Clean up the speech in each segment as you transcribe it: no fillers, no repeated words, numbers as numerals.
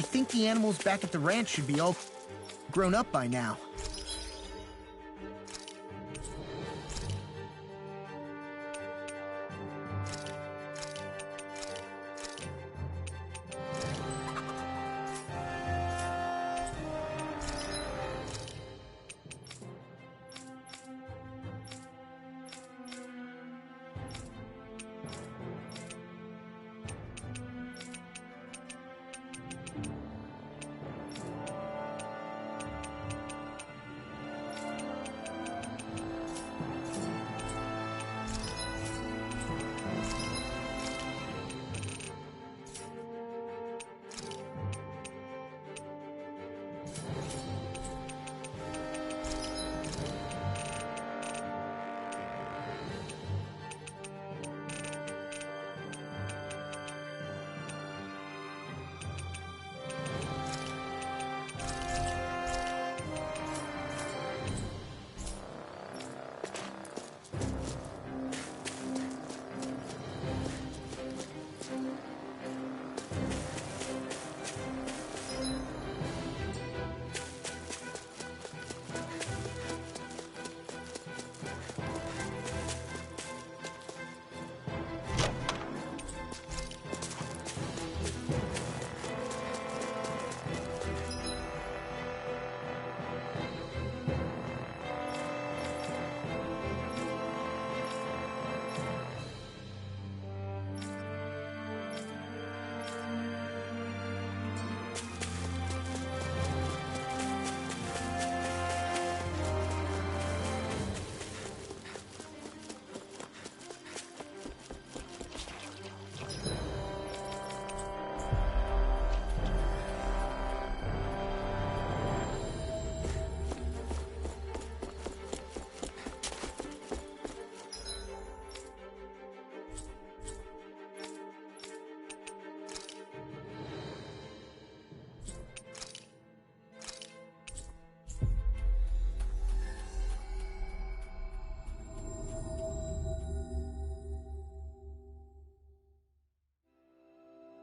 think the animals back at the ranch should be all grown up by now.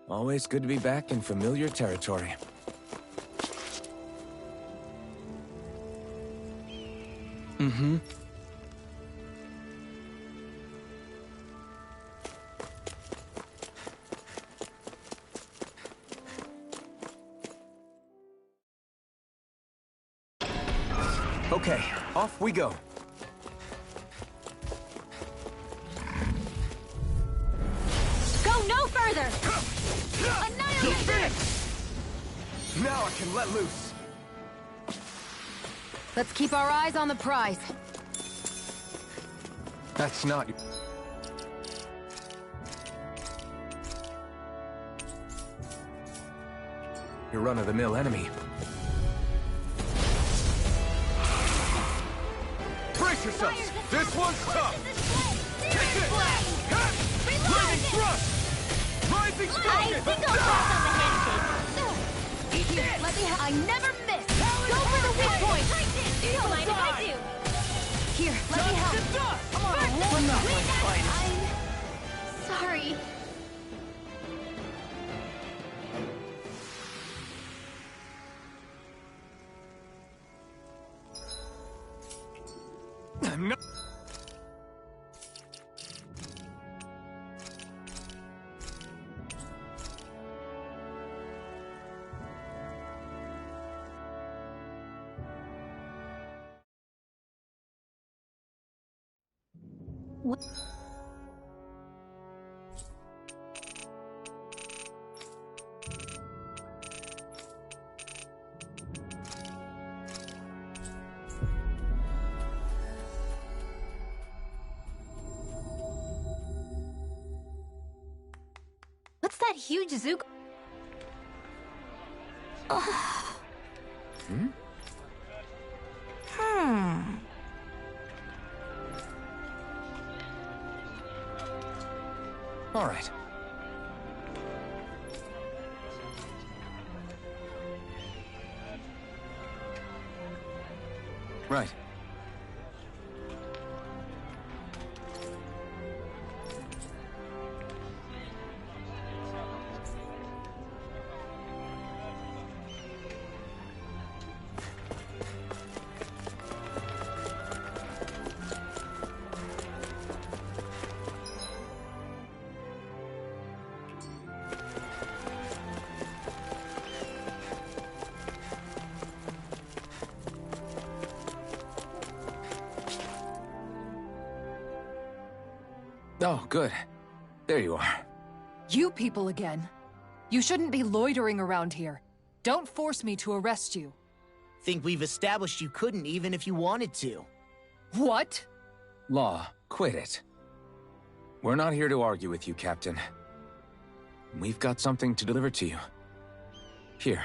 Always good to be back in familiar territory. Mm-hmm. Okay, off we go. Go no further! Annihilate this! Now I can let loose. Let's keep our eyes on the prize. That's not... your run-of-the-mill enemy. Brace yourselves! This one's tough! Kick it! Flaming thrust! Rising I stalking! think I'll pass on the handshake. Here, let me I never miss! Go for the weak point! You don't mind if I do? Here, let me help. Come on, we're not like fighting. I'm... sorry. I'm not... What? What's that huge zook? Hmm? All right. Right. Oh, good. There you are. You people again. You shouldn't be loitering around here. Don't force me to arrest you. Think we've established you couldn't even if you wanted to. What? Law, quit it. We're not here to argue with you, Captain. We've got something to deliver to you. Here.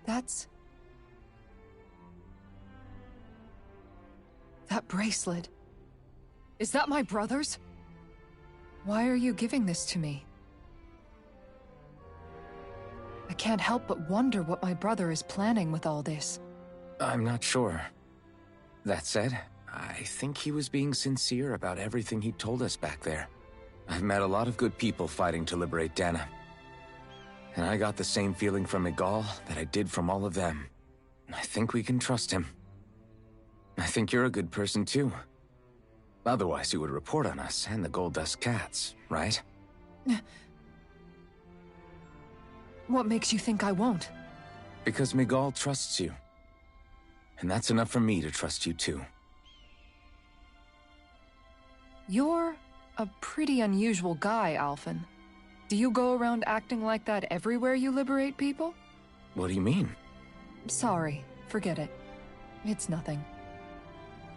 That's... That bracelet. Is that my brother's? Why are you giving this to me? I can't help but wonder what my brother is planning with all this. I'm not sure. That said, I think he was being sincere about everything he told us back there. I've met a lot of good people fighting to liberate Dana. And I got the same feeling from Miguel that I did from all of them. I think we can trust him. I think you're a good person too. Otherwise you would report on us and the Gold Dust Cats, right? What makes you think I won't? Because Miguel trusts you. And that's enough for me to trust you too. You're a pretty unusual guy, Alphen. Do you go around acting like that everywhere you liberate people? What do you mean? Sorry, forget it. It's nothing.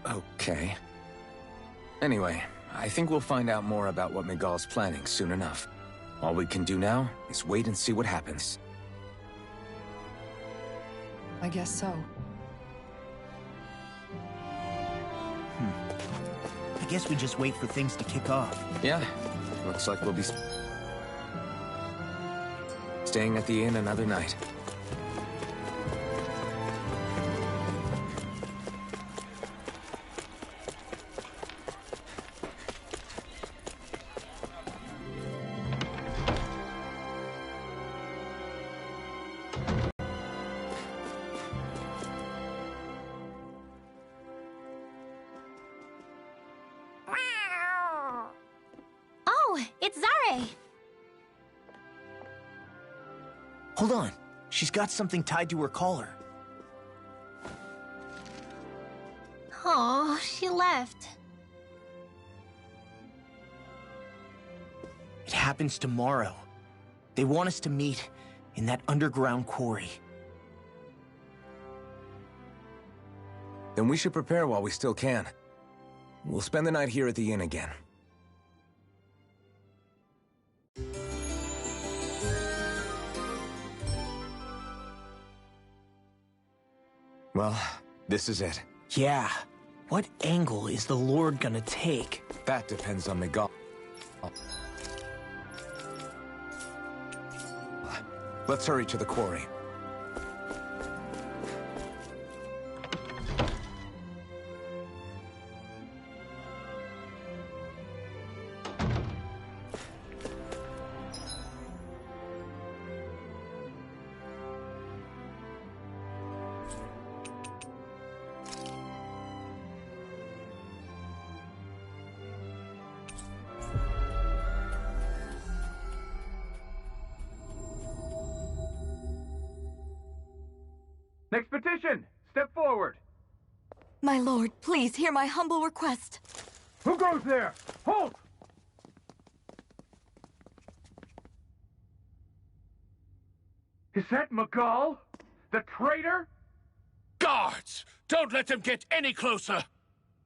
Okay. Anyway, I think we'll find out more about what Miguel's planning soon enough. All we can do now is wait and see what happens. I guess so. I guess we just wait for things to kick off. Yeah, looks like we'll be staying at the inn another night. Oh, it's Zare! Hold on. She's got something tied to her collar. Oh, she left. It happens tomorrow. They want us to meet in that underground quarry. Then we should prepare while we still can. We'll spend the night here at the inn again. Well, this is it. Yeah. What angle is the Lord gonna take? That depends on Miguel. Let's hurry to the quarry. Next petition! Step forward! My lord, please hear my humble request. Who goes there? Halt! Is that Miguel? The traitor? Guards! Don't let them get any closer!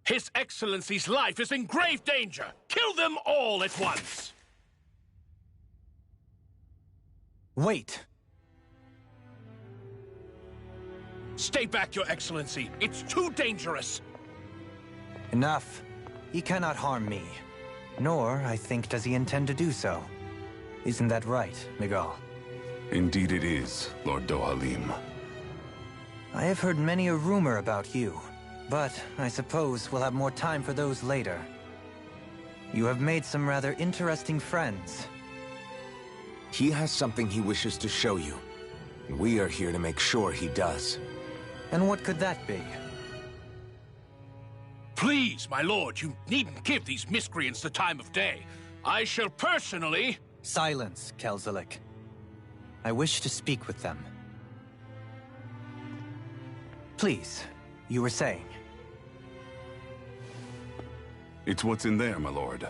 His Excellency's life is in grave danger! Kill them all at once! Wait. Stay back, Your Excellency. It's too dangerous. Enough. He cannot harm me. Nor, I think, does he intend to do so. Isn't that right, Miguel? Indeed it is, Lord Dohalim. I have heard many a rumor about you, but I suppose we'll have more time for those later. You have made some rather interesting friends. He has something he wishes to show you. We are here to make sure he does. And what could that be? Please, my lord, you needn't give these miscreants the time of day. I shall personally... Silence, Kelzelik. I wish to speak with them. Please, you were saying. It's what's in there, my lord.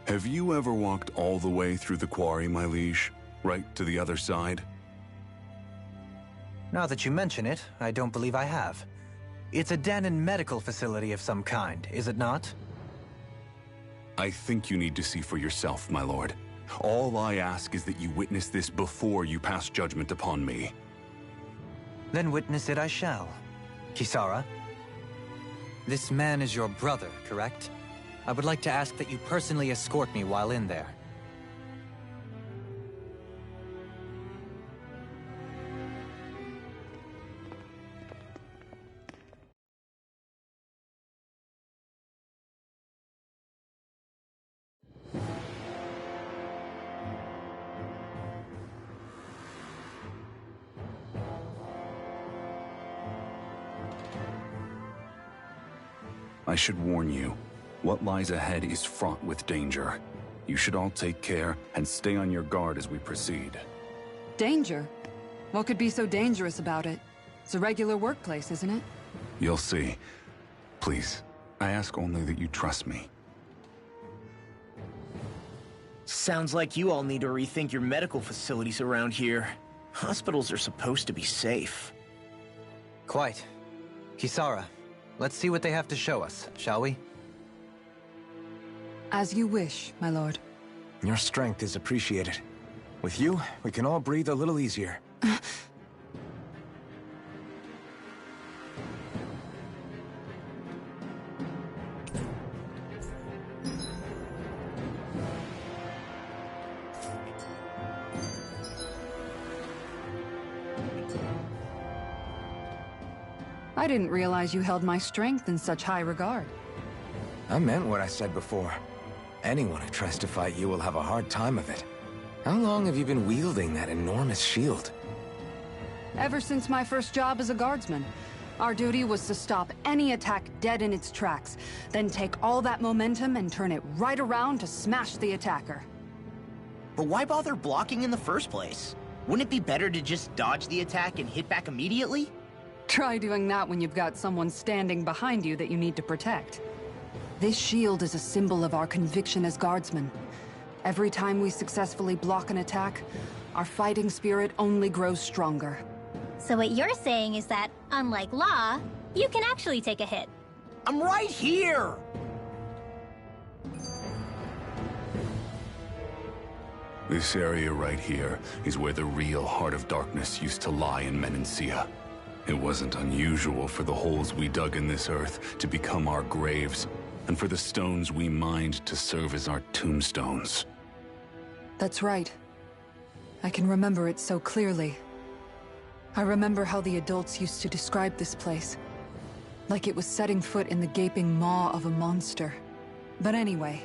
Have you ever walked all the way through the quarry, my liege? Right to the other side? Now that you mention it, I don't believe I have. It's a Danon medical facility of some kind, is it not? I think you need to see for yourself, my lord. All I ask is that you witness this before you pass judgment upon me. Then witness it I shall. Kisara, this man is your brother, correct? I would like to ask that you personally escort me while in there. I should warn you, what lies ahead is fraught with danger. You should all take care and stay on your guard as we proceed. Danger? What could be so dangerous about it? It's a regular workplace, isn't it? You'll see. Please, I ask only that you trust me. Sounds like you all need to rethink your medical facilities around here. Hospitals are supposed to be safe. Quite. Kisara, let's see what they have to show us, shall we? As you wish, my lord. Your strength is appreciated. With you, we can all breathe a little easier. I didn't realize you held my strength in such high regard. I meant what I said before. Anyone who tries to fight you will have a hard time of it. How long have you been wielding that enormous shield? Ever since my first job as a guardsman. Our duty was to stop any attack dead in its tracks, then take all that momentum and turn it right around to smash the attacker. But why bother blocking in the first place? Wouldn't it be better to just dodge the attack and hit back immediately? Try doing that when you've got someone standing behind you that you need to protect. This shield is a symbol of our conviction as guardsmen. Every time we successfully block an attack, our fighting spirit only grows stronger. So what you're saying is that, unlike Law, you can actually take a hit. I'm right here! This area right here is where the real Heart of Darkness used to lie in Menancia. It wasn't unusual for the holes we dug in this earth to become our graves, and for the stones we mined to serve as our tombstones. That's right. I can remember it so clearly. I remember how the adults used to describe this place. Like it was setting foot in the gaping maw of a monster. But anyway,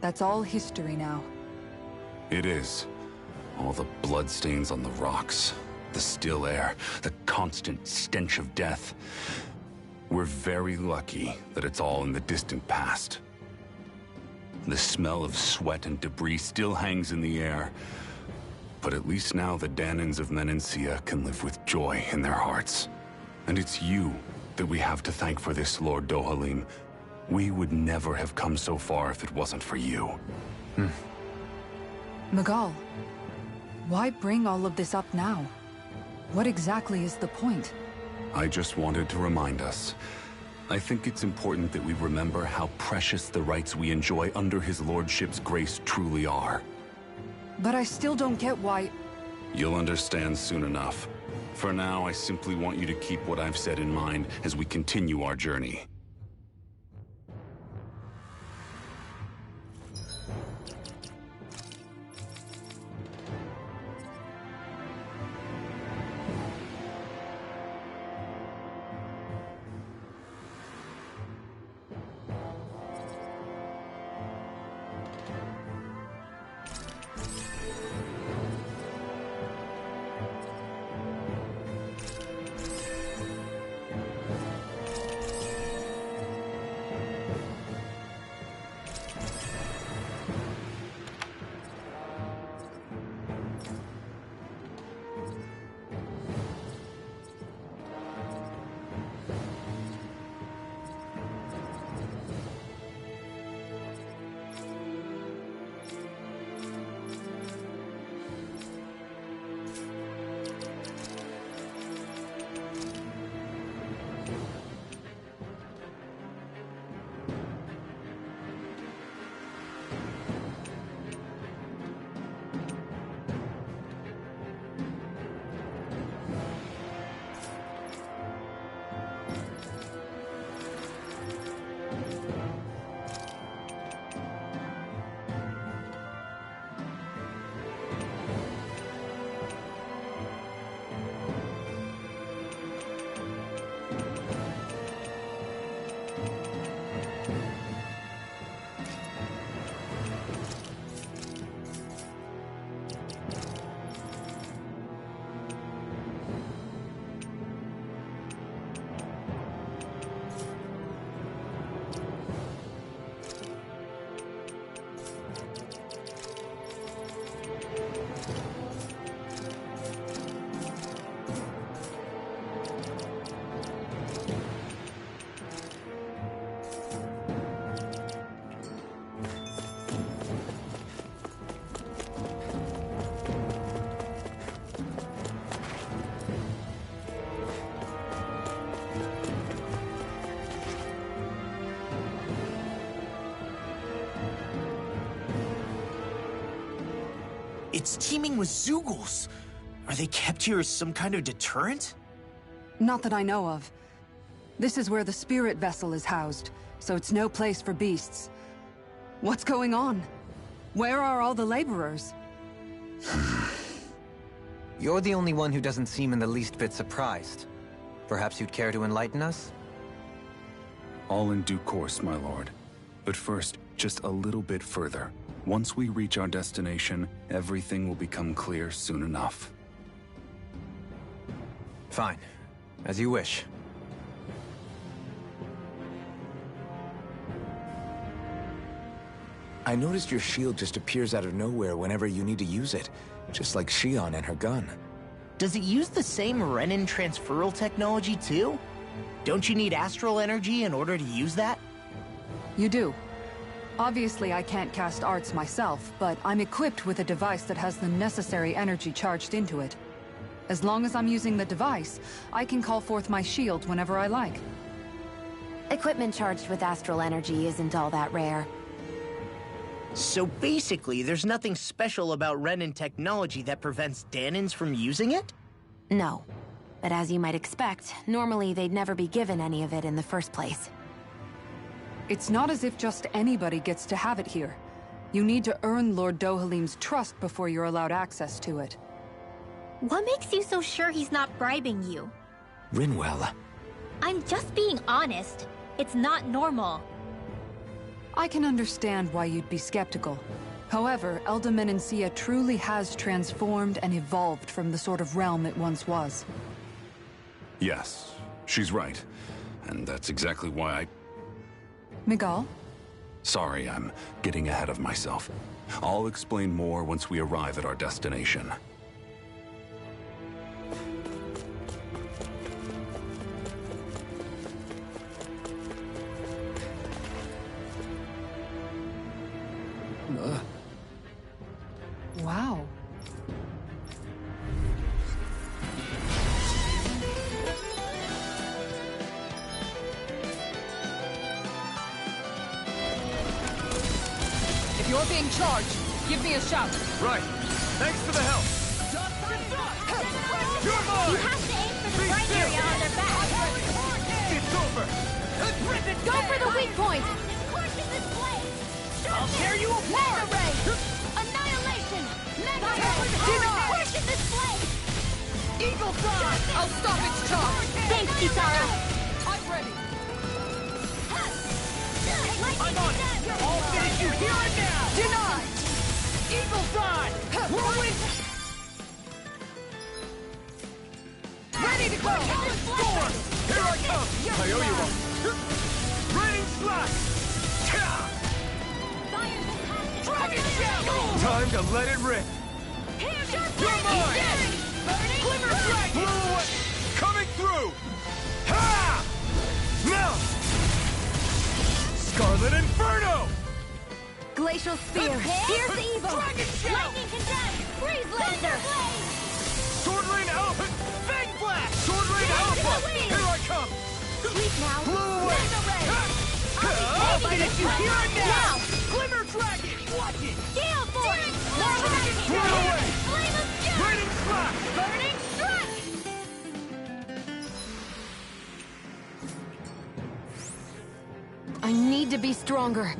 that's all history now. It is. All the bloodstains on the rocks, the still air, the constant stench of death. We're very lucky that it's all in the distant past. The smell of sweat and debris still hangs in the air, but at least now the Danons of Menancia can live with joy in their hearts. And it's you that we have to thank for this, Lord Dohalim. We would never have come so far if it wasn't for you. Magal, why bring all of this up now? What exactly is the point? I just wanted to remind us. I think it's important that we remember how precious the rights we enjoy under his lordship's grace truly are. But I still don't get why... You'll understand soon enough. For now, I simply want you to keep what I've said in mind as we continue our journey. It's teeming with Zeugles. Are they kept here as some kind of deterrent? Not that I know of. This is where the spirit vessel is housed, so it's no place for beasts. What's going on? Where are all the laborers? You're the only one who doesn't seem in the least bit surprised. Perhaps you'd care to enlighten us? All in due course, my lord. But first, just a little bit further. Once we reach our destination, everything will become clear soon enough. Fine. As you wish. I noticed your shield just appears out of nowhere whenever you need to use it, just like Shion and her gun. Does it use the same Renin transferal technology too? Don't you need astral energy in order to use that? You do. Obviously, I can't cast arts myself, but I'm equipped with a device that has the necessary energy charged into it. As long as I'm using the device, I can call forth my shield whenever I like. Equipment charged with astral energy isn't all that rare. So basically, there's nothing special about Renin technology that prevents Danins from using it? No. But as you might expect, normally they'd never be given any of it in the first place. It's not as if just anybody gets to have it here. You need to earn Lord Dohalim's trust before you're allowed access to it. What makes you so sure he's not bribing you? Rinwell. I'm just being honest. It's not normal. I can understand why you'd be skeptical. However, Elda Menancia truly has transformed and evolved from the sort of realm it once was. Yes, she's right. And that's exactly why I... Miguel? Sorry, I'm getting ahead of myself. I'll explain more once we arrive at our destination. Wow. If you're being charged, give me a shout. Right. Thanks for the help. You're mine! You have to aim for the right area on their back. It's over. Go for the weak point! I'll tear you apart! Mega Ray! Annihilation! Mega Ray! Push in this place! Eagle Fly! I'll stop its charge! Thanks, Kisara. I'm ready. I'm on it! I'll finish you here and now! Denied! Eagle Fly! Whirlwind! Ready to go! Storm! Here I come! I owe you one. Raining slash! Dragon Shell! Time to let it rip! You're mine! Glimmer Dragon! Blow away! Coming through! Ha! Now! Scarlet Inferno! Glacial Spear! Here's the Evo! Dragon Shell! Lightning Condemn! Freeze Laser! Sword Rain Alpha! Fang Blast! Sword Rain Alpha! Here I come! Sleep now! Blow away! Mega Ray! I'll finish you here and now! Now! Glimmer Dragon! Watch it! Gale Force! Dragon! Blow away! Flame of Death! Raining Slash! Burning Strike! I need to be stronger.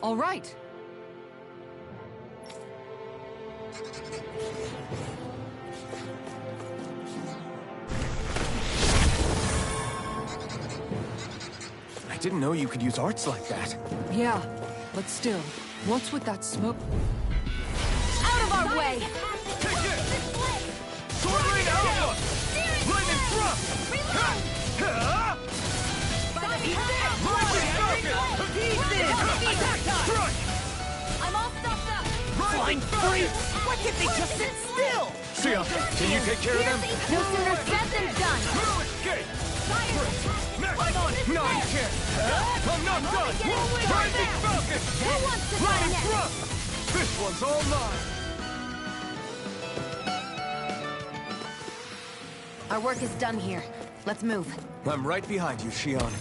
All right. I didn't know you could use arts like that. Yeah, but still, what's with that smoke? Out of our way! Take it! Sword Rain Alpha! Lightning Thrust! Ha! Ha! Lightning blind freak! Why can't they just sit still? Sia, can you take care of them? No sooner said than done. Escape! Fire! Next! No, you can't! I'm not done! Rising Falcon! Who wants to try Flying next? Thrust! This one's all mine! Our work is done here. Let's move. I'm right behind you, Shion.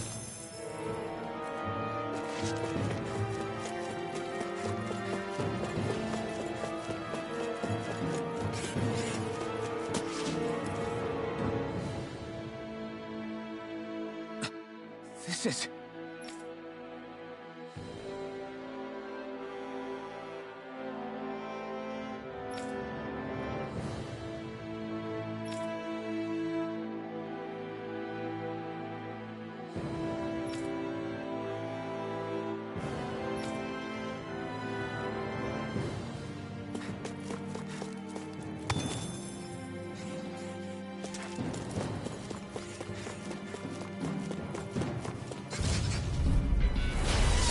This is...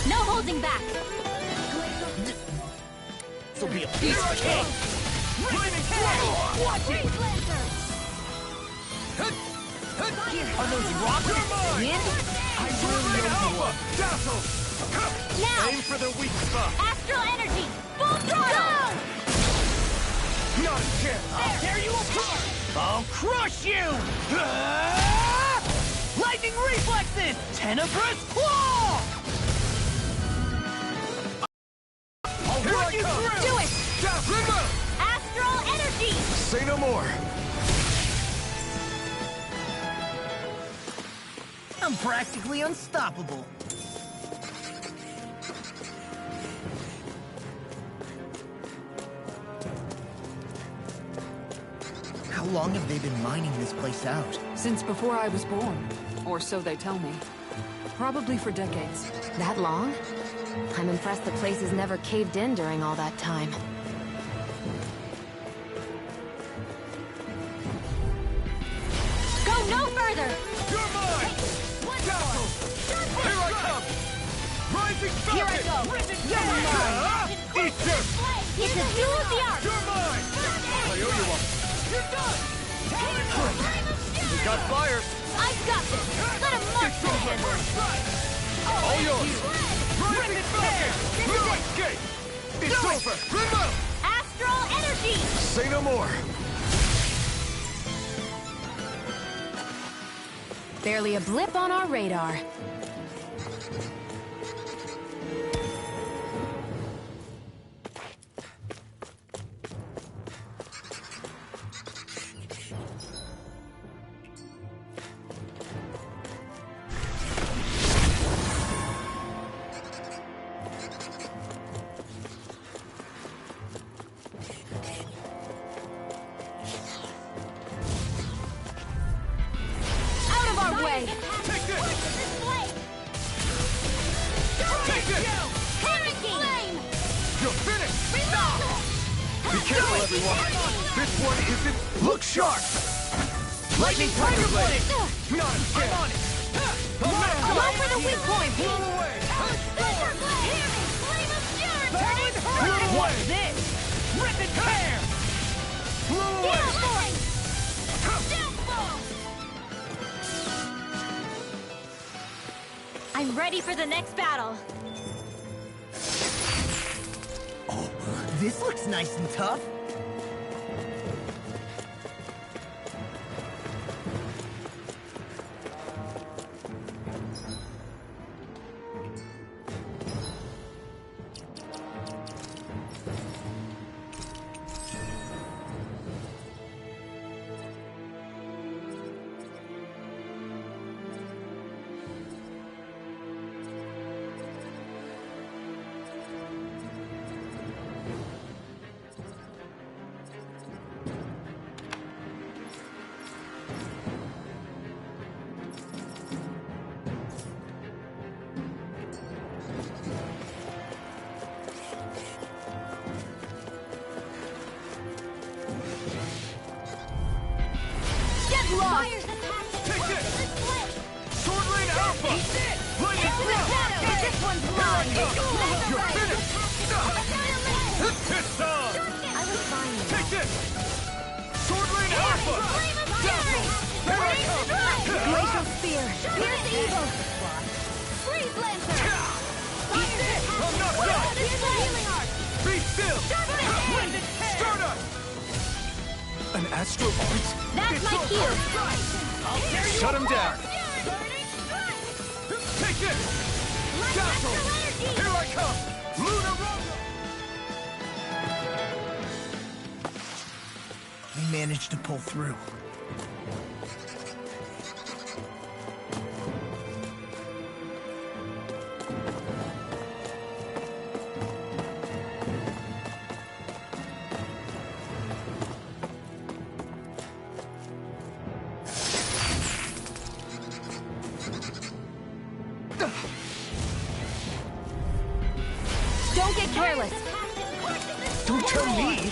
No holding back. This'll be a piece of cake! Watch it. Are those rockets? Wind? I really know you are. Dazzle! Now. Aim for the weak spot! Astral energy. Full throttle. Not a chance! I'll tear you apart! I'll crush you! Lightning reflexes! Tenebrous claw! I'll Here run I you come. through! Do it. Dazzle! Astral energy. Say no more! I'm practically unstoppable. How long have they been mining this place out? Since before I was born. Or so they tell me. Probably for decades. That long? I'm impressed the place has never caved in during all that time. Go no further! You're mine! Dazzle! Here I come! Rising Falcon! Here I go! You're mine! Eat this! It's a duel of the arts! You're mine! I owe you one. You're done! We got fires! I've got this! Let him march It's to over! him! All yours! Rising Falcon! No escape! It's over! Remote! Astral energy! Say no more! Barely a blip on our radar. Out of our way! Take this! Take this! Flame! You're finished! Be careful, everyone! This one isn't... Look sharp! Lightning Tiger Blade! Not a chance! I'm on it! Go for the weak point! Blown away! What's this? Rip and tear! Blown away! I'm ready for the next battle. Oh, this looks nice and tough. Lost. Take this! Sword Lane Alpha! Lightning Thrust! This one's mine. You're finished! It's on! Here's evil! Freeze Lancer! Eat this! I'm not done! Here's the healing arc! Be still! Start up! An Astro Arts? That's my cue! Shut him down! Take this! Dazzle! Here I come! Luna Rosa! We managed to pull through. Don't get careless! Don't tell me!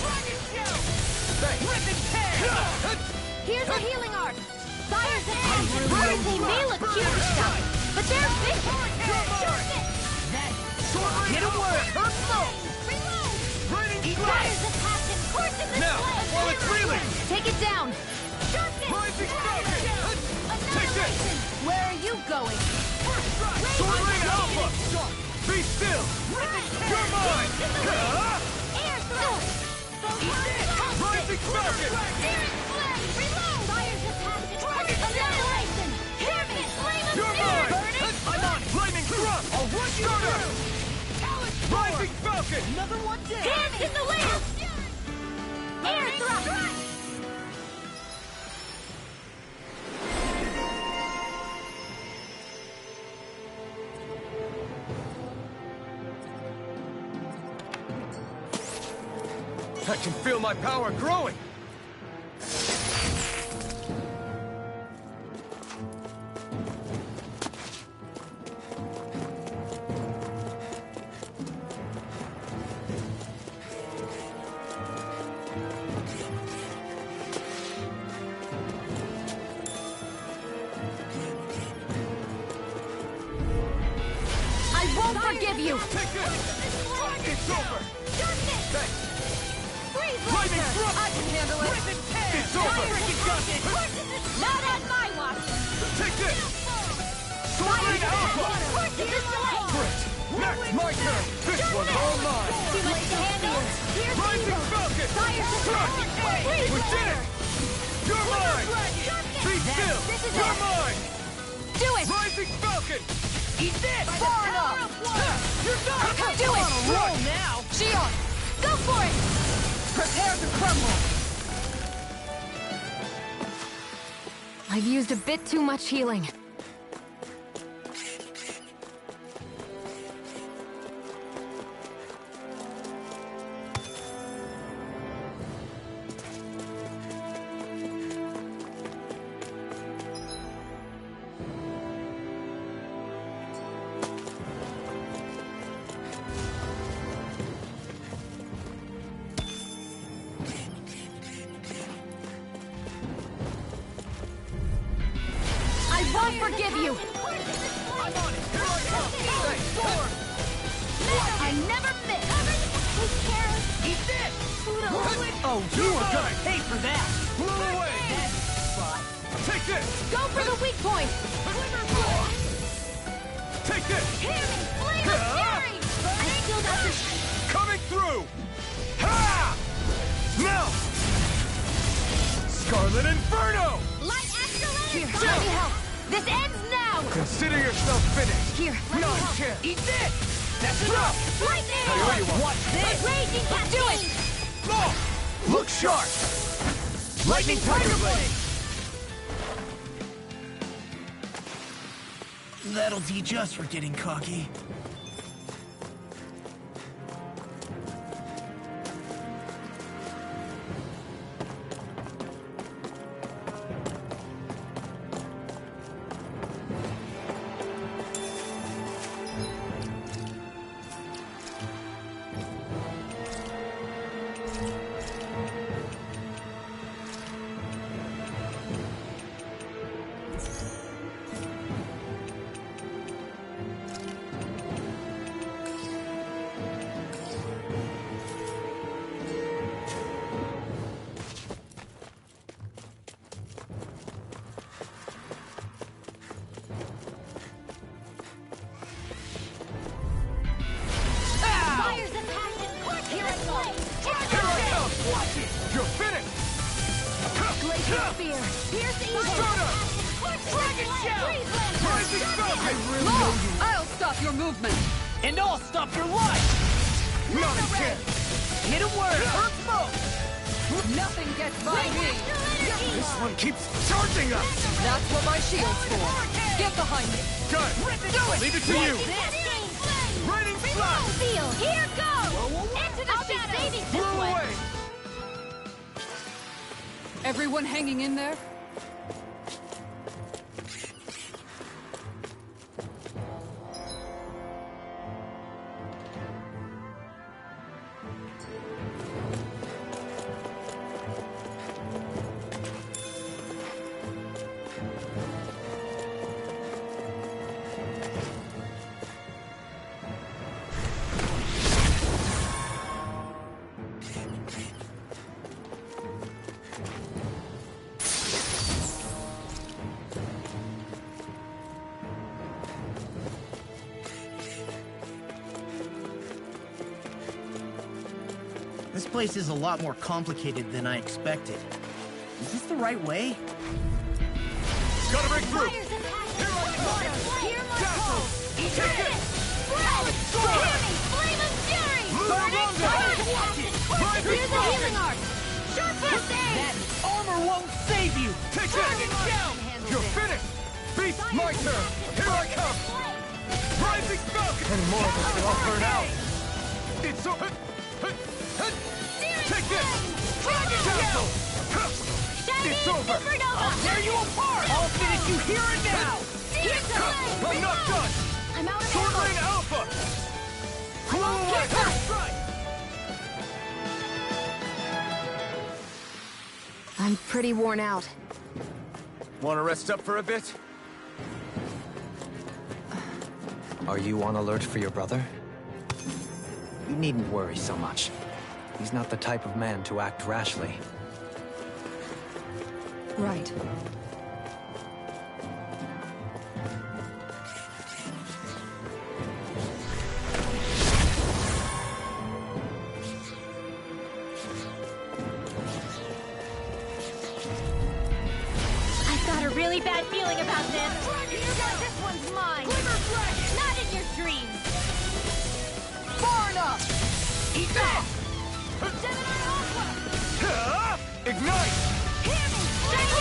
Here's a healing arc! Fire's attack! They may look cute and stuff, but they're vicious! Get away! Fire's attack and courses this Now, while it's reeling! Take it down! Rising Falcon! Take this! Where are you going? Sword Ring Alpha! Be still! You're mine! Air thrust! Rising Falcon! Fire's attack and annihilation! Hear me! Flame of You're fury! mine! I'm on it! Lightning Thrust! I'll run you through! Rising Falcon! Another one down! Hands in the wind! Air thrust! I can feel my power growing! I won't forgive you! Take this! It's over! Thanks! Freeze Lightning Lancer! Thrust! I can handle it! It's over! Not on my watch! Take this! Sword Ring Alpha! Great! Next, my turn! This one's all mine! Too much to handle! Here's Rising evil! Falcon! Fire's attack! Freeze We did it! Lancer! You're mine! Be still! This is You're it. mine! Do it! Rising Falcon! Eat this! Far enough! You're done! Do it! Roll now! Shion! Go for it! Prepare to crumble! I've used a bit too much healing. I won't forgive you! I'm on it! Here I come! Thanks, Storm! I never miss! Take care! Eat this! Oh, you are gonna pay for that! Blew away! Take this! Go for the weak point! Take this! Hear me! Flame of fury! I still got this! Coming through! Ha! Now! Scarlet Inferno! Light Here, Let me help! This ends now! Consider yourself finished! Here, let me Not a help! chance! Eat this! That's rough! Lightning! I owe you one. Watch this! Raging Cascade! Do it! Oh! Look sharp! Lightning Tiger Blade! That'll teach us for getting cocky. I'll stop your movement! And I'll stop your life! Not a chance! Hit him where it hurts most! Nothing gets by me! This one keeps charging us! That's what my shield's for! Get behind me! Done! Leave it to you! Raining flash! Field, here goes! Into the shadows! Saving this Blow one! away! Everyone hanging in there? This place is a lot more complicated than I expected. Is this the right way? Gotta break through! Fires attacking! Water, hear my call! Take it! Hear me! Flame of fury! Burning fire! Here's the healing art! Sharp first aid! That armor won't save you! Take it! You're finished! Beast, my turn! Here I come! Rising Falcon! And more of us will all burn out! It's over! Take this! Castle! It's over! I'll tear you apart! I'll finish you here and now! I'm not done! I'm out of Sword ammo! Lane Alpha! Blow away! I'm pretty worn out. Want to rest up for a bit? Are you on alert for your brother? You needn't worry so much. He's not the type of man to act rashly. Right. I've got a really bad feeling about this. This one's mine! Not in your dreams. Far enough! Eat that! Ignite!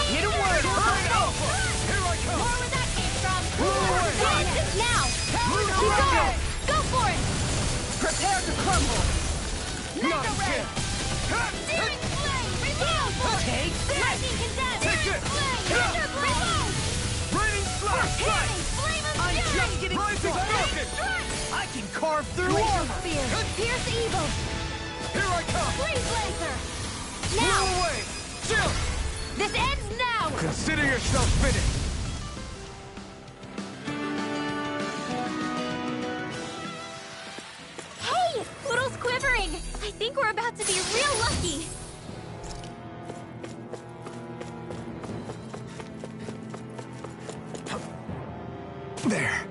Hit him where it hurts! Here I come! More where that came from. Dance it now! Keep going. Go for it. Prepare to crumble! Not a chance! Searing flame! Reload! Take this! Lightning condensed! Take it! Flame! Reload! Raining flash! Healing! Flame of I'm fury! just getting Rising started! Falcon! I can carve through Laser armor! spear! Pierce evil! Here I come! Freeze laser! Blow Now! away! Chill! This ends now! Consider yourself finished! Hey, Poodle's quivering. I think we're about to be real lucky. There.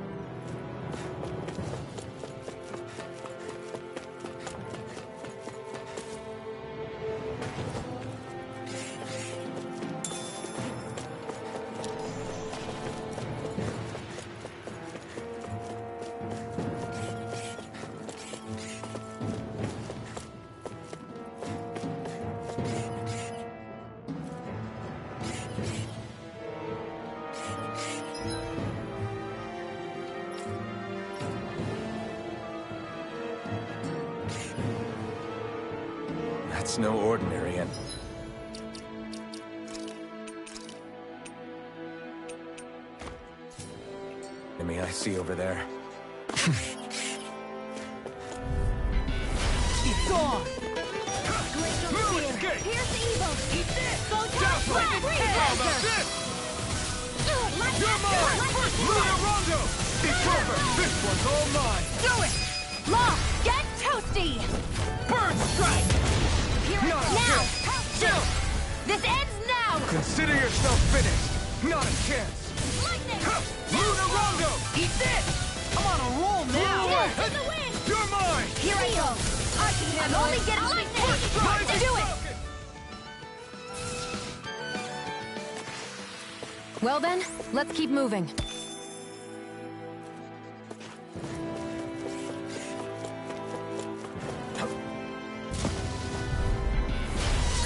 That's no ordinary enemy I see over there. It's on! Glacial Move it, spear! escape! Pierce evil! Eat this! Go down! Dazzle! Freeze How about laser! this? Lightning! You're mine! Lightning! Luna Rondo! It's over! This one's all mine! Do it! Law! Get toasty! Burn strike! Here Not a now! chance! Chill! This ends now! Consider yourself finished! Not a chance! Lightning! Luna Rondo! Eat this! I'm on a roll now! Dance in the wind! You're mine! Here I go! I can I'm handle only it! getting Rising do it! Falcon! Well then, let's keep moving.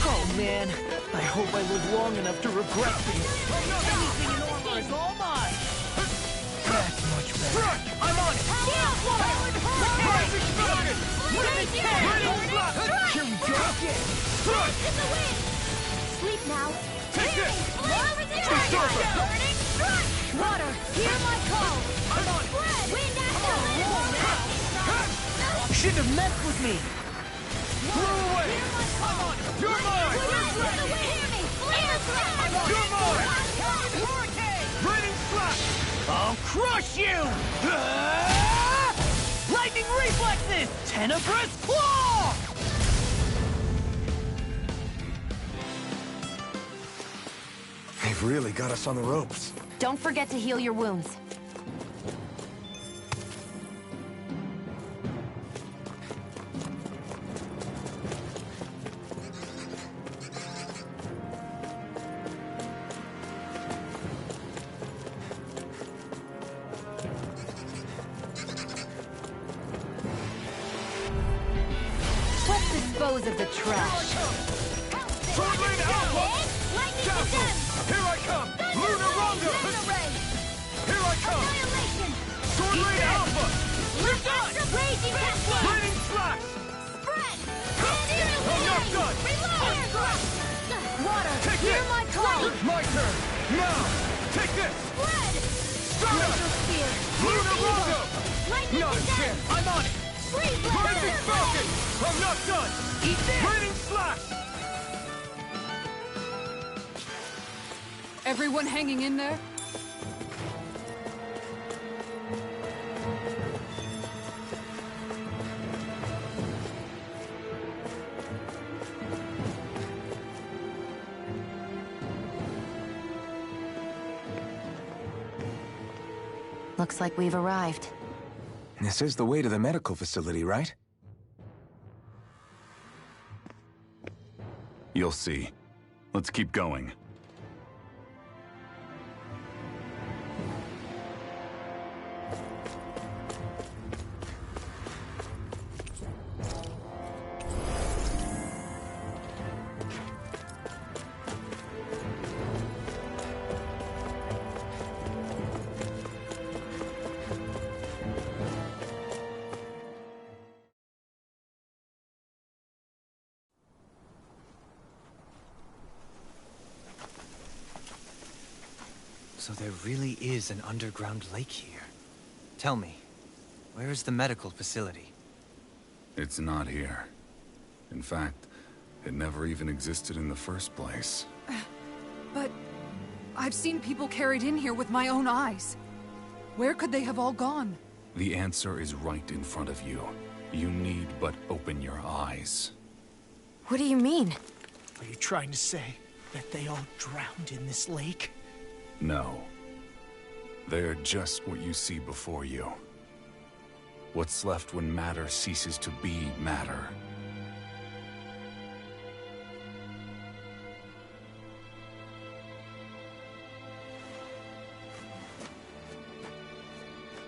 Oh man, I hope I live long enough to regret this. Anything in armor is all mine. That's much better. I'm on it. Here we go again. Sleep now. Take this! It's over! Water, hear my call! I'm on it! Wind after! Shouldn't have messed with me. Blow away! I'm on it! You're mine! You're mine! Hurricane! Raining slash! I'll crush you! Lightning reflexes! Tenebrous claw! They've really got us on the ropes. Don't forget to heal your wounds. Let's dispose of the trash. Sword Lane Alpha! Castle! Here I come! Lunar Rondo! Here I come! Sword Lane Alpha! Lift on! Raging Cascade! Raining slash! Spread! I'm not done! Water, Take hear this! my call! My turn! Now! Take this! Spread! Stardust! Glacial Spear! Lunar Rondo! Lightning Not a Descent! chance! I'm on it! Freeze Rising Falcon! I'm not done! Eat this! Raining slash! Everyone hanging in there? Looks like we've arrived. This is the way to the medical facility, right? You'll see. Let's keep going. So there really is an underground lake here. Tell me, where is the medical facility? It's not here. In fact, it never even existed in the first place. But I've seen people carried in here with my own eyes. Where could they have all gone? The answer is right in front of you. You need but open your eyes. What do you mean? Are you trying to say that they all drowned in this lake? No. They're just what you see before you. What's left when matter ceases to be matter.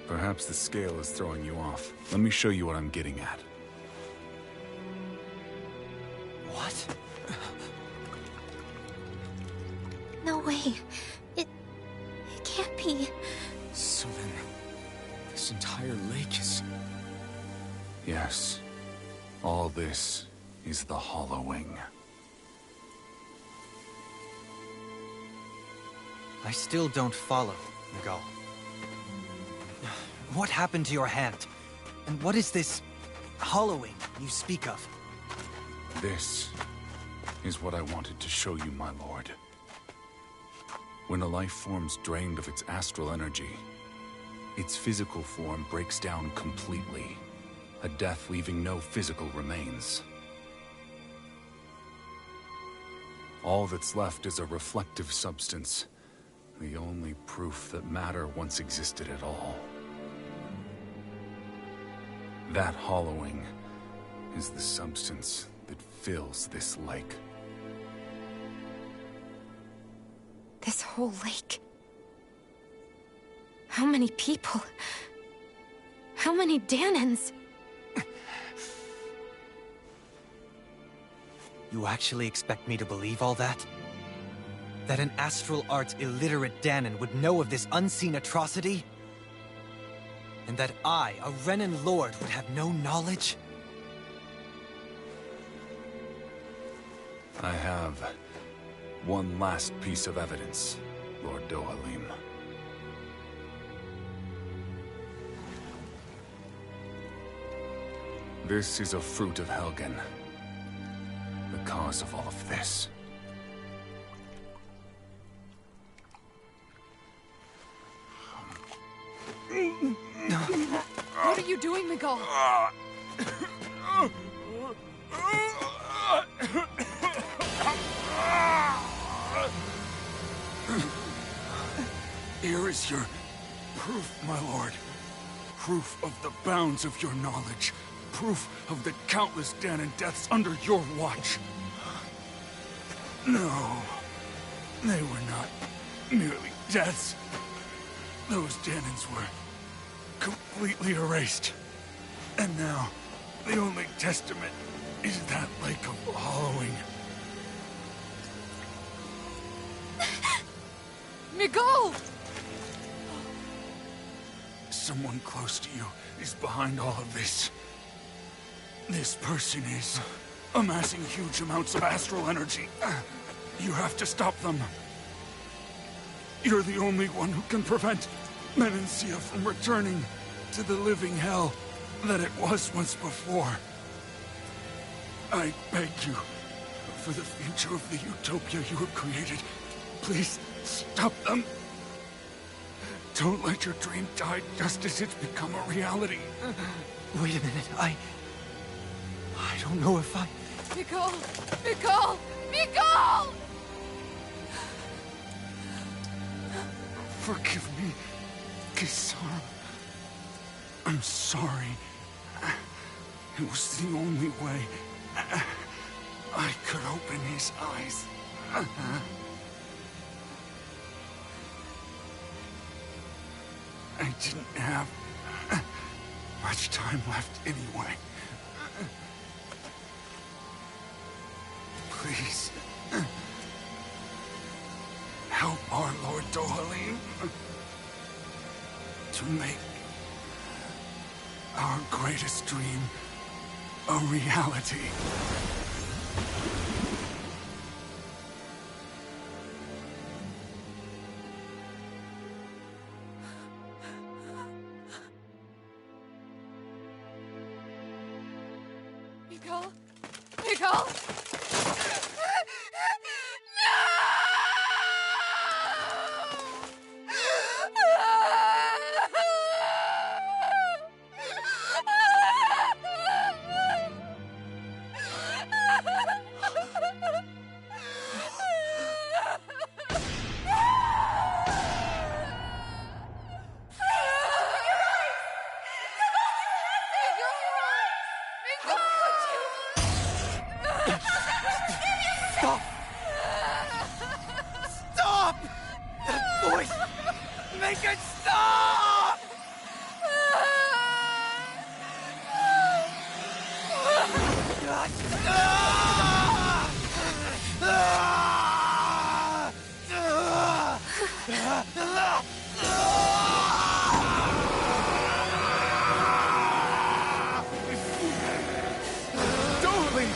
Perhaps the scale is throwing you off. Let me show you what I'm getting at. What? No way. It can't be. So then, this entire lake is... Yes. All this is the hollowing. I still don't follow, Miguel. What happened to your hand? And what is this hollowing you speak of? This is what I wanted to show you, my lord. When a life form's drained of its astral energy, its physical form breaks down completely, a death leaving no physical remains. All that's left is a reflective substance, the only proof that matter once existed at all. That hollowing is the substance that fills this lake. This whole lake, How many people? How many Danans? You actually expect me to believe all that? That an astral arts illiterate Danan would know of this unseen atrocity? And that I, a Renan lord, would have no knowledge? I have one last piece of evidence, Lord Dohalim. This is a fruit of Helgen. The cause of all of this. What are you doing, Miguel? Here is your proof, my lord. Proof of the bounds of your knowledge. Proof of the countless Danan deaths under your watch. No, they were not merely deaths. Those Danans were completely erased. And now, the only testament is that lake of hollowing. Miguel! Someone close to you is behind all of this. This person is amassing huge amounts of astral energy. You have to stop them. You're the only one who can prevent Menancia from returning to the living hell that it was once before. I beg you, for the future of the utopia you have created, please stop them. Don't let your dream die just as it's become a reality. Wait a minute, I don't know if I... Miguel! Miguel! Miguel! Forgive me, Kisar. I'm sorry. It was the only way I could open his eyes. I didn't have much time left anyway. Please, help our Lord Dohalim to make our greatest dream a reality. Miguel? Miguel? Stop! Stop! That voice! Make it stop! Dohalim!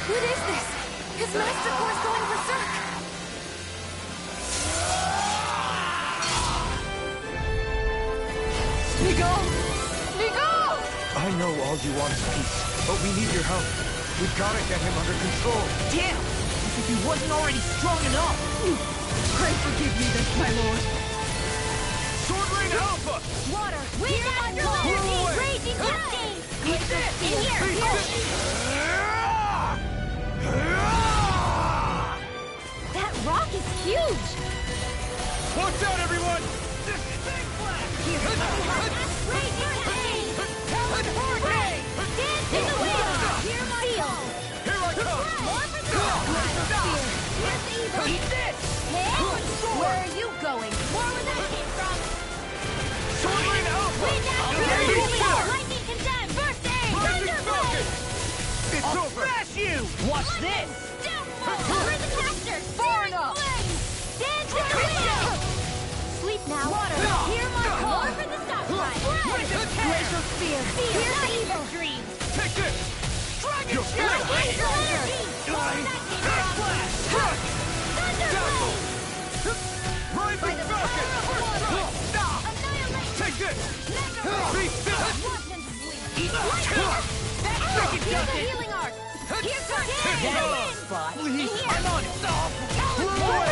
What is this? His master core is going berserk! Miguel! Miguel! I know all you want is peace, but we need your help. We gotta get him under control. Damn! As if he wasn't already strong enough! Pray forgive me this, my lord. Sword Rain Alpha! Water! We're underwater! Raging hurricane! Eat this! In here! That rock is huge! Watch out, everyone! This is Big Black! Here, Raging hurricane! Talon Hurricane! Dance in the wind! Hear my call! Here I come! More berserk! Here's evil! Eat this! Hey! Where are you going? More with that watch this! Over the caster! Far enough! Dance in the wind! Sleep now. Water, hear my call! Over the stop sign! Glacial Spear! Here's the evil dreams! Take this! Dragon You're Right By the power of water! Stop! Annihilate! Take this! Be still! Watch and sleep! Here's the healing art! Here's the That spot. Please, I'm on it! Over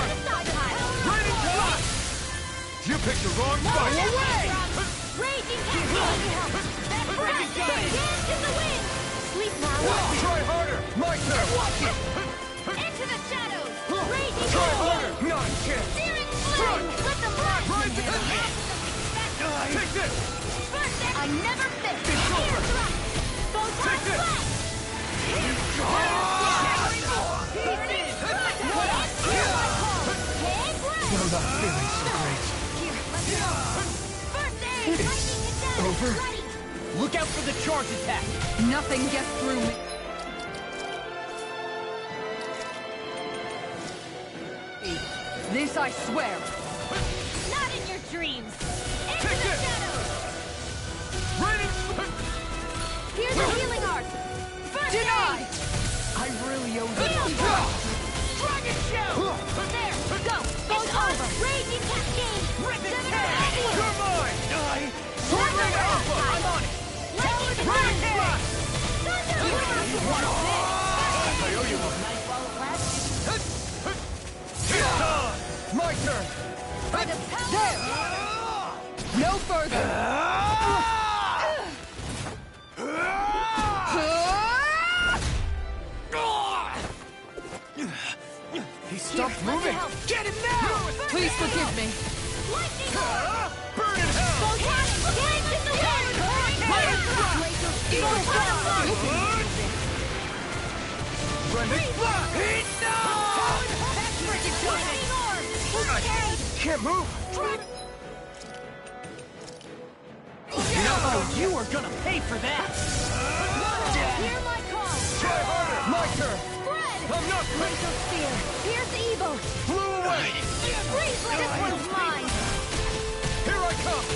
the stop sign! Raging Flash! You picked the wrong fight! Raging Cascade! Dance in the wind! Sleep now! Try harder! My turn! Into the shadows! Raging Try Cascade! harder! Not a chance! Searing flame! Let the blast Rise begin! again! Take this! I never miss! Ear thrust! Photon Take this! blast! I'm not feeling so great. It's over? Look out for the charge attack! Nothing gets through me. This I swear. Not in your dreams! Into Take the this! shadows! Raging Here's the healing art! First Denied! aid! I really owe you. Heal! Dragon Show! There! Go! It's over! Raging Cascade! You're mine! Sword Ring Alpha! I'm on it! Lightning Raging Blast! Flash! Thunder! I owe you one. Nice while it lasted. It's on! My turn! By the power No further. He stopped moving! Get him now! Please forgive me. Lightning! Burn in hell! Volcanic! Dance in the wind! Lightning Blast! Evil Fire! Brendan Flash! Lightning Orb! Can't move! Oh, you are gonna pay for that! Hear my call! Try harder! My turn! Spread! I'm not Glacial Spear! Here's the evil! Flew away! Please let this one's mine! Here I come!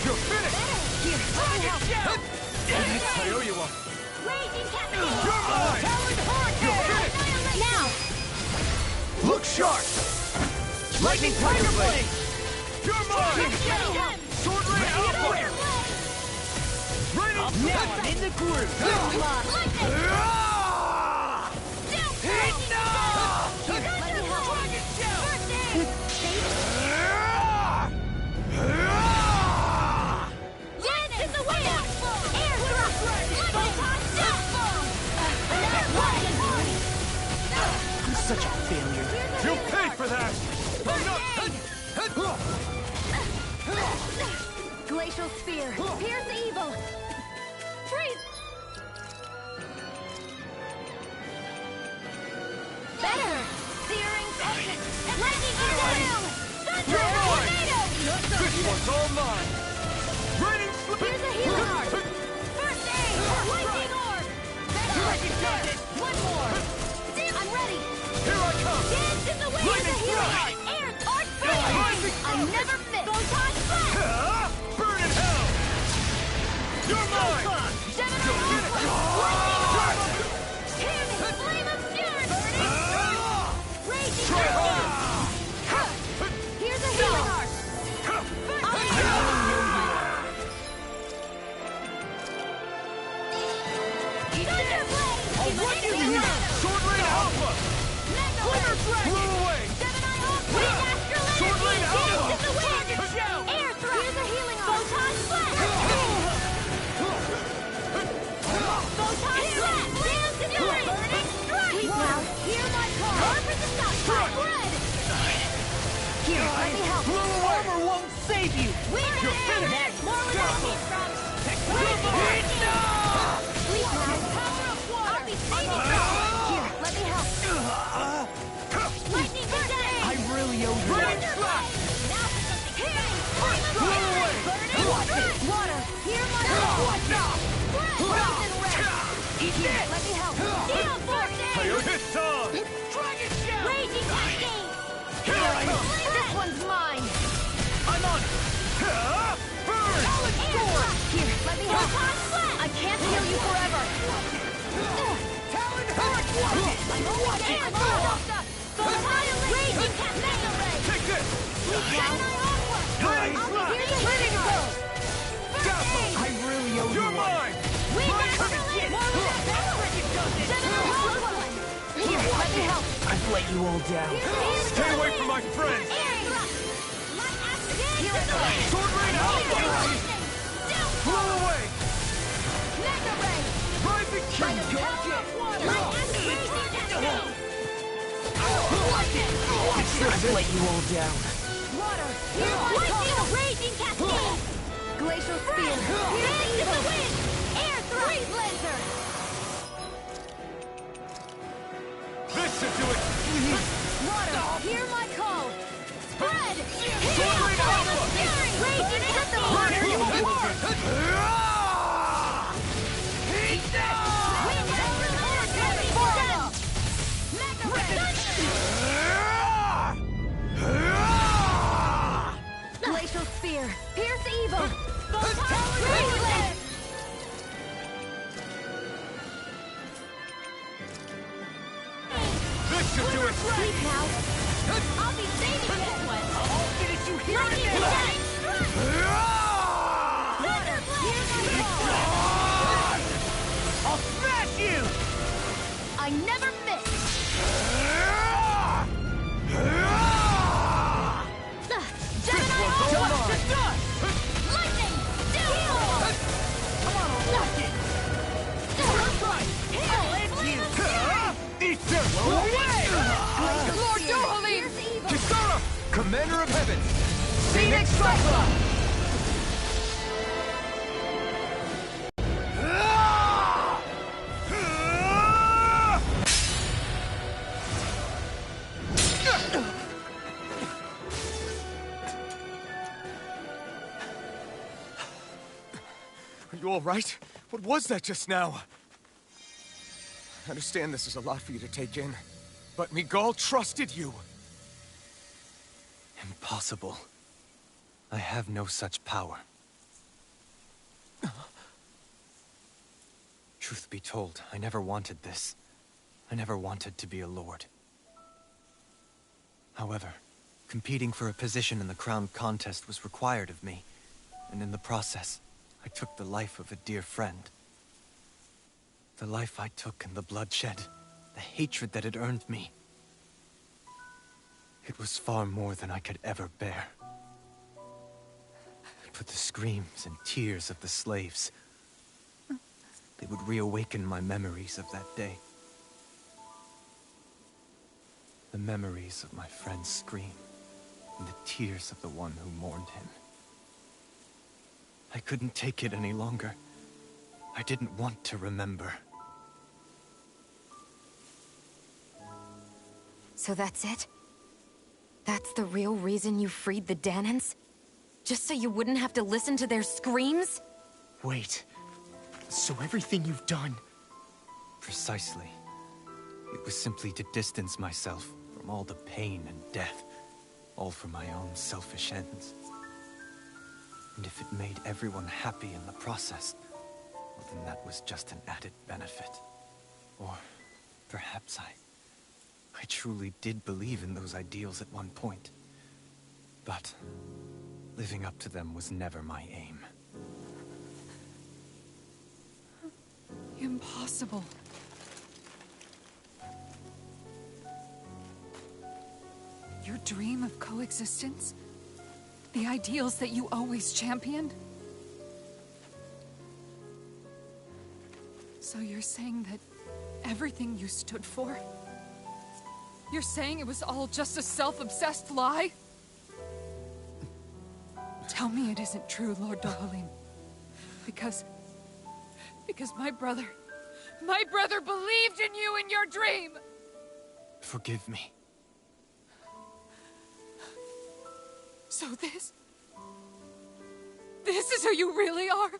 You're finished! Here, let me help! I owe you one! Raging Cascade! You're mine! You're finished! Now! Look sharp! Lightning Tiger Blade! You're mine! Sword Ring Alpha! Raining Now I'm in the groove! I'm such a failure. You'll pay for that! Glacial Spear! Here's the evil! Freeze! Better! Searing Tempest! Lightning Tornado! Thunder! You're mine! Tornado! This one's all mine! Raining Here's a healing art! First aid! Lightning Orb! Better! One more! I'm ready! Here I come! Dance in the wind! Here's a healing art! Air! Art! I never miss! Photon Blast! Burn in hell! You're mine! Hear me! Flame of Fury! Raging Try Cascade! Here's a healing art! Thunder Blade! Sword Ring Alpha! Flew away! Sword Ring Alpha! in the wind! Air thrust! Here's a healing art! Photon Blast! Photon Blast! Dance in the wind! Burning Strike! Sweet now, hear my call! Over the stop sign! Red! Here, let me help! Flew away! Armor won't save you! You're finished! That's more than I need from... Sleep now! Power of water! I'll be saving you! Here, let me help! Lightning Grenade! I really owe you. Raining Flash! Now for something hitting! Flame of Flew Fury! away! Burning water! Hear my call! Spread! Poison Red! Here, let me help! Steel Force! I owe Take this! I really owe you You're one. mine! Here, let me help. I've let you all down. Stay away from my friends! Sword Rain Alpha! Blow away! Rising King! I've let you all down. Raging Cascade! Glacial Spear! Into the wind! Air Thrust! Blazer! This should do it! Water! Hear my call! Spread! Sword Rain Alpha! Raging Water! You Glacial Spear! Pierce Evil! This should do it! Sleep now! I'll be saving this one! I'll finish you here and I'll smash you! I never miss! Lightning! Come on, I'll watch it! That's right! I'll end you! Eat them! Lord Dohalim! Kisara! Commander of Heaven! Phoenix Cyclone! Are you all right? What was that just now? I understand this is a lot for you to take in, but Miguel trusted you. Impossible. I have no such power. Truth be told, I never wanted this. I never wanted to be a lord. However, competing for a position in the crown contest was required of me, and in the process, I took the life of a dear friend. The life I took in the bloodshed, the hatred that it earned me. It was far more than I could ever bear. But the screams and tears of the slaves, they would reawaken my memories of that day. The memories of my friend's scream, and the tears of the one who mourned him. I couldn't take it any longer. I didn't want to remember. So that's it? That's the real reason you freed the Danans? Just so you wouldn't have to listen to their screams? Wait. So everything you've done... Precisely. It was simply to distance myself from all the pain and death, all for my own selfish ends. And if it made everyone happy in the process, well, then that was just an added benefit. Or perhaps I truly did believe in those ideals at one point. But living up to them was never my aim. Impossible. Your dream of coexistence? The ideals that you always championed? So you're saying that everything you stood for? You're saying it was all just a self-obsessed lie? Tell me it isn't true, Lord Dohalim. Because my brother believed in you in your dream! Forgive me. So this is who you really are?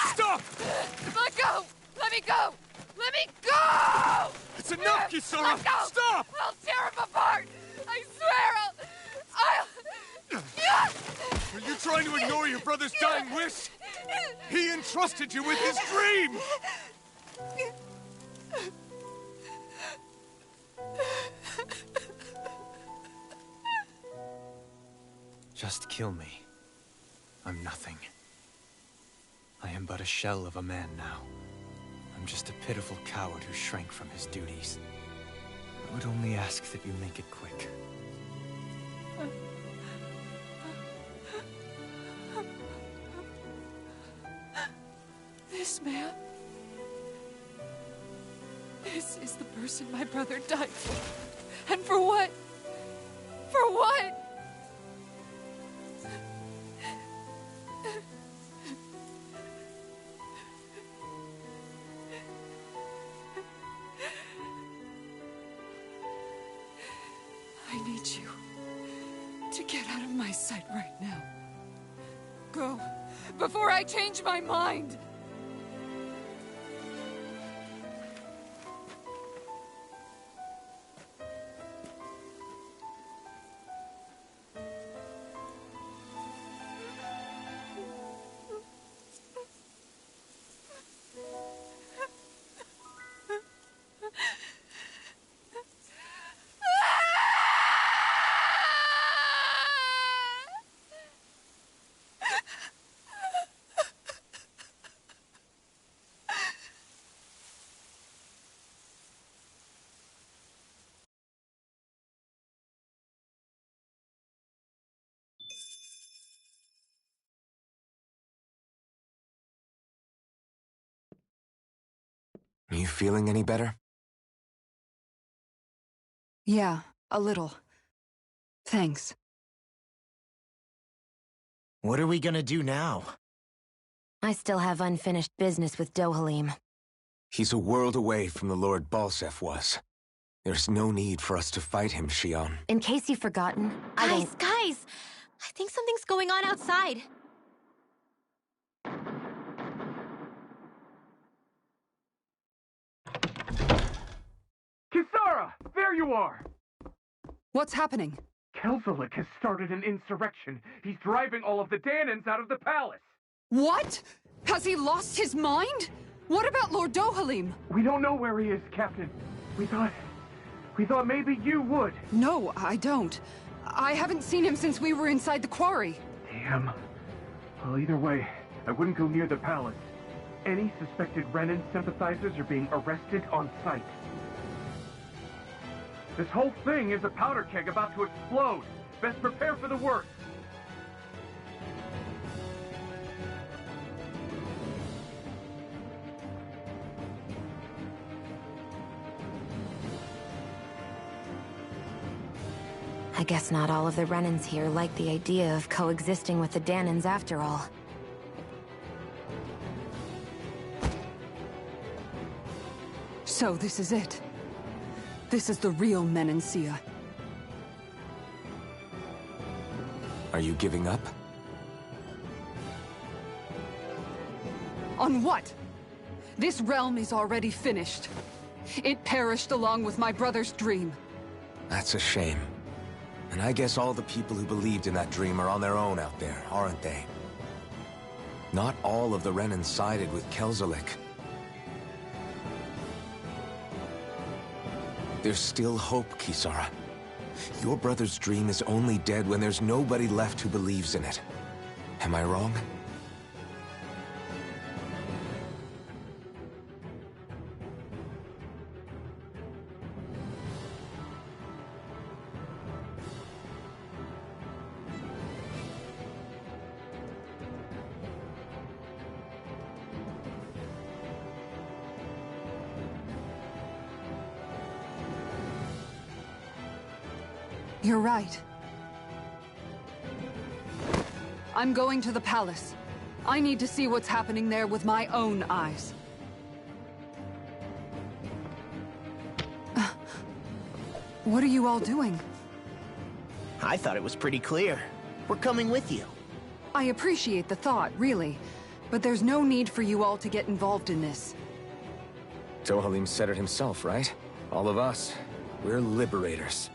Stop! Let go! Let me go! Let me go! It's enough, Kisara! Let go! Stop! I'll tear him apart! I swear I'll... Are you trying to ignore your brother's dying wish? He entrusted you with his dream! Just kill me. I'm nothing. I am but a shell of a man now. I'm just a pitiful coward who shrank from his duties. I would only ask that you make it quick. This man... This is the person my brother died for. And for what? For what? I need you to get out of my sight right now. Go, before I change my mind! Are you feeling any better? Yeah, a little. Thanks. What are we gonna do now? I still have unfinished business with Dohalim. He's a world away from the Lord Balsef was. There's no need for us to fight him, Shion. In case you've forgotten, Guys, I think something's going on outside. Kisara! There you are! What's happening? Kelzolik has started an insurrection. He's driving all of the Danans out of the palace. What? Has he lost his mind? What about Lord Dohalim? We don't know where he is, Captain. We thought maybe you would. No, I don't. I haven't seen him since we were inside the quarry. Damn. Well, either way, I wouldn't go near the palace. Any suspected Renan sympathizers are being arrested on sight. This whole thing is a powder keg about to explode. Best prepare for the worst. I guess not all of the Renans here like the idea of coexisting with the Danans after all. So this is it. This is the real Menancia. Are you giving up? On what? This realm is already finished. It perished along with my brother's dream. That's a shame. And I guess all the people who believed in that dream are on their own out there, aren't they? Not all of the Renan sided with Kelzolik. There's still hope, Kisara. Your brother's dream is only dead when there's nobody left who believes in it. Am I wrong? You're right. I'm going to the palace. I need to see what's happening there with my own eyes. What are you all doing? I thought it was pretty clear. We're coming with you. I appreciate the thought, really. But there's no need for you all to get involved in this. Dohalim said it himself, right? All of us. We're liberators.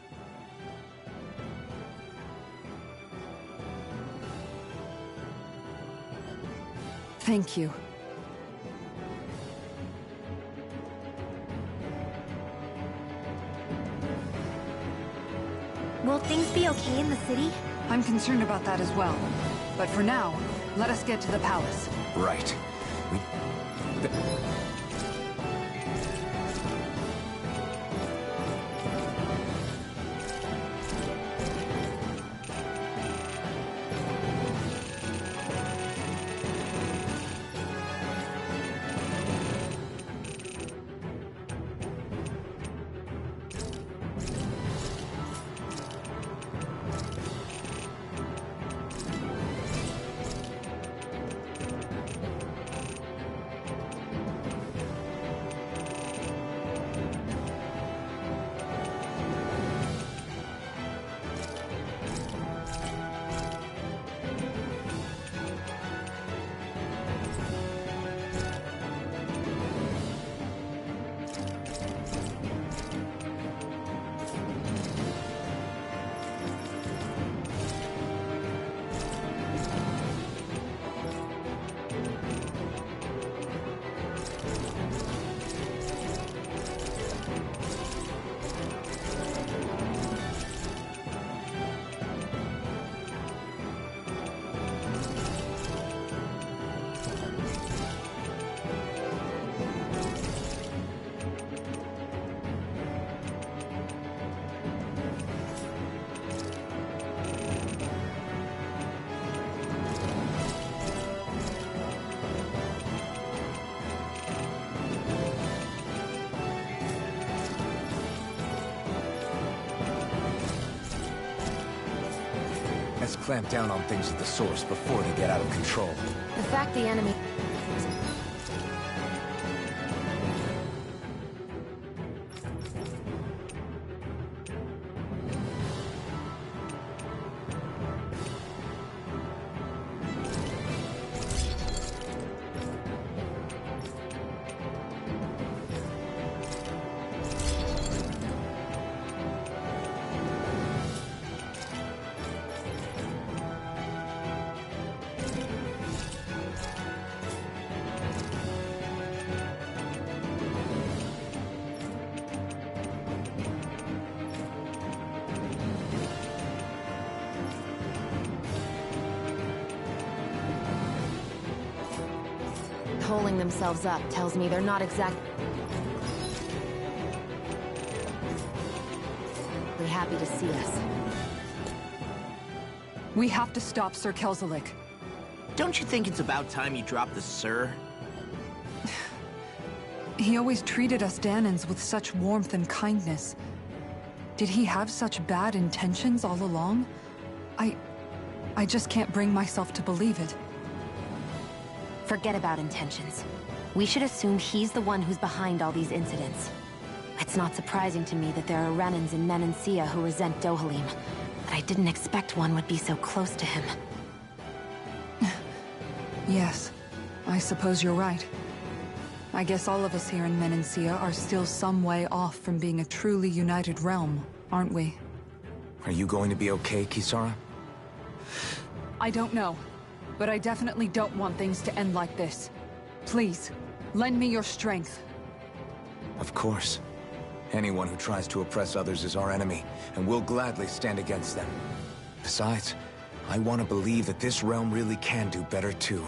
Thank you. Will things be okay in the city? I'm concerned about that as well. But for now, let us get to the palace. Right. Let's clamp down on things at the source before they get out of control. The fact the enemy... holding themselves up tells me they're not exactly happy to see us. We have to stop Sir Kelzelik. Don't you think it's about time you dropped the sir? He always treated us Danans with such warmth and kindness. Did he have such bad intentions all along? I just can't bring myself to believe it. Forget about intentions. We should assume he's the one who's behind all these incidents. It's not surprising to me that there are Renans in Menancia who resent Dohalim, but I didn't expect one would be so close to him. Yes, I suppose you're right. I guess all of us here in Menancia are still some way off from being a truly united realm, aren't we? Are you going to be okay, Kisara? I don't know, but I definitely don't want things to end like this. Please, lend me your strength. Of course. Anyone who tries to oppress others is our enemy, and we'll gladly stand against them. Besides, I want to believe that this realm really can do better too.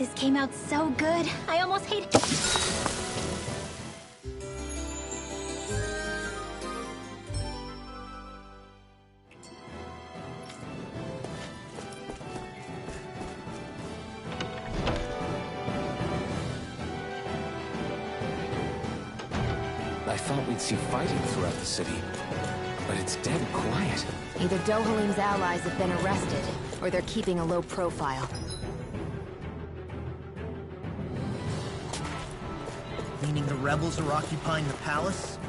This came out so good. I almost hate it. I thought we'd see fighting throughout the city, but it's dead quiet. Either Dohalim's allies have been arrested, or they're keeping a low profile. Meaning the rebels are occupying the palace?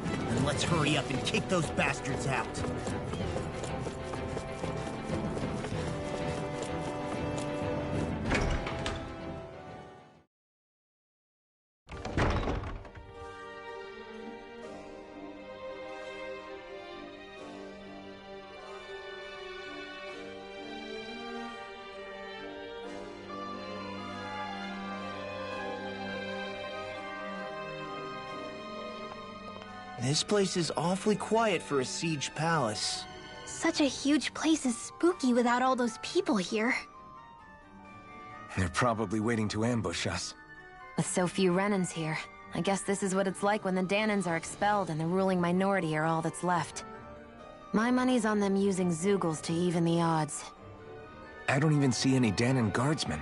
Then let's hurry up and kick those bastards out. This place is awfully quiet for a siege palace. Such a huge place is spooky without all those people here. They're probably waiting to ambush us. With so few Renans here, I guess this is what it's like when the Danans are expelled and the ruling minority are all that's left. My money's on them using Zeugles to even the odds. I don't even see any Danan guardsmen.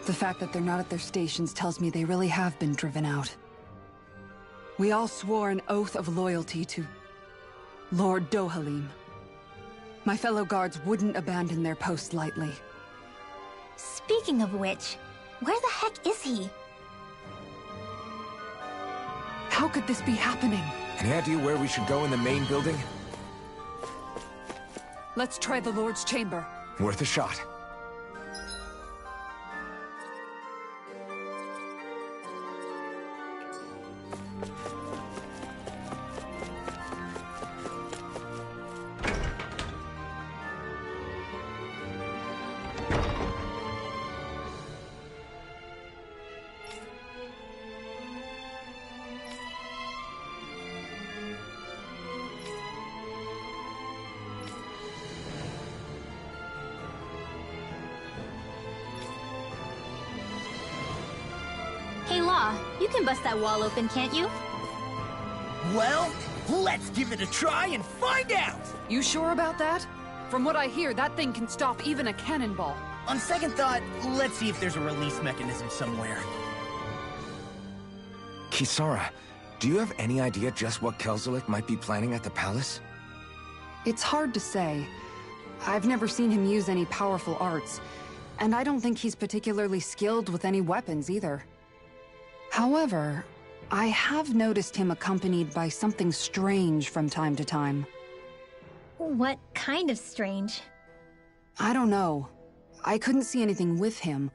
The fact that they're not at their stations tells me they really have been driven out. We all swore an oath of loyalty to Lord Dohalim. My fellow guards wouldn't abandon their post lightly. Speaking of which, where the heck is he? How could this be happening? Any idea where we should go in the main building? Let's try the Lord's chamber. Worth a shot. Hey, Law, you can bust that wall open, can't you? Well, let's give it a try and find out! You sure about that? From what I hear, that thing can stop even a cannonball. On second thought, let's see if there's a release mechanism somewhere. Kisara, do you have any idea just what Kelzelik might be planning at the palace? It's hard to say. I've never seen him use any powerful arts, and I don't think he's particularly skilled with any weapons either. However, I have noticed him accompanied by something strange from time to time. What kind of strange? I don't know. I couldn't see anything with him,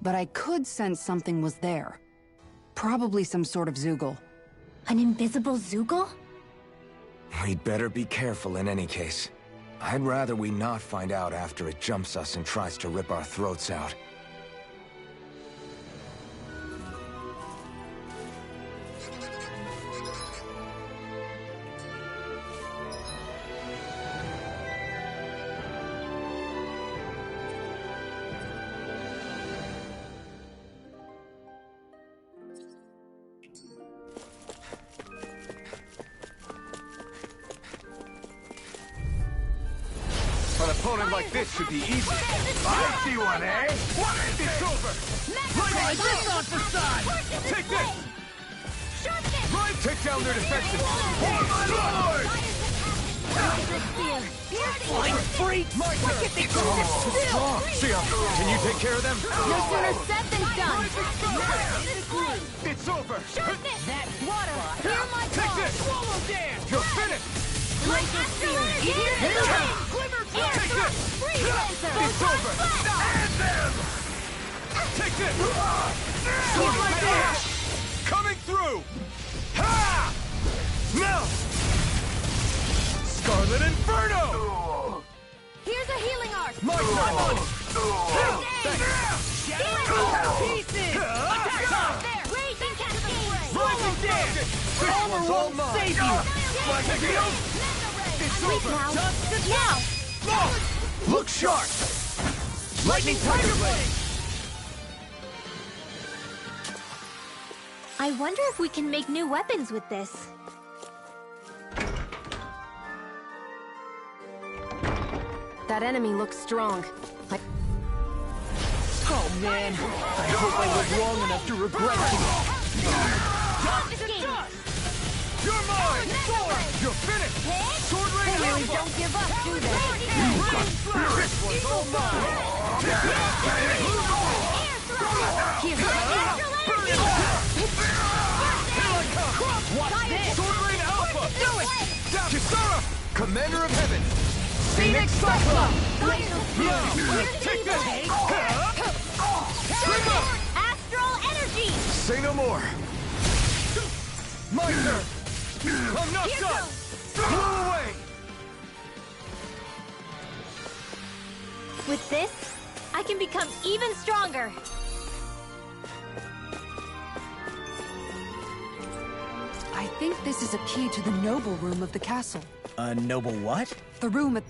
but I could sense something was there. Probably some sort of Zeugl. An invisible Zeugl? We'd better be careful in any case. I'd rather we not find out after it jumps us and tries to rip our throats out. An opponent like this should be easy. I see one, eh? What is this? It's over! Try this on for size! Take this! Right! Take down their defenses! For my lord! Flying freak! My turn! Strong! See ya! Can you take care of them? No sooner said than done! It's over! That water! Hear my Take call! this! Swallow dance! You're finished! Laser spear! Here! Take this! It's over! And them! Take this! Coming through! Ha! Now! Scarlet Inferno! Here's a healing art! My money! Pieces! Attack! There! Raging cascade! Rising dance! This one's all mine! Save you! Like a deal? It's over! Now! Look sharp! Lightning Tiger Blade! I wonder if we can make new weapons with this. That enemy looks strong. Oh man, I hope I live long enough to regret it. You're mine! Sword! You're finished! Sword Rain They really Alpha! don't give up, do they? This one's all mine! Here, Watch this! Sword Rain Alpha! Do it! Kisara! Commander of Heaven! Phoenix Cyclops! Take this! Astral energy! Say no more! My turn! I'm not done! Blow away! With this, I can become even stronger. I think this is a key to the noble room of the castle. A noble what? The room at...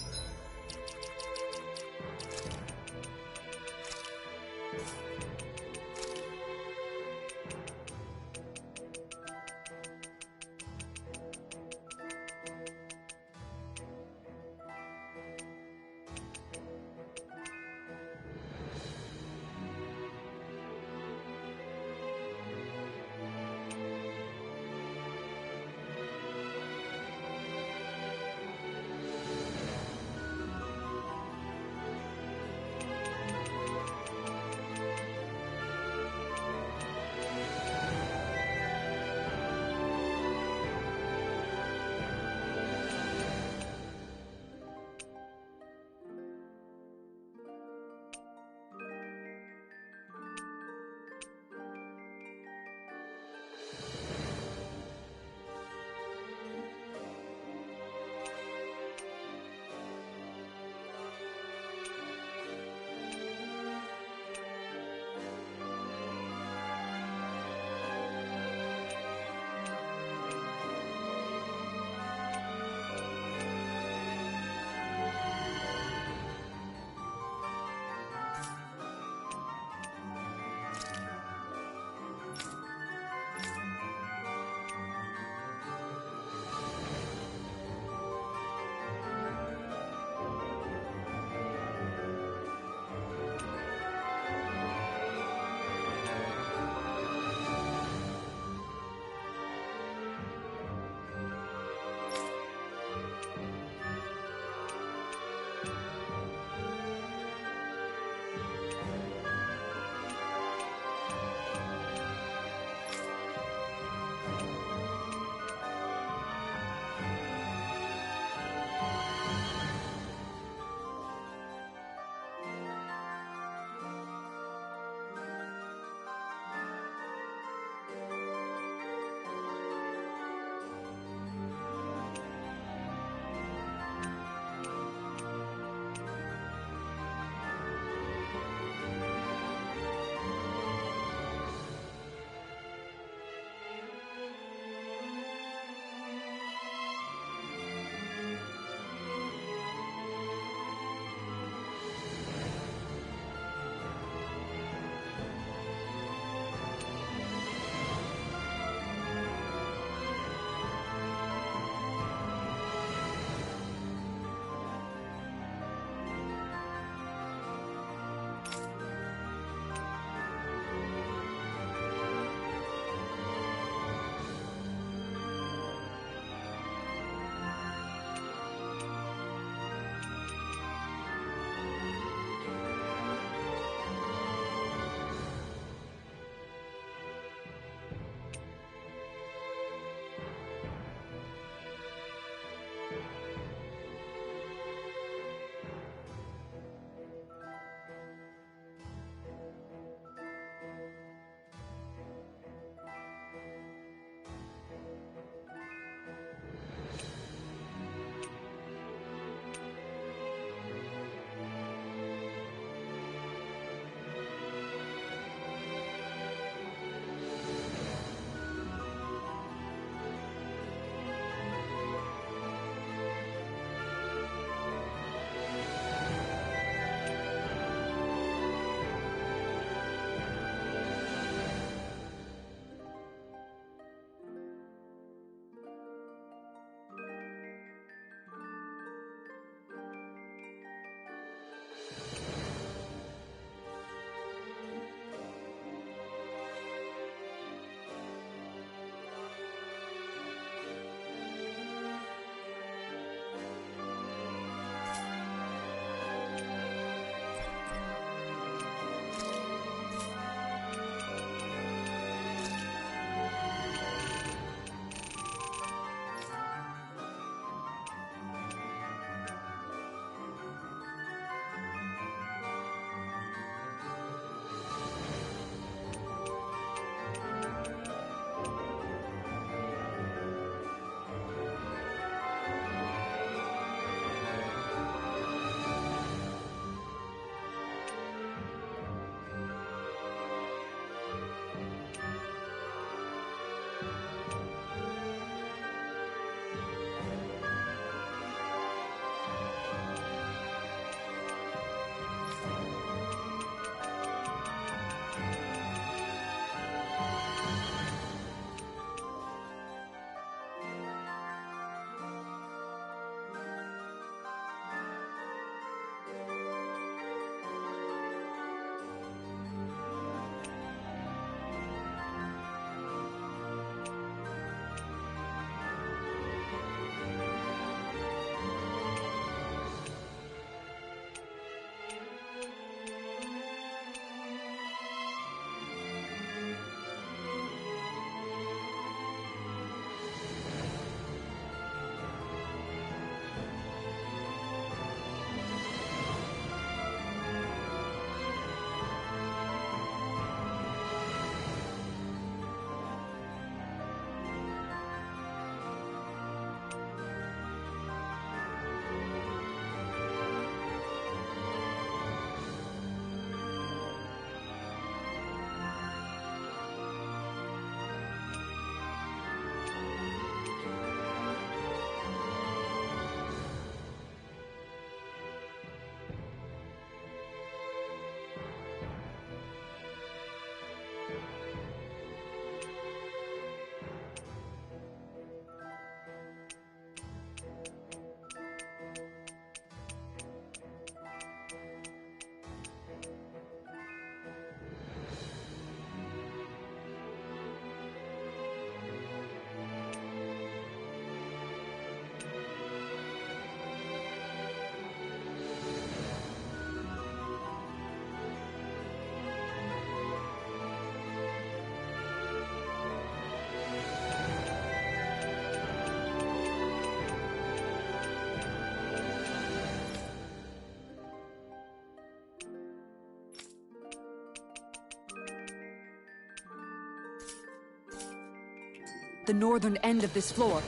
the northern end of this floor.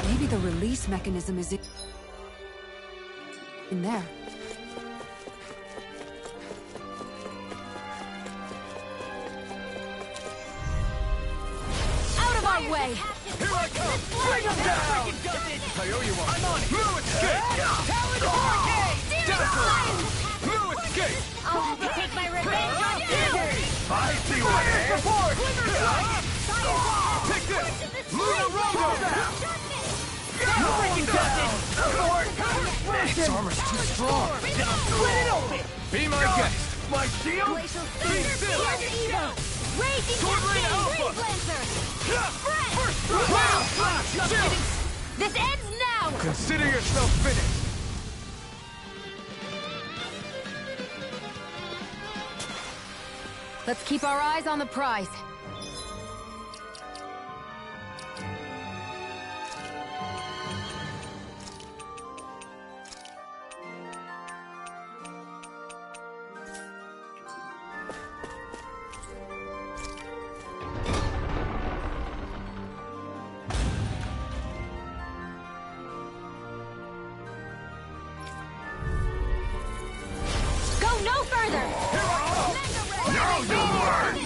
Maybe the release mechanism is in there. Out of our way! Here I come! Bring him down! I owe you one. I'm on it! Blue escape! Talon Hurricane! Blue escape! I'll have to take my revenge on you! I see what it is! Support! Take this! Blue Rondo! Freaking down! Its armor's too strong. Split it open! Be my guest. My shield? Glacial Be Thunder! still! Evo! Raging Sword Rain Cascade! Alpha! Freeze Lancer! Wow! Chill! This ends now! Consider yourself finished! Let's keep our eyes on the prize. Go no further! Now you'll learn!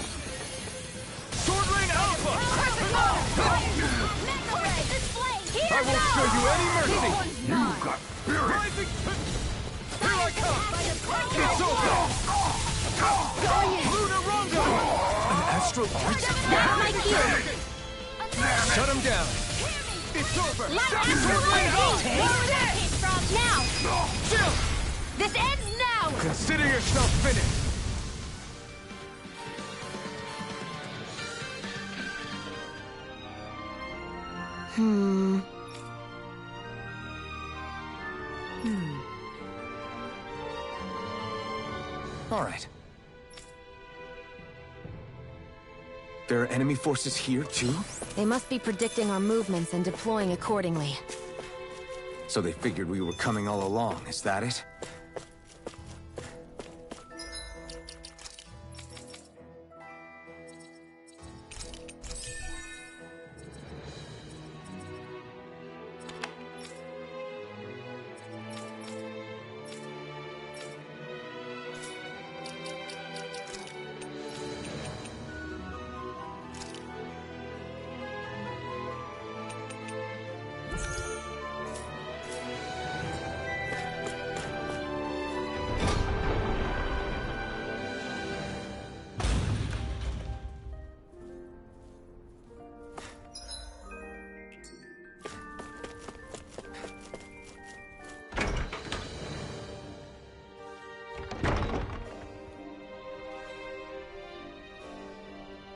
Sword Rain Alpha! I won't show you any mercy! You got spirit! Here I come! It's over! Lunar Rondo! An astral art? Shut him down! It's over! Now! Chill! This ends now! Consider yourself finished! All right. There are enemy forces here, too? They must be predicting our movements and deploying accordingly. So they figured we were coming all along, is that it?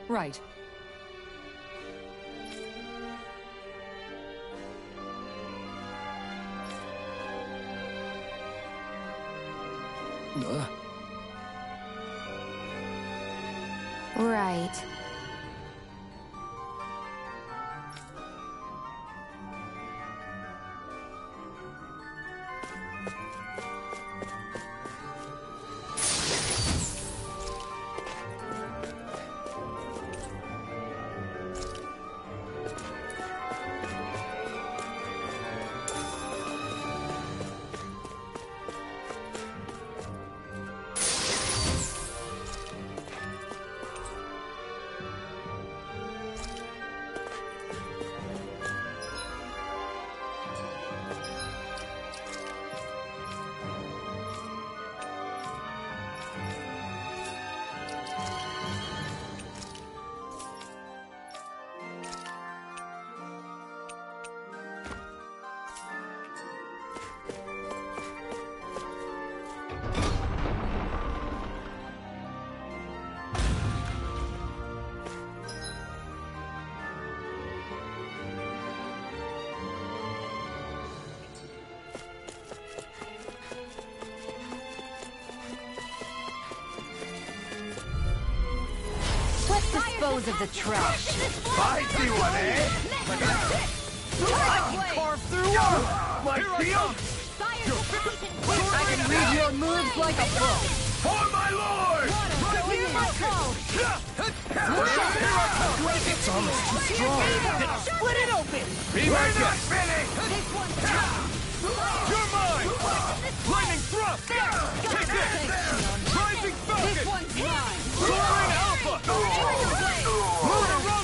Right. Right. Let's dispose of the trash. I see one, eh? I can carve through my shield! I can read your moves like a book. For my lord! Hear my call! It's almost too strong. Then I'll split it open. Be my guest! This one's mine! You're mine! Lightning thrust! Take this! Rising Falcon! This one's mine! Soaring Alpha!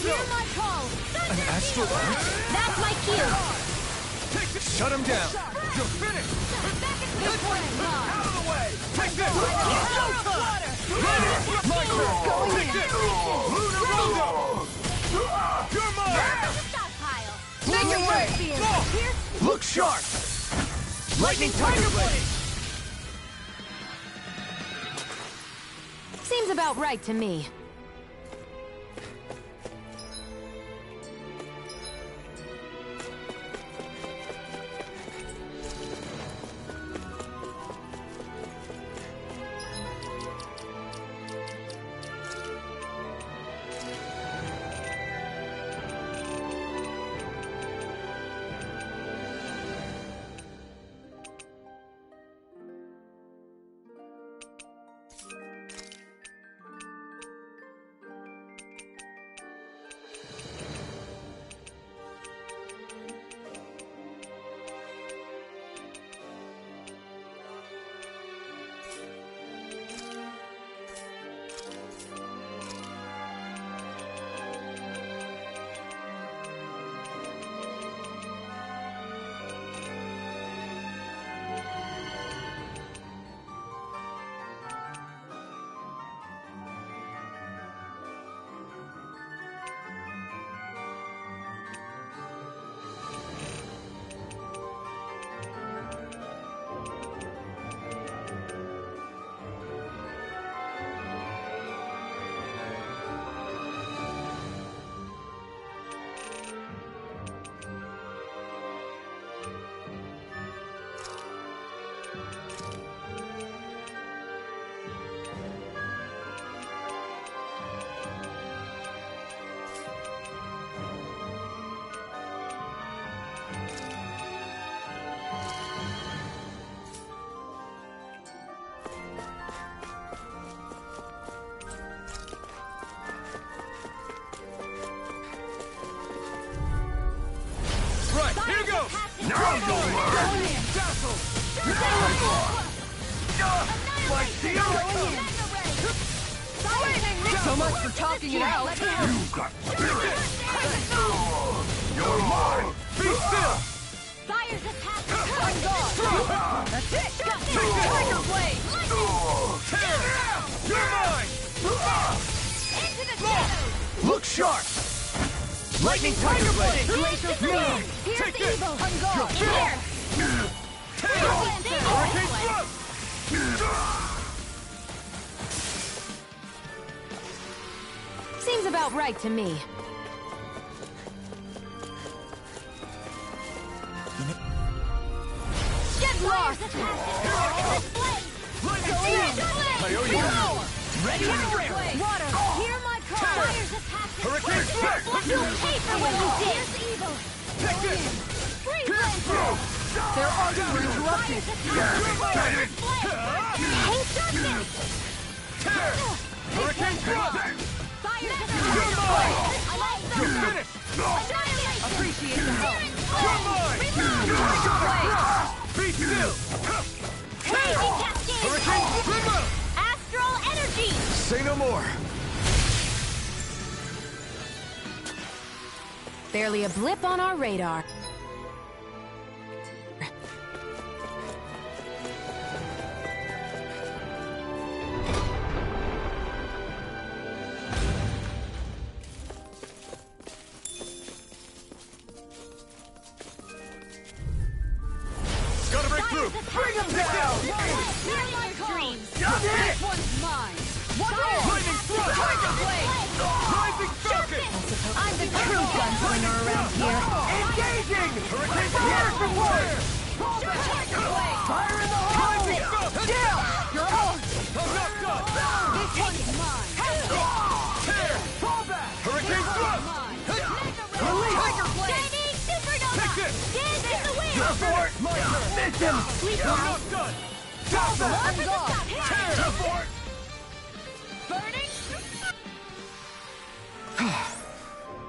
Hear my call! An astral art? That's my cue! Take this! Shut him down! You're finished! This one's mine! Out of the way! Take this! Take this! Lunar Rondo! You're mine! Stockpile! Take it away! Look sharp! Lightning Tiger Blade! Seems about right to me. Right, here you go! Now you'll learn! Dazzle! My dear! So much for talking it out. You got spirit! You're mine! Be still! Fire's attack! I'm gone. That's it. Tiger Blade. Tear! You're mine! Into the shadows! Look sharp! Lightning Tiger Blade! Glacier Freeze! Here's Take this! evil! I'm You're gone! finished! Tear! Hurricane Thrust! Seems about right to me. Get lost! I owe you! Ready and rare. Water! Hear my call! Fire's attacking! Hurricane Strike! You'll pay for what you did! Here's evil! Take this! Freeze Pierce through! Their arts were interrupted. Hate darkness! Tear! Hurricane Thrust! Fire's You're mine! attacking! You're finished! Annihilation! Appreciate the help. You're mine! Be still! Crazy cascade! Hurricane Swimmer! Astral energy! Say no more! Barely a blip on our radar. Gotta break through! Bring him down! This one's mine! Lightning Thrust! Tiger Blade. Rising Falcon! I'm the true gunslinger around here! Engaging! Hurricane Fire for fire! Tiger Blade. Fire in the hole! Rising Falcon! Down. You're out. I'm not done! This one's mine! Tear! Fall back! Hurricane Thrust! Tiger Blade. Shining supernova! Take this! Dance in the wind! You're for it! My turn! Miss him! We I'm not done! Stop that!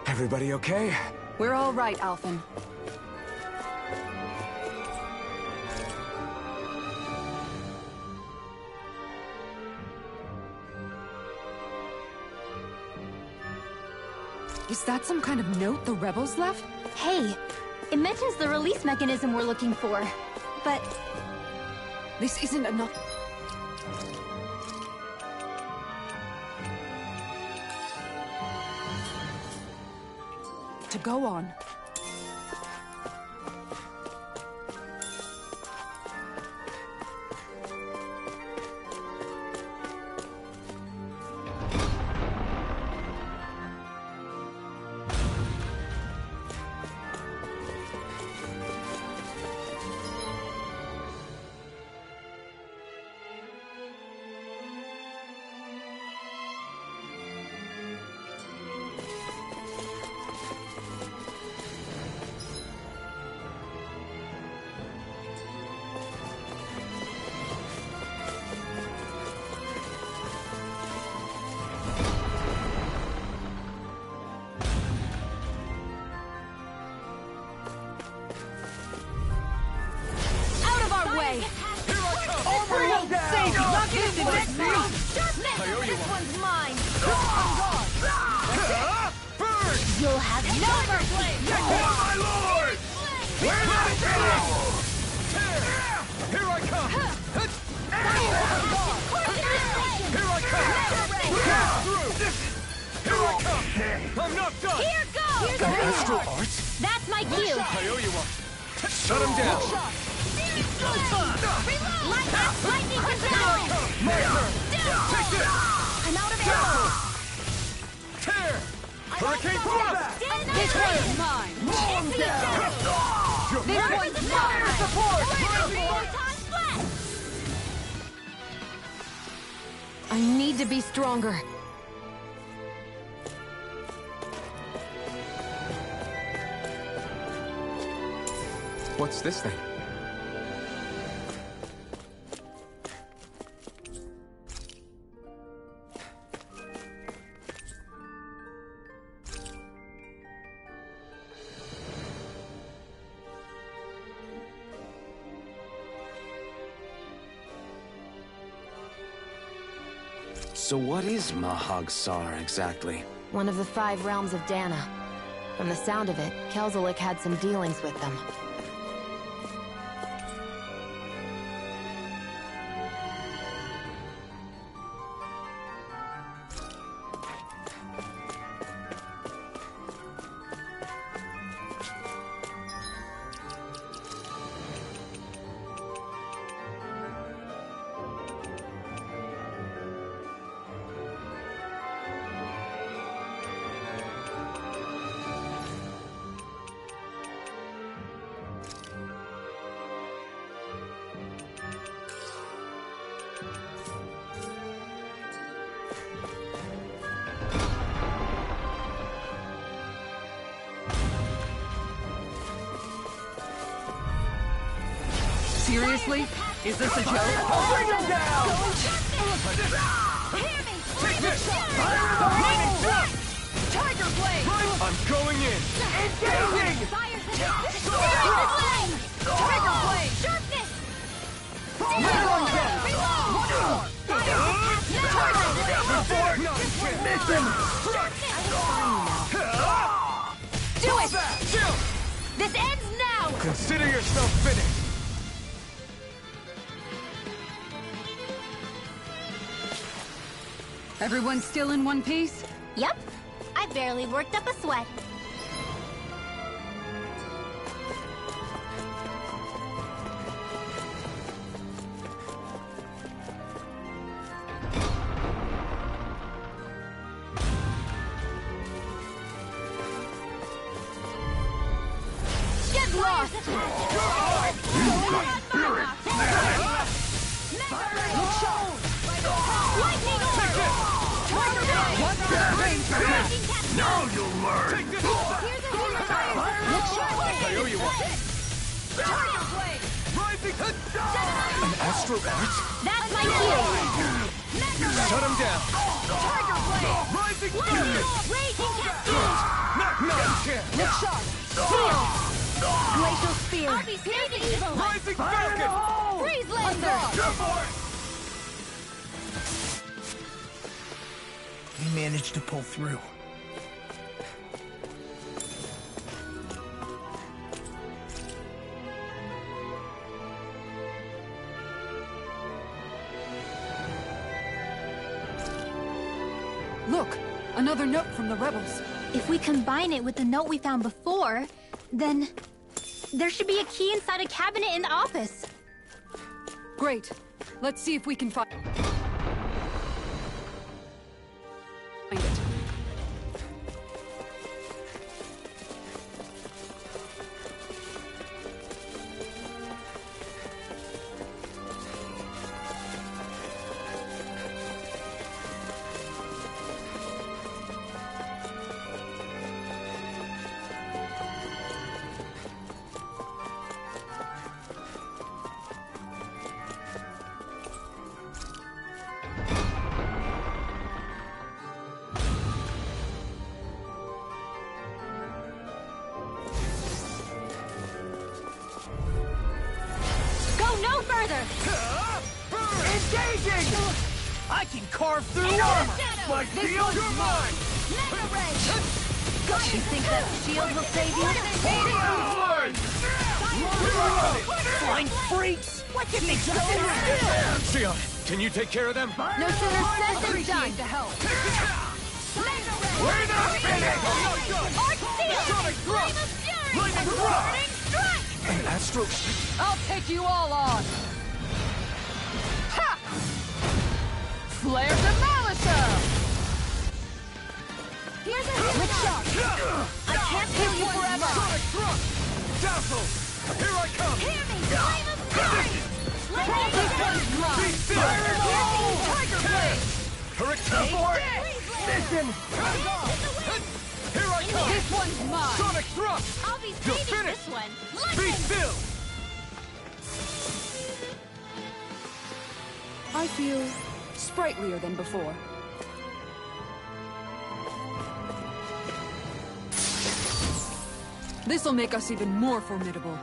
Everybody okay? We're all right, Alphen. Is that some kind of note the rebels left? Hey, it mentions the release mechanism we're looking for. But This isn't enough. To go on. you'll have no mercy! My lord! Where did it go? Here I come! Here I come! Here I come! I'm not done! Here goes! The astral arts? That's my cue! I owe you one. Shut him down! Lightning control! My turn! Take this! I'm out of arrows! Tear! Hurricane thrust! This one's mine! This one's mine! I need to be stronger. What's this thing? So what is Mahag Sar exactly? One of the 5 realms of Dana. From the sound of it, Kelzelik had some dealings with them. Seriously? Is this a joke? Bring him down! Take this! Tiger Blade! I'm going in! Engaging! Tiger Blade! Sharpness! Do it! Chill! This ends now! Consider yourself finished! Everyone still in one piece? Yep. I barely worked up a sweat. Get lost! Now you'll learn! Take this! I owe you one! Tiger Blade! Right An astral art? That's my cue! Shut him down! Tiger Blade! Rising Raging Cascade! Not chance! Look sharp! Glacial Spear! I'll be saving evil! Rising Falcon! Freeze Laser! We managed to pull through. Look! Another note from the rebels. If we combine it with the note we found before, then there should be a key inside a cabinet in the office. Great. Let's see if we can find it. No further! Engaging! I can carve through armor! My shield is mine! Mega Ray! You think that shield will save you? Flying freaks! What can they do? Sion, can you take care of them? No sooner said than done! The help! We're not finished! Arc Seal! Sonic Thrust! Flame of Fury! Lightning Thrust! Burning Strike! An astral... I'll take you all on! Ha! Flare Demolisher! Here's a healing shot! I can't heal you forever! Sonic Thrust! Dazzle! Here I come! Hear me! Flame of Fury! Lightning Strike! Be still! Tiger Blade! Hurricane Force! Mission! Here I come! This one's mine! Sonic Thrust! I'll be You're saving finished! this one! Be still! I feel sprightlier than before. This'll make us even more formidable.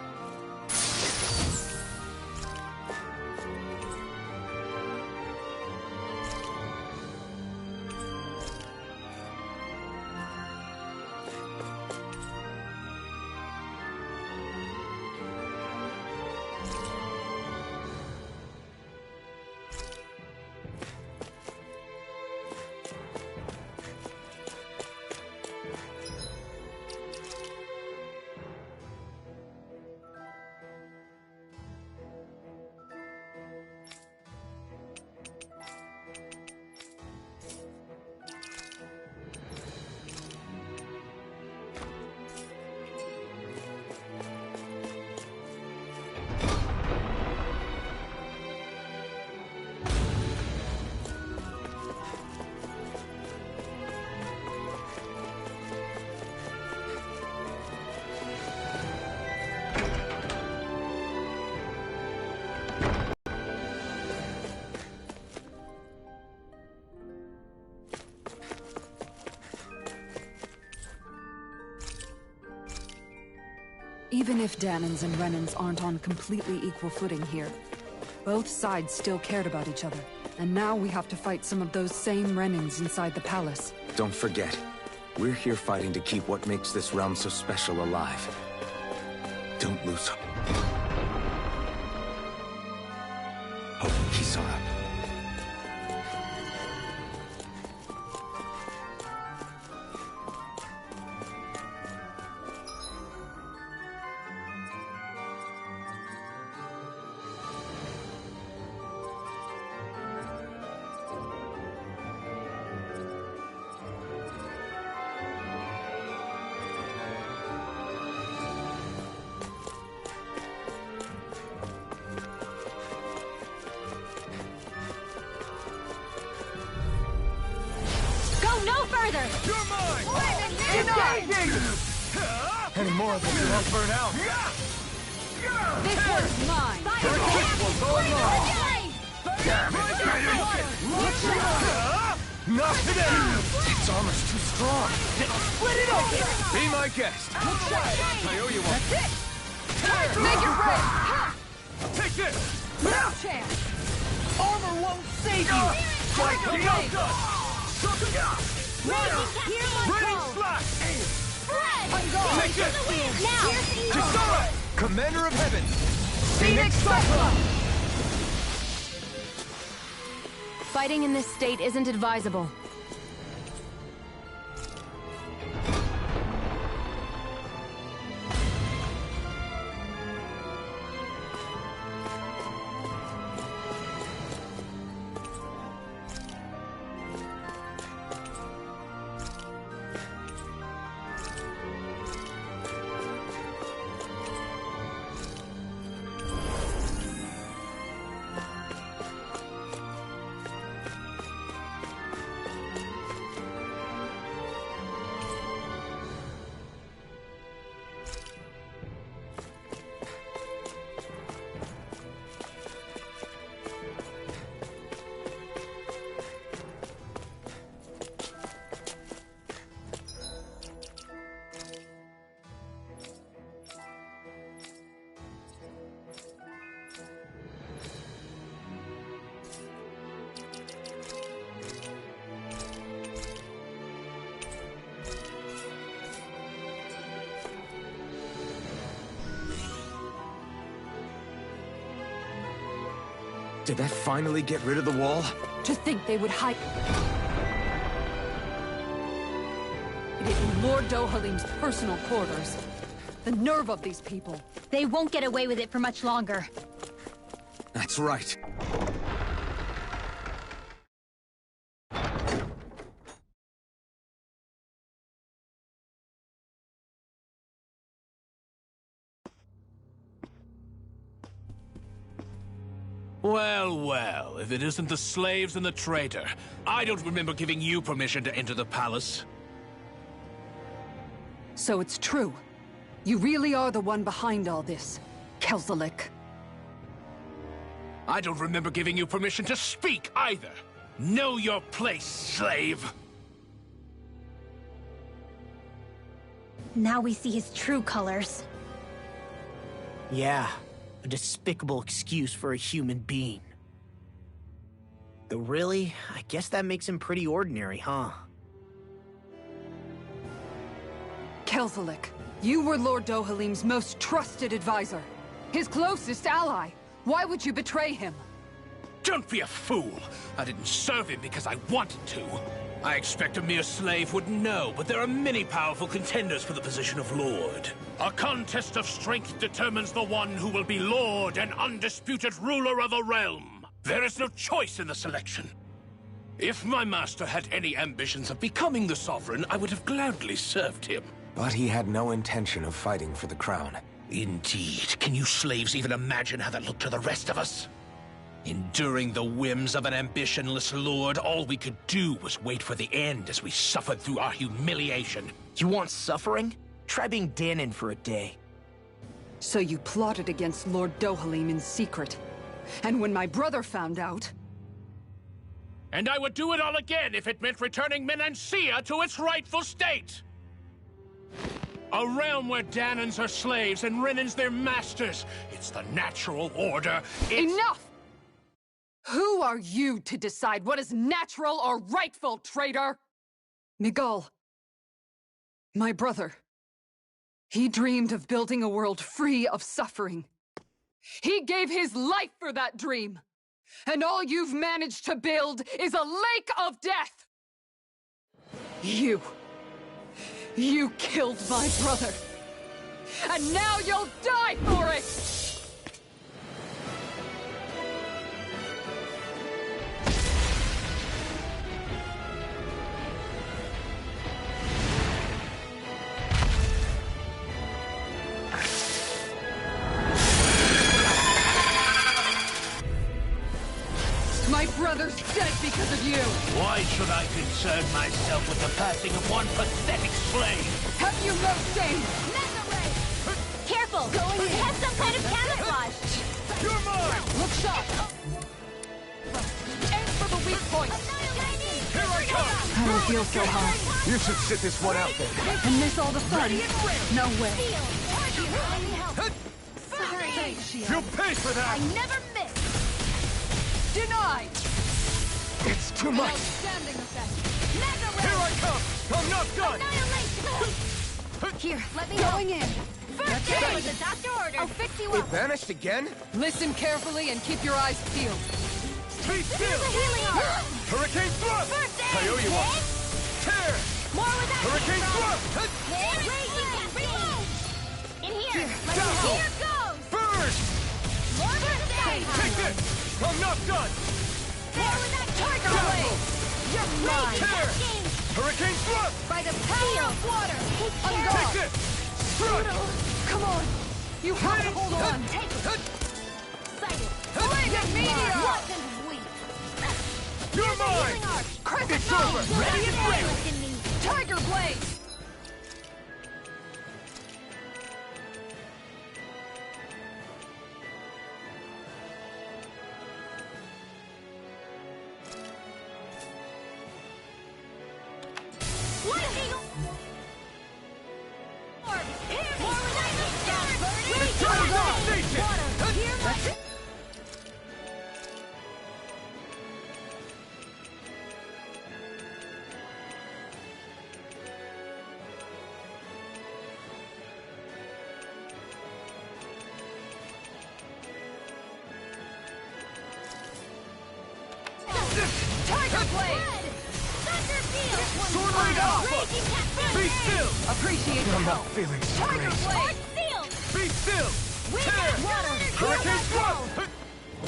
Even if Danans and Renans aren't on completely equal footing here, both sides still cared about each other. And now we have to fight some of those same Renans inside the palace. Don't forget, we're here fighting to keep what makes this realm so special alive. Don't lose hope. Oh, Kisara. No further! You're mine! Engaging! Any more of them, you won't burn out. This one's mine! Knock it out! Its armor's too strong. Split it open! Be my guest. I owe you one. That's it! Make it break! Take this! No chance! Armor won't save you! Fight the outdone! Raining slash! I'm gone! Take this! Now! Kisara! Commander of Heaven. Phoenix Cyclone! Fighting in this state isn't advisable. Did that finally get rid of the wall? To think they would hide it in Lord Dohalim's personal quarters. The nerve of these people. They won't get away with it for much longer. That's right. Well, well, if it isn't the slaves and the traitor. I don't remember giving you permission to enter the palace. So it's true. You really are the one behind all this, Kelzelik. I don't remember giving you permission to speak either. Know your place, slave! Now we see his true colors. Yeah, a despicable excuse for a human being. Though really, I guess that makes him pretty ordinary, huh? Kelzelik, you were Lord Dohalim's most trusted advisor. His closest ally. Why would you betray him? Don't be a fool! I didn't serve him because I wanted to. I expect a mere slave would know, but there are many powerful contenders for the position of Lord. A contest of strength determines the one who will be Lord and undisputed ruler of a realm. There is no choice in the selection. If my master had any ambitions of becoming the Sovereign, I would have gladly served him. But he had no intention of fighting for the crown. Indeed. Can you slaves even imagine how that looked to the rest of us? Enduring the whims of an ambitionless lord, all we could do was wait for the end as we suffered through our humiliation. You want suffering? Try being Danon for a day. So you plotted against Lord Dohalim in secret. And when my brother found out... And I would do it all again if it meant returning Menancia to its rightful state! A realm where Danons are slaves and Renans their masters. It's the natural order. Enough! Who are you to decide what is natural or rightful, traitor? Miguel. My brother. He dreamed of building a world free of suffering. He gave his life for that dream. And all you've managed to build is a lake of death! You killed my brother. And now you'll die for it! My brother's dead because of you! Why should I concern myself with the passing of one pathetic slave? Have you no shame? Careful! careful! It has some kind of camouflage! You're mine! Look sharp! Aim for the weak point! Here I come! I don't feel so hot. You should sit this one out then. And miss all the fun. No way. Sorry. You'll pay for that! I never miss! Denied! It's too much! Outstanding effect! Here I come! I'm not done! Here, let me Going in. First aid with the doctor ordered. I'll fix you It up. vanished again? Listen carefully and keep your eyes peeled. Be still! Here's a healing arm. Hurricane thrust! First aid. I owe you one! Hit. Tear! More with that. Hurricane thrust! Hit. Raging reload. In here. Down. Here goes. Burst! More first aid. Take this! I'm not done! More with that tiger Down. blade. You're mine. Tear! Hurricane thrust! By the power of water. Take this! Strut! Come on! You have to hold on! Take it. Sighted. Blazing meteor! Wasn't weak. You're mine! Crescent It's moon! over! Ready and ready! In me. Tiger blade! Lightning. Orb. Here. More with that. It's time to face it! That's it. Tiger blade! Thunder field. Sword Blade Alpha! Raging cat. Be still! Appreciate the I'm not help. feeling so Tiger great. blade! Sealed. Be still! We Tear! got water. Hurricane thrust!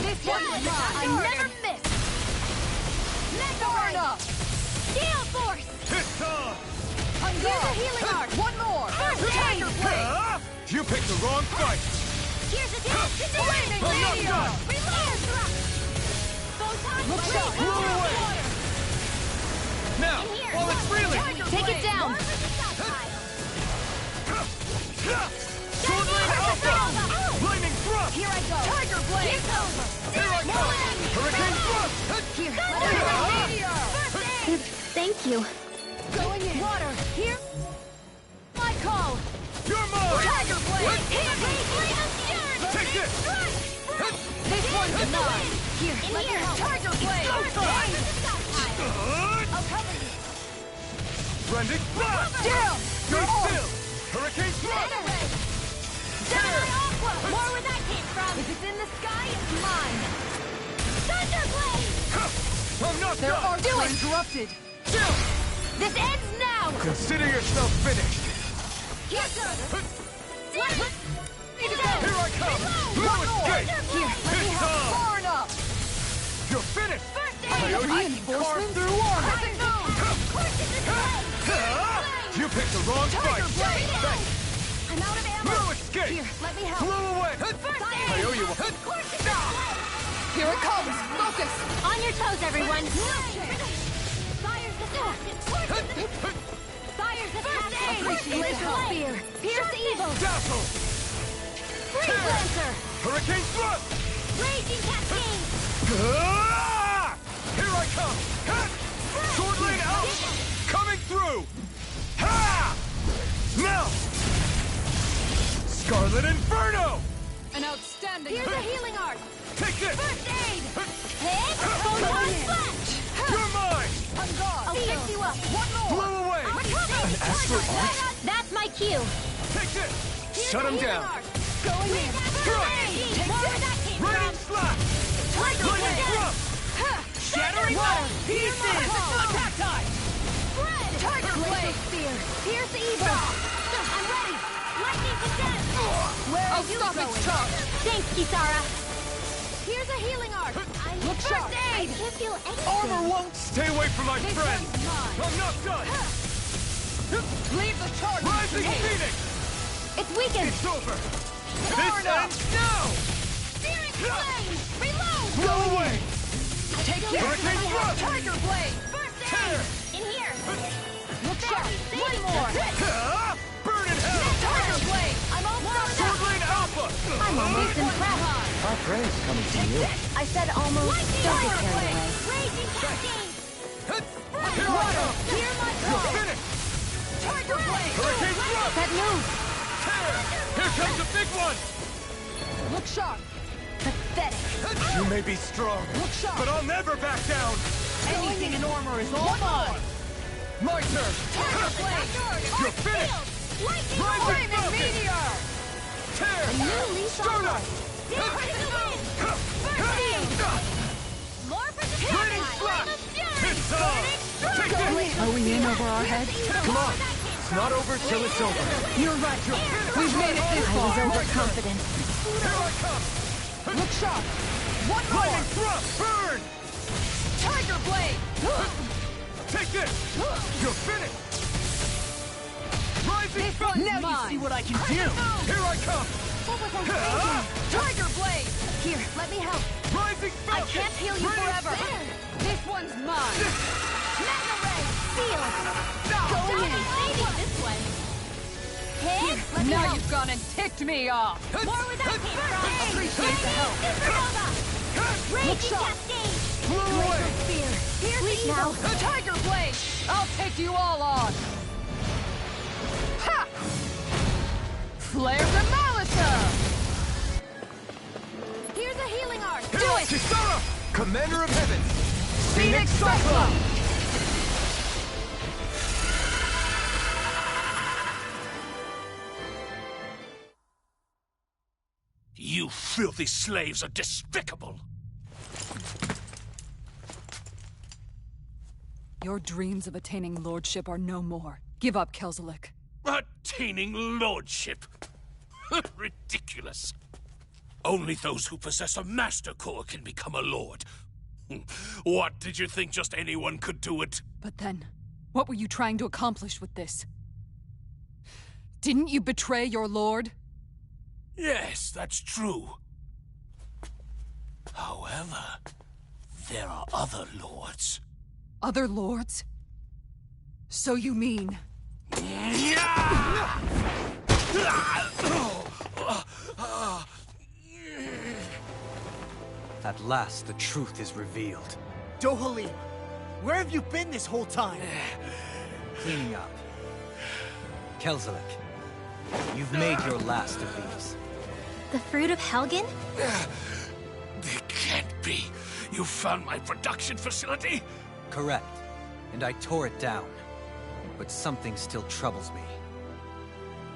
This one's Good. mine! I never miss. Mega Burn Ray. up! Gale force. It's on! I'm Here's a gone! healing arc. One more! First Tiger aid. blade! Ah! You picked the wrong fight! Here's a dance. Flaming I'm not meteor! done! Reload. Photon. Look blade. sharp. Blow away. Now, In here. while it's reeling! Take it down. Sword Blade Alpha! Lightning thrust! Here I go. Tiger blade! It's over. Here I come! Hurricane thrust! Here. Flaming meteor! First aid. Thank you. Going in. Water. Here. My call. You're mine! Tiger blade! Take this! This one's mine! Here. In here! Tiger blade! I'll cover you. Blending blast! Down! Be still! Hurricane thrust! Down. Aqua. More where that came from. If it's in the sky, it's mine. Thunderblade. I'm not There done! are interrupted! Still! This ends now. Consider yourself finished! Here goes. Need to go. Here I come! Reload. No escape! Here, let me It's help. on! Far enough! You're finished! First I aid. owe you- Reinforcements through armor! Crescent moon. Course is this way. Ah! You picked the wrong Tiger fight! blade! Thanks! I'm out of ammo. No escape! Here, let me help. Blow away! First aid. I owe you one! Course is this way. Here it comes! Focus! On your toes, everyone. Fire's attack. Fire's attack. Appreciate the help. Spear. Pierce evil. Dazzle! Freeze Lancer. Hurricane thrust! Raging cascade. Ah! Here I come! Ha! Sword Blade out! Coming through! Ha! Now! Scarlet Inferno! An outstanding Here's a healing arc. Take this! First aid. Hit. Photon flash. You're mine! I'm gone! I'll fix you up. One more! Blow away! An astral arc? That's my cue. Take this! Here's Shut a him healing down! arc. Going in. Thrust! More where that came Raining from. slash! Tiger Lightning blade. thrust! Shattering Water. pieces! Attack time! Spread. Tiger blade. Spear. Pierce evil. I'm ready. Lightning condemned. Where I'll are you stop going? its charge! Thanks, Kisara. Here's a healing arc. I need Look sharp. first aid. I can't feel anything. Armor won't... Stay away from my This friend! one's mine! I'm not done! Leave the charge! Rising Phoenix! It's weakened. It's over! Far This enough. ends now! Spirit flame. Reload. Blow away! Take care! Hurricane thrust! Tiger blade! First Tear! aid. In here. Look sharp! One more! Ah! Burn in hell! Tiger blade! I'm all Sword Blade I'm almost impressed. High praise coming from you. I said almost. Don't get carried away. Raging cascade. Here I come! Hear my You're call. finished! Tiger blade. Hurricane thrust! That move. Tear! Here comes the big one! Look sharp. Pathetic. You may be strong, but I'll never back down! Anything in armor is all mine. My turn! Tiger blade. You're finished! Lightning Rising bolt. Falcon! Meteor. Tear! A new leaf on Start up! life. Dance with the wind. More precipitation. Raining slap! It's on! Take this! Are we in over our heads? Come on! It's not over till it's over! You're right. We've made it this I was far. overconfident. Here I come! Look sharp. One more. Lightning thrust! Burn! Tiger blade. Take this! You're finished! Rising Falcon! Now you see what I can do. Here I come! What was I thinking? Tiger blade. Here, let me help. Rising I Falcon! can't heal you forever. This one's mine. Mega ray. Seal. Going in. Maybe this way. Hit. Let me Now help. you've gone and ticked me off. More where that came from. Appreciate the help. Supernova. Raging cascade. Blow away! Spear. Pierce now. Tiger blade. I'll take you all on. Ha! Flare Demolisher. Here's a healing art. Do it. Kisara! Commander of Heavens! Phoenix Cyclone. You filthy slaves are despicable! Your dreams of attaining lordship are no more. Give up, Kelzelik. Attaining lordship! Ridiculous! Only those who possess a master core can become a lord. What, did you think just anyone could do it? But then, what were you trying to accomplish with this? Didn't you betray your lord? Yes, that's true. However, there are other lords. Other lords? So you mean... At last, the truth is revealed. Dohalim, where have you been this whole time? Cleaning up. Kelzelik, you've made your last of these. The fruit of Helgen? It can't be. You found my production facility? Correct. And I tore it down. But something still troubles me.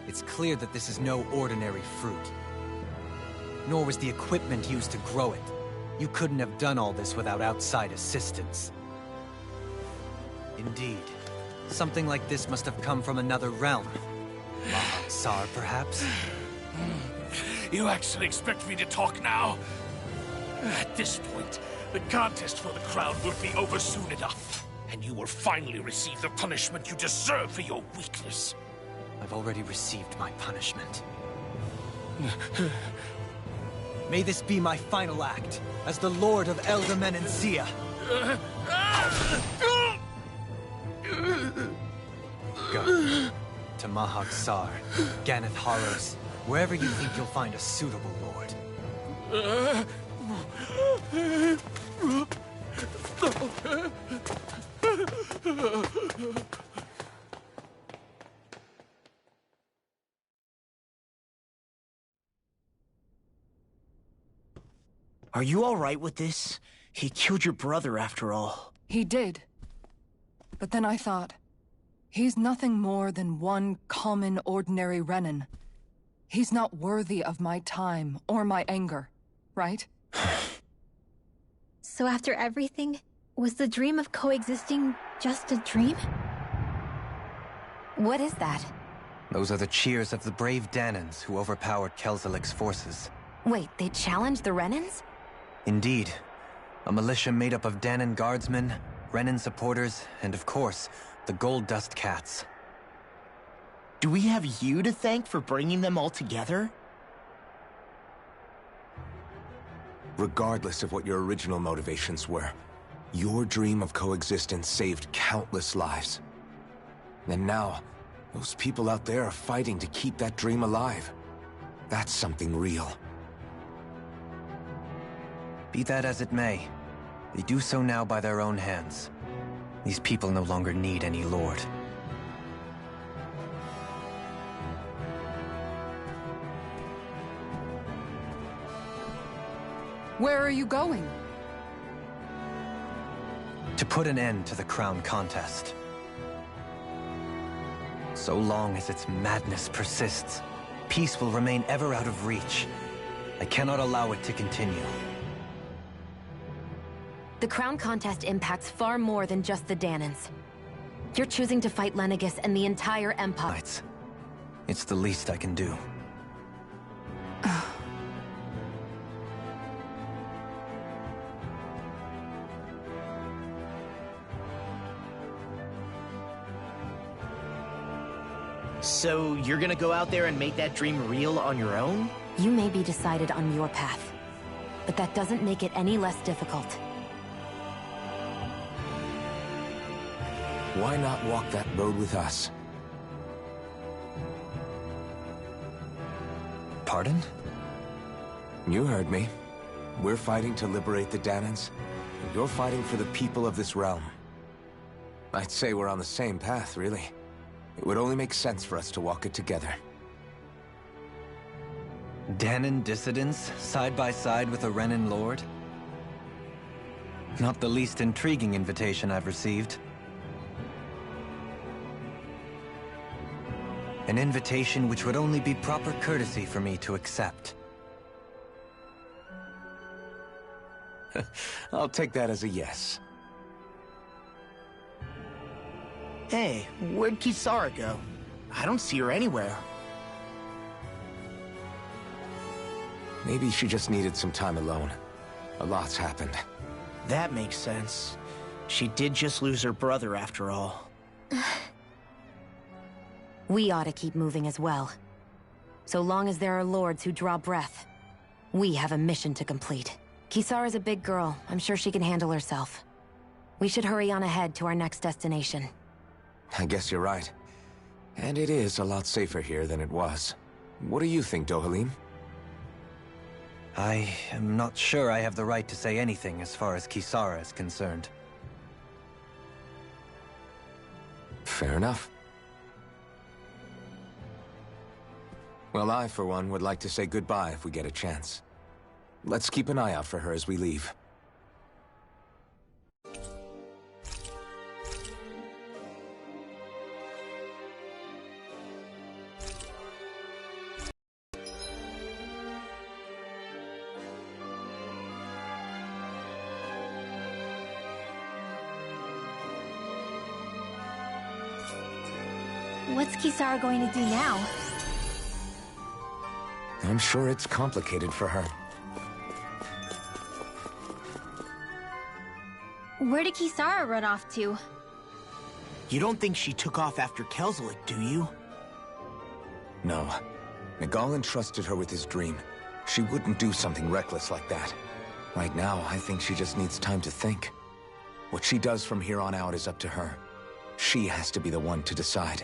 It's clear that this is no ordinary fruit. Nor was the equipment used to grow it. You couldn't have done all this without outside assistance. Indeed. Something like this must have come from another realm. Mahak-Sar, perhaps? You actually expect me to talk now? At this point, the contest for the crown will be over soon enough. And you will finally receive the punishment you deserve for your weakness. I've already received my punishment. May this be my final act, as the Lord of Elder Menancia. Go. To Mahak-Sar, Ganeth Harrows, wherever you think you'll find a suitable lord. Are you all right with this? He killed your brother after all. He did. But then I thought, he's nothing more than one common, ordinary Renan. He's not worthy of my time or my anger, right? So after everything, was the dream of coexisting just a dream? What is that? Those are the cheers of the brave Danans who overpowered Kelzelik's forces. Wait, they challenged the Renans? Indeed. A militia made up of Danan guardsmen, Renan supporters, and of course, the Gold Dust Cats. Do we have you to thank for bringing them all together? Regardless of what your original motivations were, your dream of coexistence saved countless lives. And now, those people out there are fighting to keep that dream alive. That's something real. Be that as it may, they do so now by their own hands. These people no longer need any lord. Where are you going? To put an end to the crown contest. So long as its madness persists, peace will remain ever out of reach. I cannot allow it to continue. The crown contest impacts far more than just the Danans. You're choosing to fight Lenegis and the entire Empire. It's the least I can do. So you're gonna go out there and make that dream real on your own? You may be decided on your path, but that doesn't make it any less difficult. Why not walk that road with us? Pardon? You heard me. We're fighting to liberate the Danans, and you're fighting for the people of this realm. I'd say we're on the same path, really. It would only make sense for us to walk it together. Danan dissidents, side by side with a Renan lord? Not the least intriguing invitation I've received. An invitation which would only be proper courtesy for me to accept. I'll take that as a yes. Hey, where'd Kisara go? I don't see her anywhere. Maybe she just needed some time alone. A lot's happened. That makes sense. She did just lose her brother after all. We ought to keep moving as well. So long as there are lords who draw breath, we have a mission to complete. Kisara's a big girl. I'm sure she can handle herself. We should hurry on ahead to our next destination. I guess you're right. And it is a lot safer here than it was. What do you think, Dohalim? I am not sure I have the right to say anything as far as Kisara is concerned. Fair enough. Well, I, for one, would like to say goodbye if we get a chance. Let's keep an eye out for her as we leave. What's Kisara going to do now? I'm sure it's complicated for her. Where did Kisara run off to? You don't think she took off after Kelzelik, do you? No. Nagal entrusted her with his dream. She wouldn't do something reckless like that. Right now, I think she just needs time to think. What she does from here on out is up to her. She has to be the one to decide.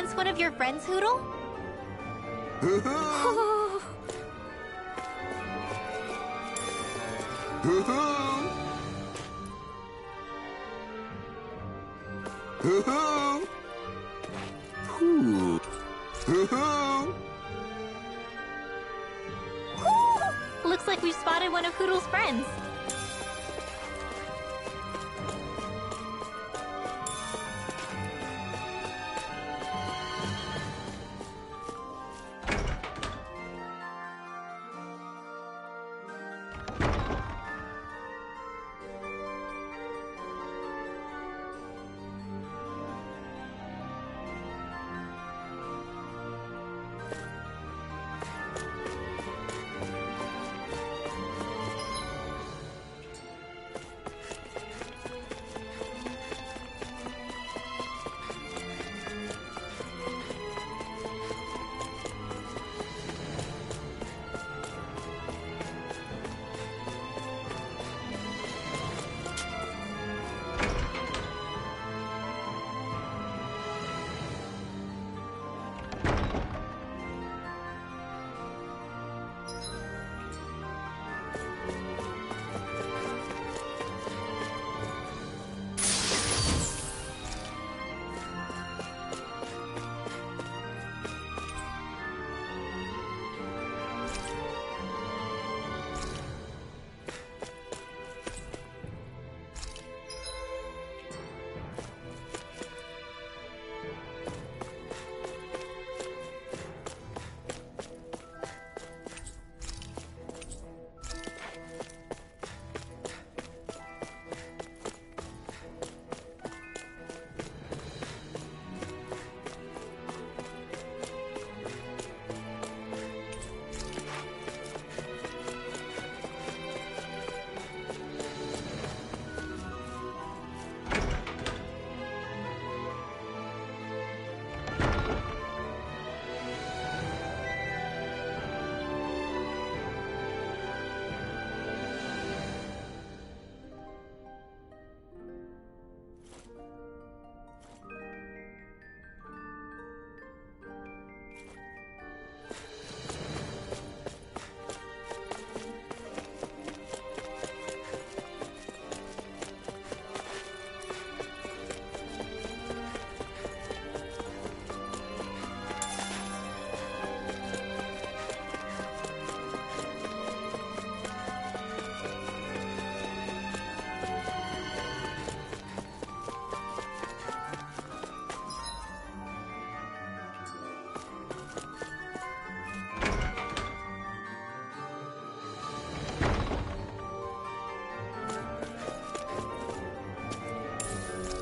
once one of your friends, Hootle? Looks like we've spotted one of Hootle's friends.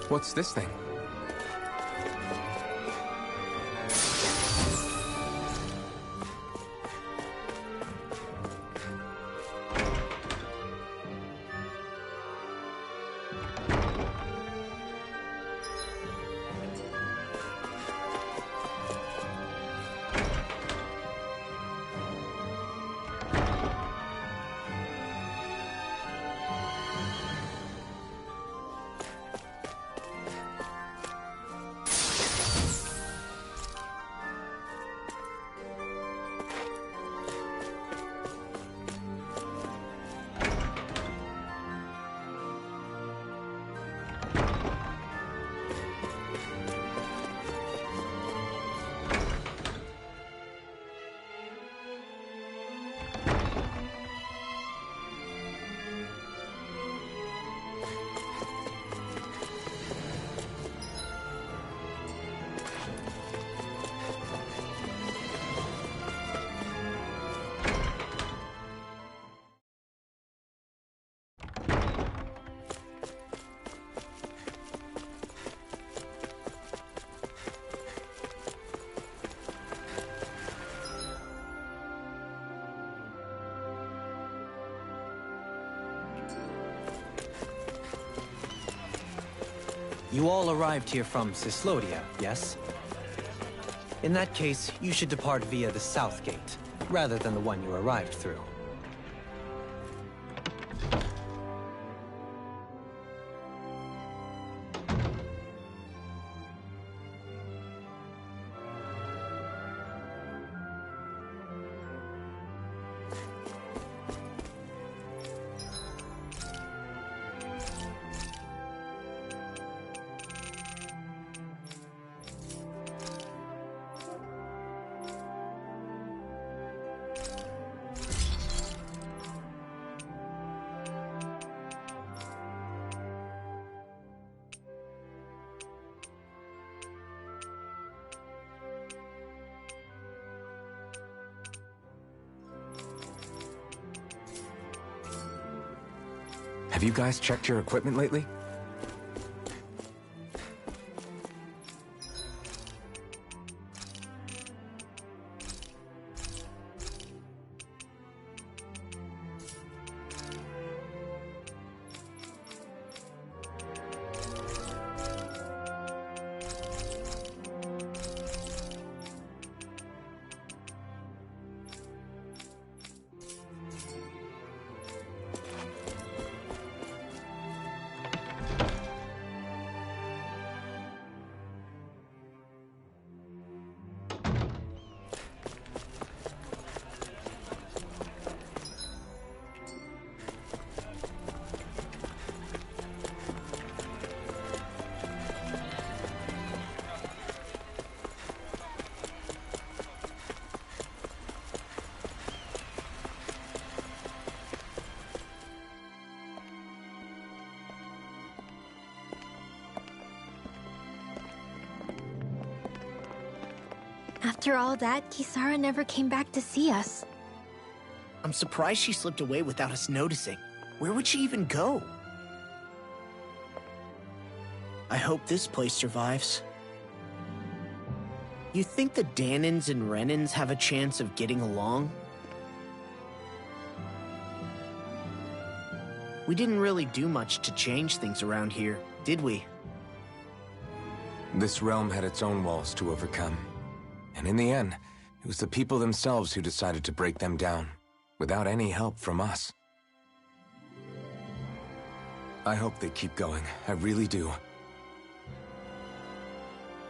What's this thing? You all arrived here from Cislodia, yes? In that case, you should depart via the south gate, rather than the one you arrived through. Have you guys checked your equipment lately? After all that, Kisara never came back to see us. I'm surprised she slipped away without us noticing. Where would she even go? I hope this place survives. You think the Danans and Renans have a chance of getting along? We didn't really do much to change things around here, did we? This realm had its own walls to overcome. And in the end, it was the people themselves who decided to break them down, without any help from us. I hope they keep going. I really do.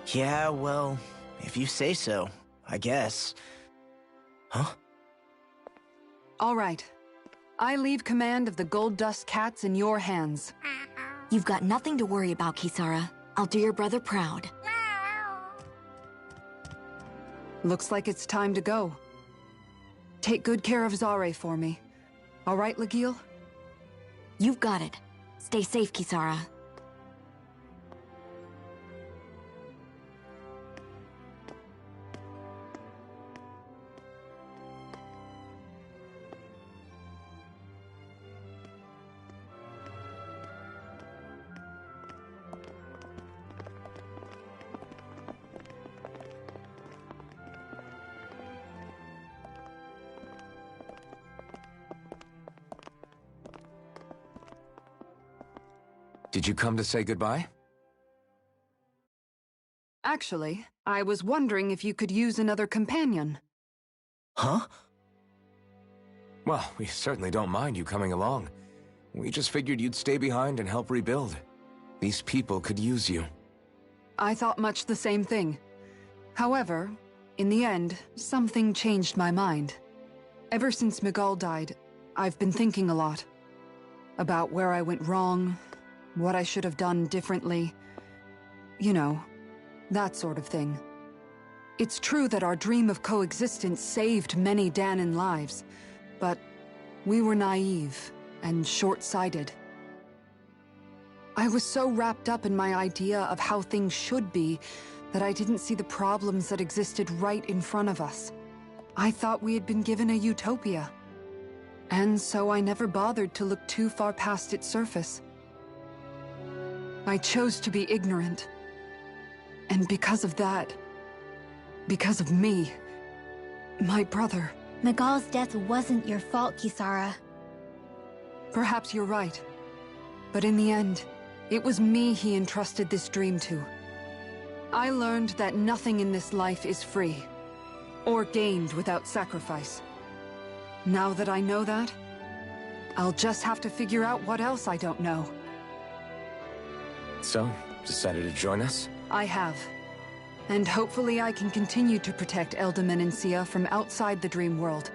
Yeah, well, if you say so, I guess. Huh? All right. I leave command of the Gold Dust Cats in your hands. You've got nothing to worry about, Kisara. I'll do your brother proud. Looks like it's time to go. Take good care of Zare for me. All right, Legil? You've got it. Stay safe, Kisara. Did you come to say goodbye? Actually, I was wondering if you could use another companion. Huh? Well, we certainly don't mind you coming along. We just figured you'd stay behind and help rebuild. These people could use you. I thought much the same thing. However, in the end, something changed my mind. Ever since Miguel died, I've been thinking a lot. About where I went wrong, what I should have done differently. You know, that sort of thing. It's true that our dream of coexistence saved many Danan lives, but we were naive and short-sighted. I was so wrapped up in my idea of how things should be that I didn't see the problems that existed right in front of us. I thought we had been given a utopia. And so I never bothered to look too far past its surface. I chose to be ignorant. And because of that, because of me, my brother... Miguel's death wasn't your fault, Kisara. Perhaps you're right. But in the end, it was me he entrusted this dream to. I learned that nothing in this life is free, or gained without sacrifice. Now that I know that, I'll just have to figure out what else I don't know. So, decided to join us? I have. And hopefully I can continue to protect Elda Menancia from outside the dream world,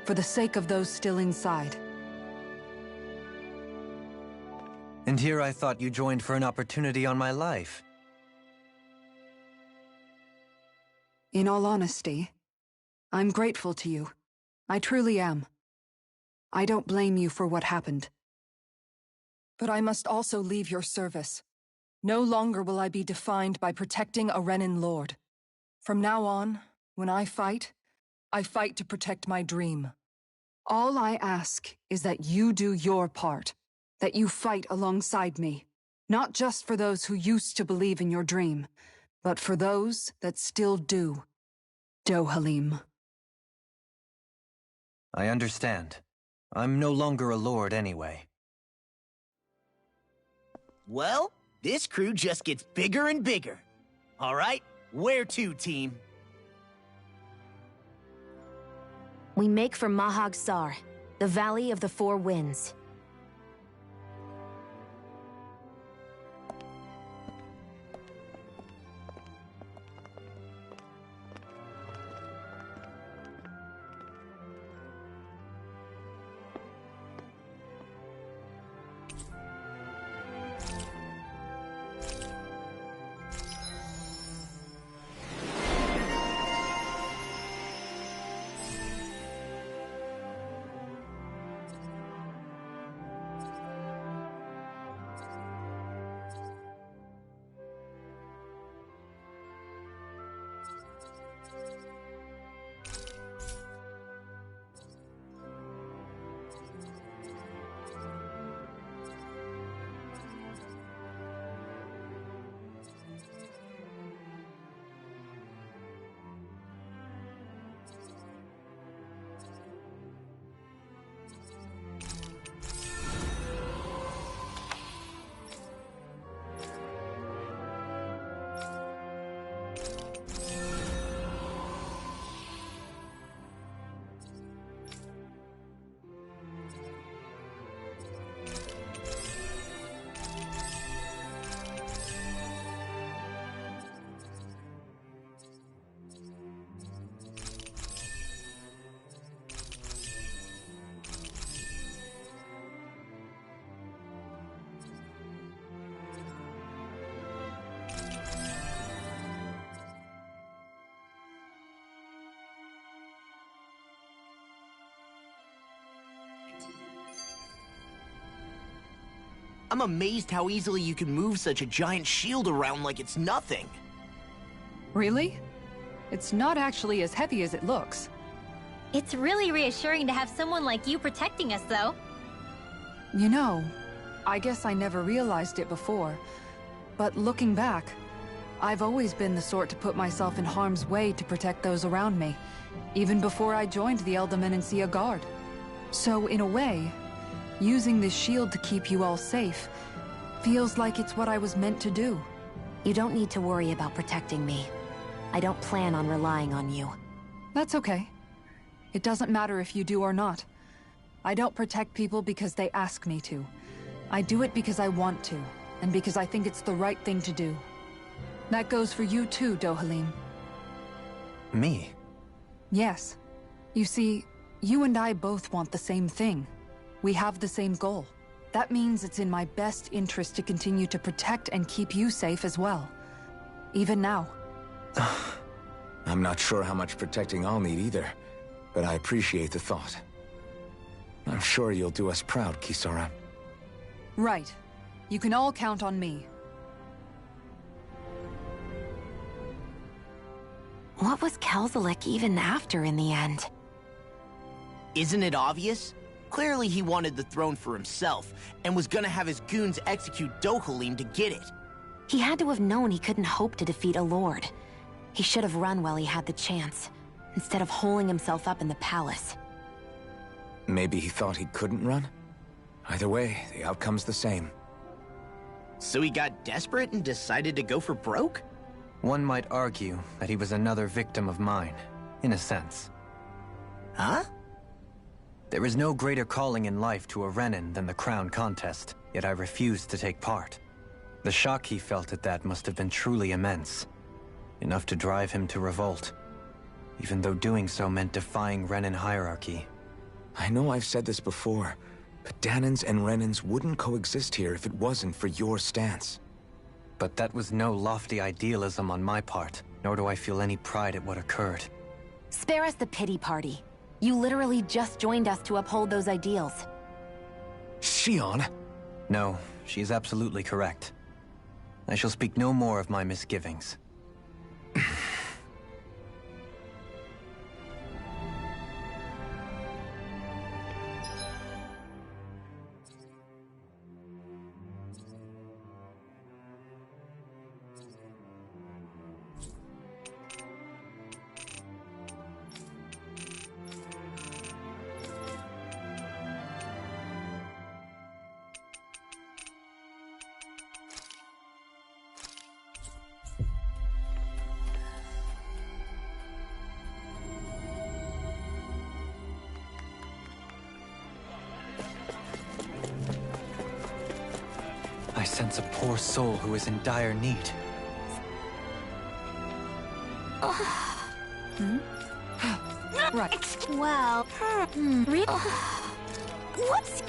for the sake of those still inside. And here I thought you joined for an opportunity on my life. In all honesty, I'm grateful to you. I truly am. I don't blame you for what happened. But I must also leave your service. No longer will I be defined by protecting a Renan lord. From now on, when I fight to protect my dream. All I ask is that you do your part, that you fight alongside me. Not just for those who used to believe in your dream, but for those that still do. Dohalim. I understand. I'm no longer a lord anyway. Well, this crew just gets bigger and bigger. All right, where to, team? We make for Mahag Sar, the Valley of the Four Winds. I'm amazed how easily you can move such a giant shield around like it's nothing. Really? It's not actually as heavy as it looks. It's really reassuring to have someone like you protecting us, though. You know, I guess I never realized it before, but looking back, I've always been the sort to put myself in harm's way to protect those around me, even before I joined the Elda Guard. So in a way, using this shield to keep you all safe feels like it's what I was meant to do. You don't need to worry about protecting me. I don't plan on relying on you. That's okay. It doesn't matter if you do or not. I don't protect people because they ask me to. I do it because I want to, and because I think it's the right thing to do. That goes for you too, Dohalim. Me? Yes. You see, you and I both want the same thing. We have the same goal. That means it's in my best interest to continue to protect and keep you safe as well. Even now. I'm not sure how much protecting I'll need either, but I appreciate the thought. I'm sure you'll do us proud, Kisara. Right. You can all count on me. What was Kelzelik even after in the end? Isn't it obvious? Clearly he wanted the throne for himself, and was gonna have his goons execute Dohalim to get it. He had to have known he couldn't hope to defeat a lord. He should have run while he had the chance, instead of holding himself up in the palace. Maybe he thought he couldn't run? Either way, the outcome's the same. So he got desperate and decided to go for broke? One might argue that he was another victim of mine, in a sense. Huh? There is no greater calling in life to a Renin than the crown contest, yet I refused to take part. The shock he felt at that must have been truly immense. Enough to drive him to revolt, even though doing so meant defying Renin hierarchy. I know I've said this before, but Danans and Renins wouldn't coexist here if it wasn't for your stance. But that was no lofty idealism on my part, nor do I feel any pride at what occurred. Spare us the pity party. You literally just joined us to uphold those ideals. Shion? No, she is absolutely correct. I shall speak no more of my misgivings. I sense a poor soul who is in dire need. Right. Well, what's...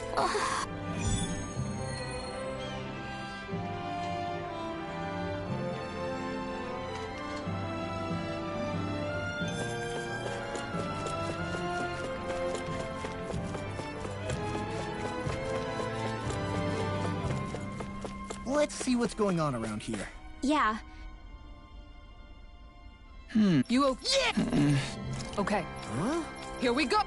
Let's see what's going on around here. Yeah. You okay? Yeah! Okay. Huh? Here we go!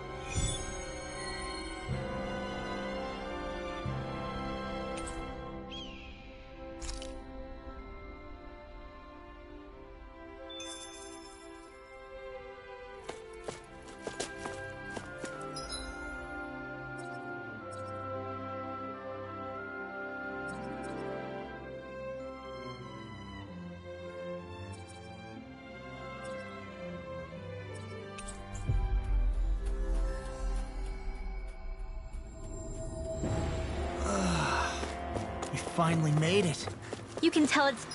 We finally made it. You can tell it's...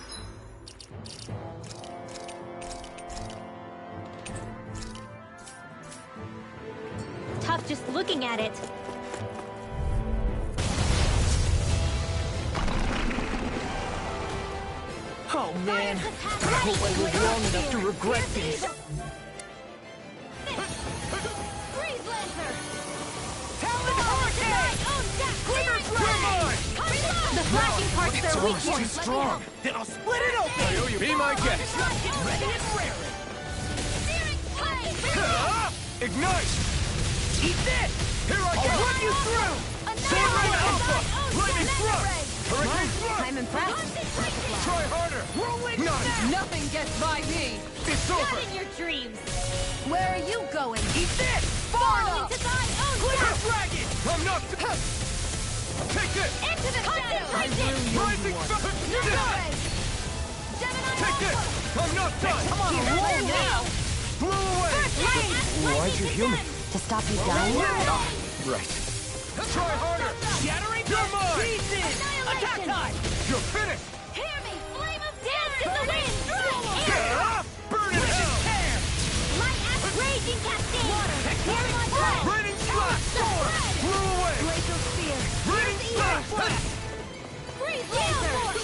tough just looking at it. Oh man, I hope I live long enough to regret these. Freeze Lancer! The flashing parts It's are weak almost too ones. strong. Then I'll split it open. Be my guest. Ready and raring. Ignite! Eat this! Here I go! I'll run you through! Sword Ring Alpha! Lightning Thrust! Hurricane Thrust! I'm impressed. Try harder! Rolling Not snap! Nothing gets by me! It's over! Not in your dreams. Where are you going? Eat this! Far Falling enough! to thy own Clear death! dragon! I'm not... Take this! Into the shadows! Rising Gemini! Take this! I'm not done! Come on, roll now! Blew away! Why'd you heal me? To stop you dying? Right. Try harder! Shattering You're mine! pieces! Attack time! You're finished! Hear me! Flame of dance in the wind! Burn in hell! Tear! Light as raging cascade! Hearing blood! Raining Slash! Sword! Blew away! Glacial spear! Raining Slash! Freeze Lancer!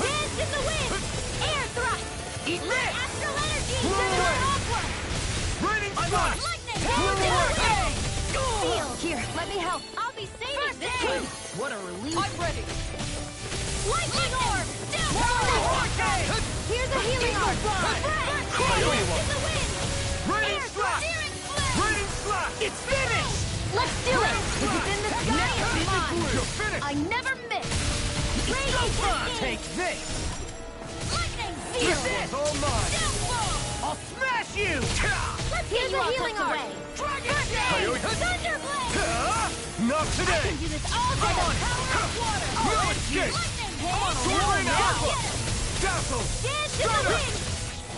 Dance in the wind! Air thrust! Eat Light this! astral energy! Blow away! Aqua! Raining Slash! Lightning! Blew away! Seal! Here, let me help. I'll be saving this one! What a relief! I'm ready! Lightning orb! Here's a healing orb! Coyote In the wind! Raining Air Slash! thrust! Searing flare! Raining Slash! It's finished! Let's do it! If it's in the sky, it's mine! You're finished! I never miss! So Raging fun! cascade! Take this! Lightning! Eat Seal! this! All mine! Downfall! I'll smash you! Let's get you a healing orb! Dragon Coyote! Thunderblade! Not today! Do this all day! Come on! Power of water! No escape! Lightning! Sword Ring Alpha! Dazzle! Dance in the wind!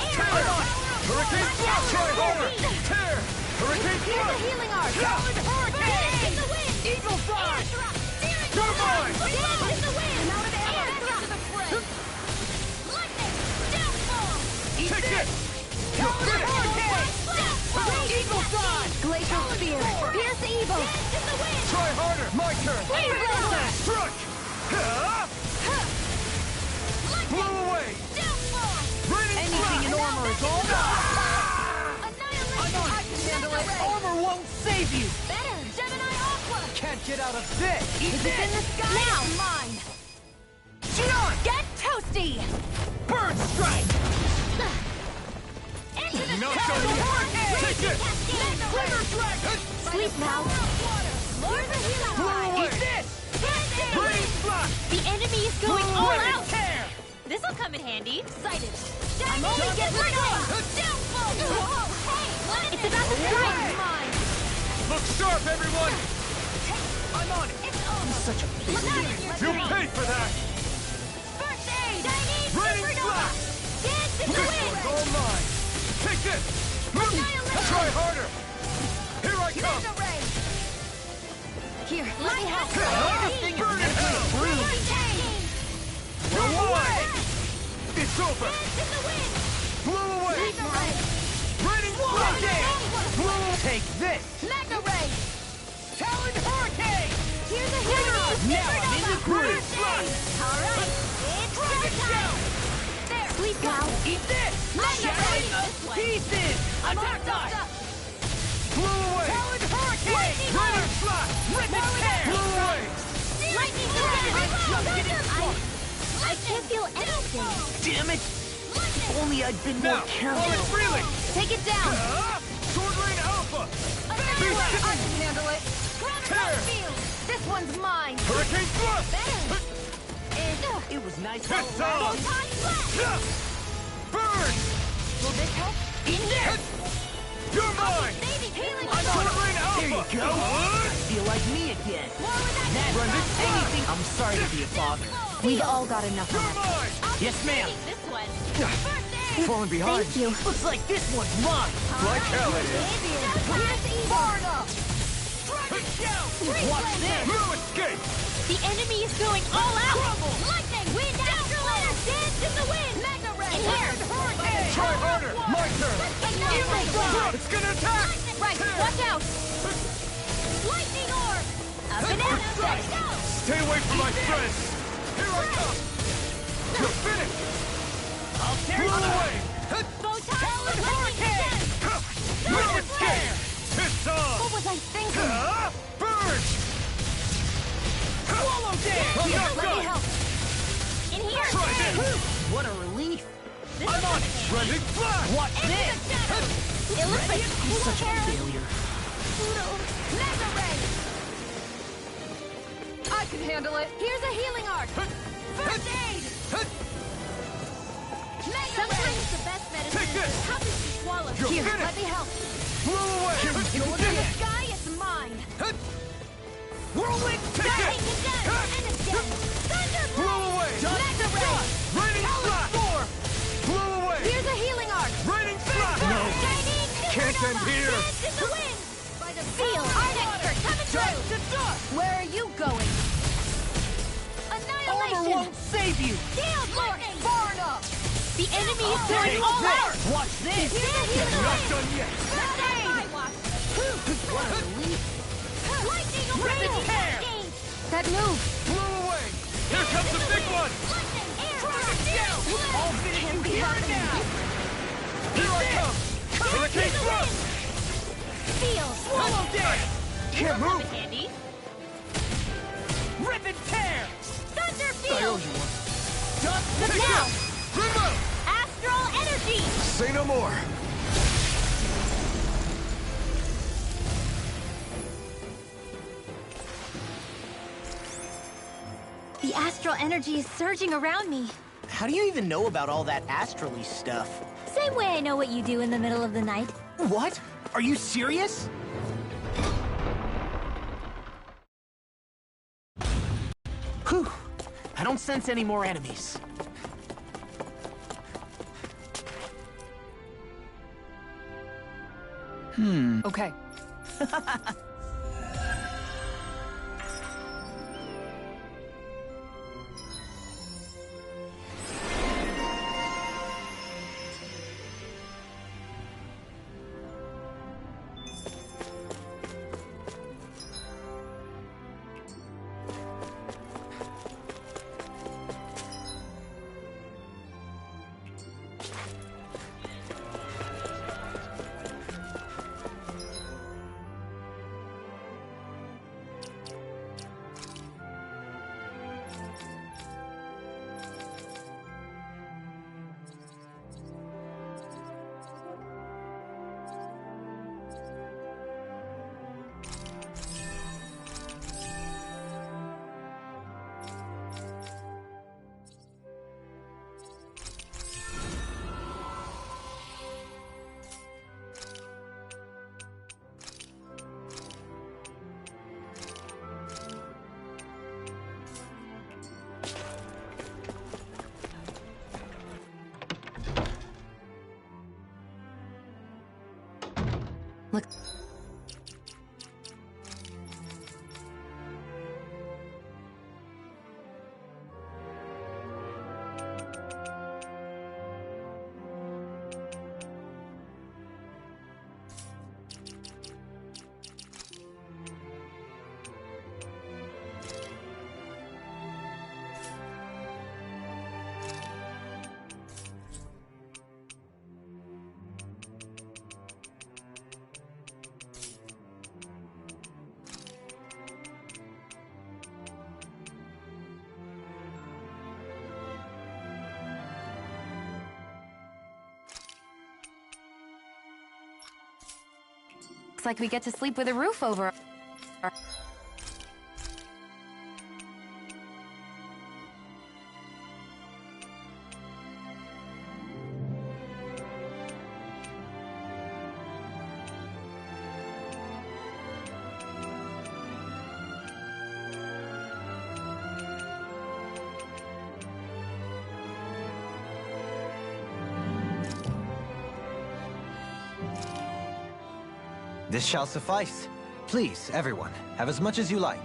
Air! Tear! Hurricane Slash! Try harder! Tear! Hurricane Here's a Slash! healing orb! Solid hurricane! Dance in the wind! Eagle Air Fly! thrust! Searing You're mine! Dance in the wind! Air thrust! Lightning! Downfall! Take this! You're finished! Eagle Fly! Glacial spear! Pierce the evil! Dance in the wind! Try harder! My turn! Freeze Lancer! Struck! Blew away! Downfall! Raining Anything in Slash! armor is all Annihilation! I can handle it! Armor won't save you! Better! Gemini Aqua! Can't get out of this! Eat Is it in the sky? Now! Mine! Shion! Get toasty! Bird strike! Into the Not sky! so easy. Take this! River dragon! Sleep now. Lord the healing Blow eye! away! Eat this! Raining Slash! The enemy is going all Lightning out. tear! This'll come in handy. Excited! I'm only getting started! Downfall! Whoa! Hey! It's about to strike. Mine! Look sharp, everyone! I'm on it! It's over! Such a big deal! You'll pay for that! First aid! Chinese Raining supernova! Slash! Dance in the This wind! one's all mine! Take this! Try harder! Here I come! Laser ray! Here, let me help! Burn in hell! Please go. Eat this! Shatter it to pieces! Attack dive! Blew away! Talon hurricane! Runner slap! Rip and tear! Blew away! Lightning Just getting started! I can't feel anything. Damn it! If only I'd been more Now, careful. it's reeling! Take it down. Sword Rain Alpha! I can handle it. Tear! This one's mine. Hurricane Thrust! It was nice. It's while on! it Photon Burn! Will this help? Eat this! You're mine! Baby, healing I'm Sword on Rain it. Alpha! There you go. I feel like me again. That's Rending anything. I'm sorry to be a bother. We've all got enough on You're us. mine! Yes, ma'am. This one. Falling behind. Thank you. Looks like this one's mine. Like hell it is. Far enough. Watch this. No escape! The enemy is going all out. Crumble. Lightning. Wind astral air. Dance in the wind. Mega ray. In here. Try harder! My turn! It's gonna attack! Right. Watch out. Lightning orb. A banana. Let's go. Stay away from my friends! Here I come! You're finished! I'll tear Blew you away! Photon hurricane. No escape! It's on! What was I thinking? Burn! Swallow dance. I'm not Let me done! help. In here. Try this! What a relief. I'm on it. Rending flash! Watch this. It looks like I'm such a failure. Mega ray. I can handle it. Here's a healing arc. First aid. Sometimes the best medicine Take is this. the toughest to swallow. You're Here, finished. let me help. Blew away! Go to the sky, it's mine. Whirlwind. Take Take it! it down, and again. Thunder Blew away! Mega ray. Raining flash! Blew away! Here's a healing arc. Raining flash! Shining Can't end supernova. here. Dance in the wind. By the field. Art expert coming through. Where are you going? Armor Annihilation. won't save you. Shield lightning. Far enough. The enemy is Take going all this. out. Watch this. Here's a healing Not arc. done yet! First aid. What a relief. Lightning Rip and tear. That move. Blew away! Here comes the big one! Lightning. Air. I'll finish you here and now. Here I come! Hurricane thrust! Feel. Swallow dance. Can't move! Candy. Rip and tear. Thunder I field. owe you one. Dust Take the Now. this! Remove! Astral energy. Say no more! The astral energy is surging around me. How do you even know about all that astrally stuff? Same way I know what you do in the middle of the night. What? Are you serious? Whew. I don't sense any more enemies. Okay. Looks like we get to sleep with a roof over. This shall suffice. Please, everyone, have as much as you like.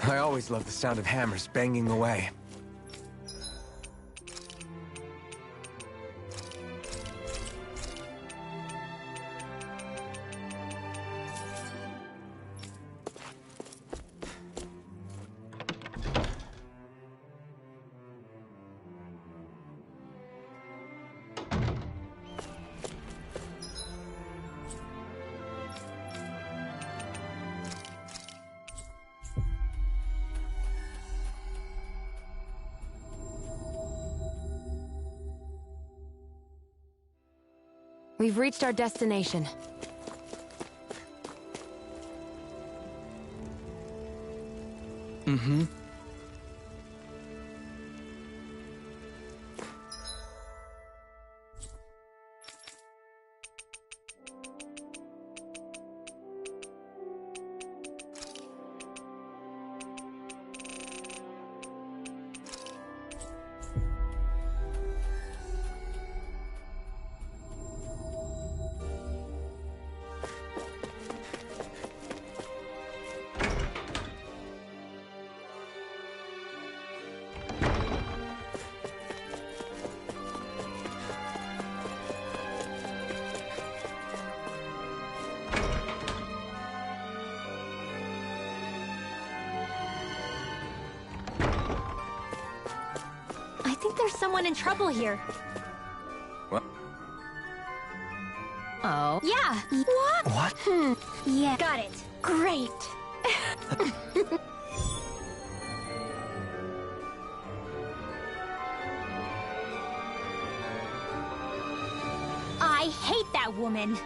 I always love the sound of hammers banging away. We've reached our destination. Mm-hmm. I think there's someone in trouble here. What? Oh. Yeah. What? What? Yeah. Got it. Great. I hate that woman.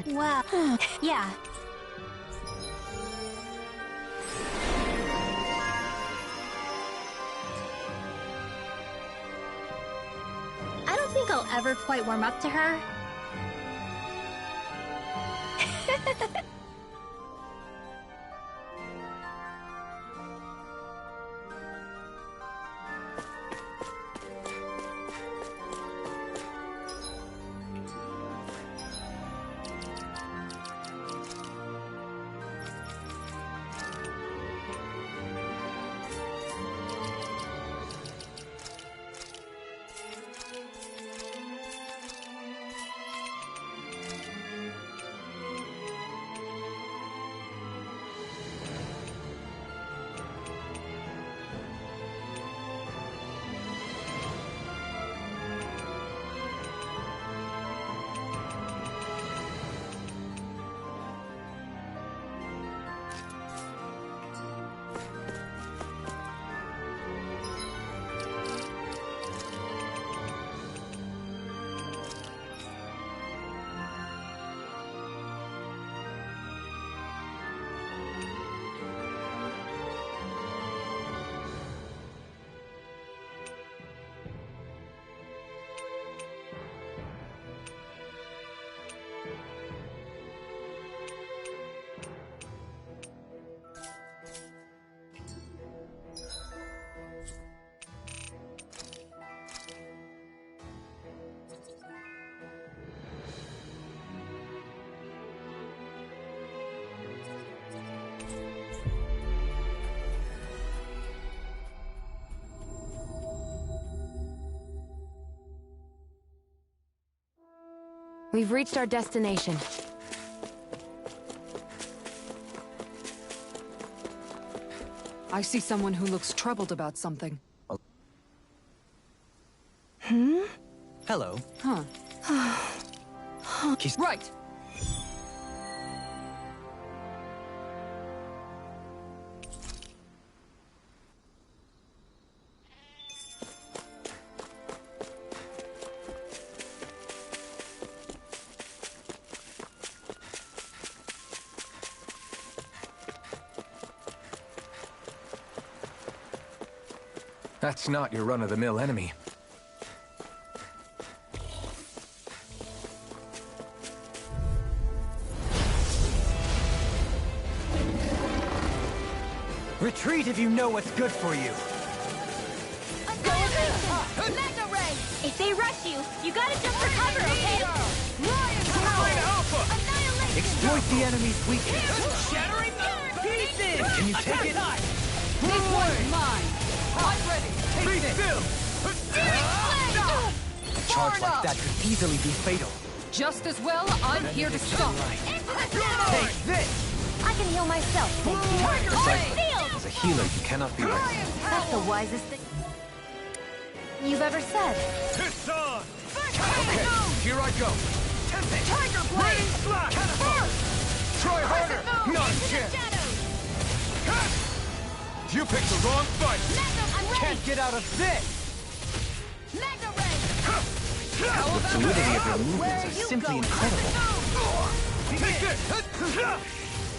Well, yeah. I don't think I'll ever quite warm up to her. We've reached our destination. I see someone who looks troubled about something. Hello. Huh. Right! That's not your run-of-the-mill enemy. Retreat if you know what's good for you. Mega Ray! If they rush you, you gotta jump for cover, okay? Annihilation! Exploit the enemy's weakness. Shattering the pieces! Can you take it? This one's mine! I'm ready! Take this! A charge like that could easily be fatal. Just as well, I'm here to stop. Take this! I can heal myself. As a healer, you cannot be right. That's the wisest thing you've ever said. It's on! Okay, here I go. Tiger Blade! Slash! Try harder! Not a chance! You picked the wrong fight! I'm ready! Can't get out of this! Mega Ray! The fluidity of your movements is simply incredible. Take this!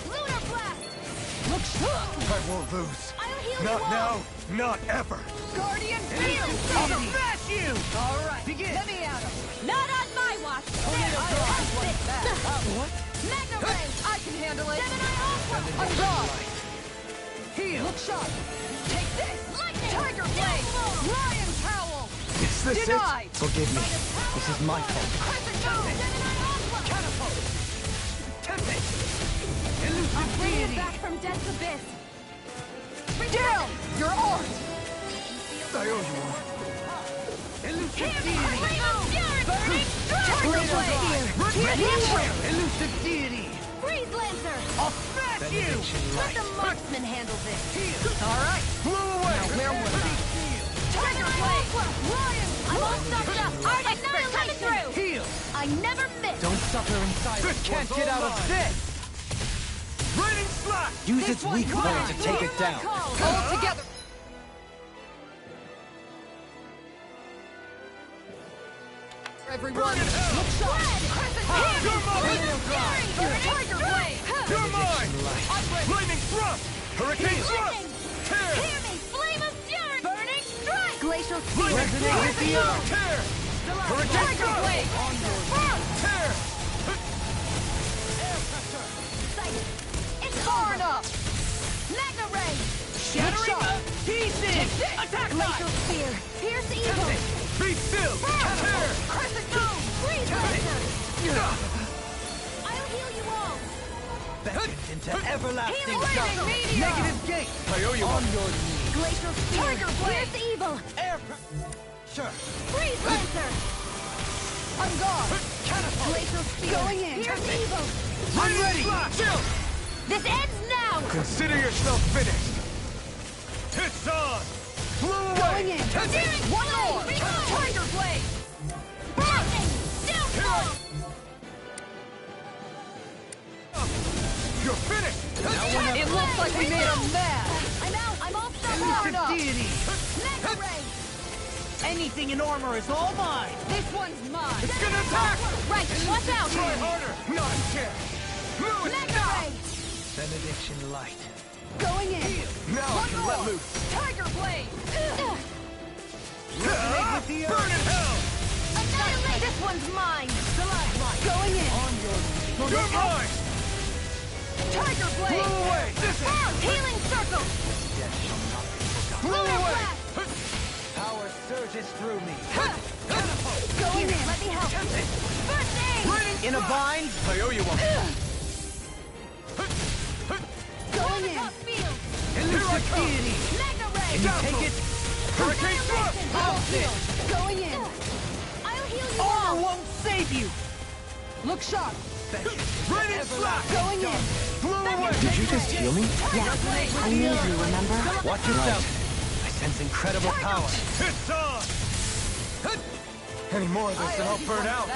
Lunar Blast! I won't lose. I'll heal Not you now, all! not ever. Guardian Field! I'll smash you! Alright, begin! Let me at him! Not on my watch! What? Mega Ray! I can handle it! Gemini Aqua! I'm gone! Heal! Look sharp! Take this! Lightning! Tiger Blade! Lion Howl! Is this Denied! Forgive me. This is my fault. Crescent Moon! Gemini Aqua! Catapult! Tempest! Elusive I'll bring you Deity! back from Death's Abyss! Down! Your art! I owe you one. Elusive Deity! Flame of Fury! Burning Tiger Blade! Elusive Deity! Freeze Lancer! I'll smash you! Let the marksman handle this! Alright! Blew away! Where was I? Tiger Blade! I'm all stuffed up! Art expert coming through! Heal! I never miss! Don't suffer in silence. Can't get out of this! Raining slash! Use its weak point to take it down. All together! Everyone! Look sharp! Crescent You're mine! Tiger Blade! You're mine! Lightning thrust! Hurricane thrust! Tear! Hear me! Flame of Fury! Burning Strike! Glacial Lightning Spear! thrust! Tear! Hurricane Tiger thrust! Blade! Tear! It's Far over! enough! Mega Ray! Shattering the pieces! Attack Glacial Spear! Pierce Evil! Be still! Tear! Crescent Moon! Freeze Lancer! I'll heal you all! Beckoned into everlasting Lightning darkness. Meteor! Negative gate. I owe you On one. your knees. Glacial Spear! Tiger Blade! Pierce Evil! Sure. Freeze Lancer! I'm gone! Glacial Spear! Going in. Pierce Evil! I'm ready! Chill! This ends now! Consider yourself finished! It's on! Blew away! Going in! Tempest! One more! Tiger Blade! Lightning! Downfall! You're finished! It looks like we made him mad! I'm out! I'm all stuck Elusive up! Deity! Mega Ray! Anything in armor is all mine! This one's mine! It's gonna attack! Right, watch out! Try harder! Not a chance! Move it! Mega Ray! Benediction light. Going in! Now I can let loose! Tiger Blade! Burn in hell! Annihilate! This one's mine! Going in! You're mine! Tiger Blade! Blew away! This is... Healing Circle! Blew away! Power surges through me. Going in! Let me help! First aid! In a bind. I owe you one. Going in! Top field! Elusive Deity! Mega Ray! Can you take it? Hurricane thrust! I'll heal! Going in! I'll heal you Armor all! won't save you! Look sharp! Ready and slap! Going in! Blow away! Did you just heal me? Yeah, I need you, remember? Watch yourself. I sense incredible power. It's on! Any more of this and I'll burn out.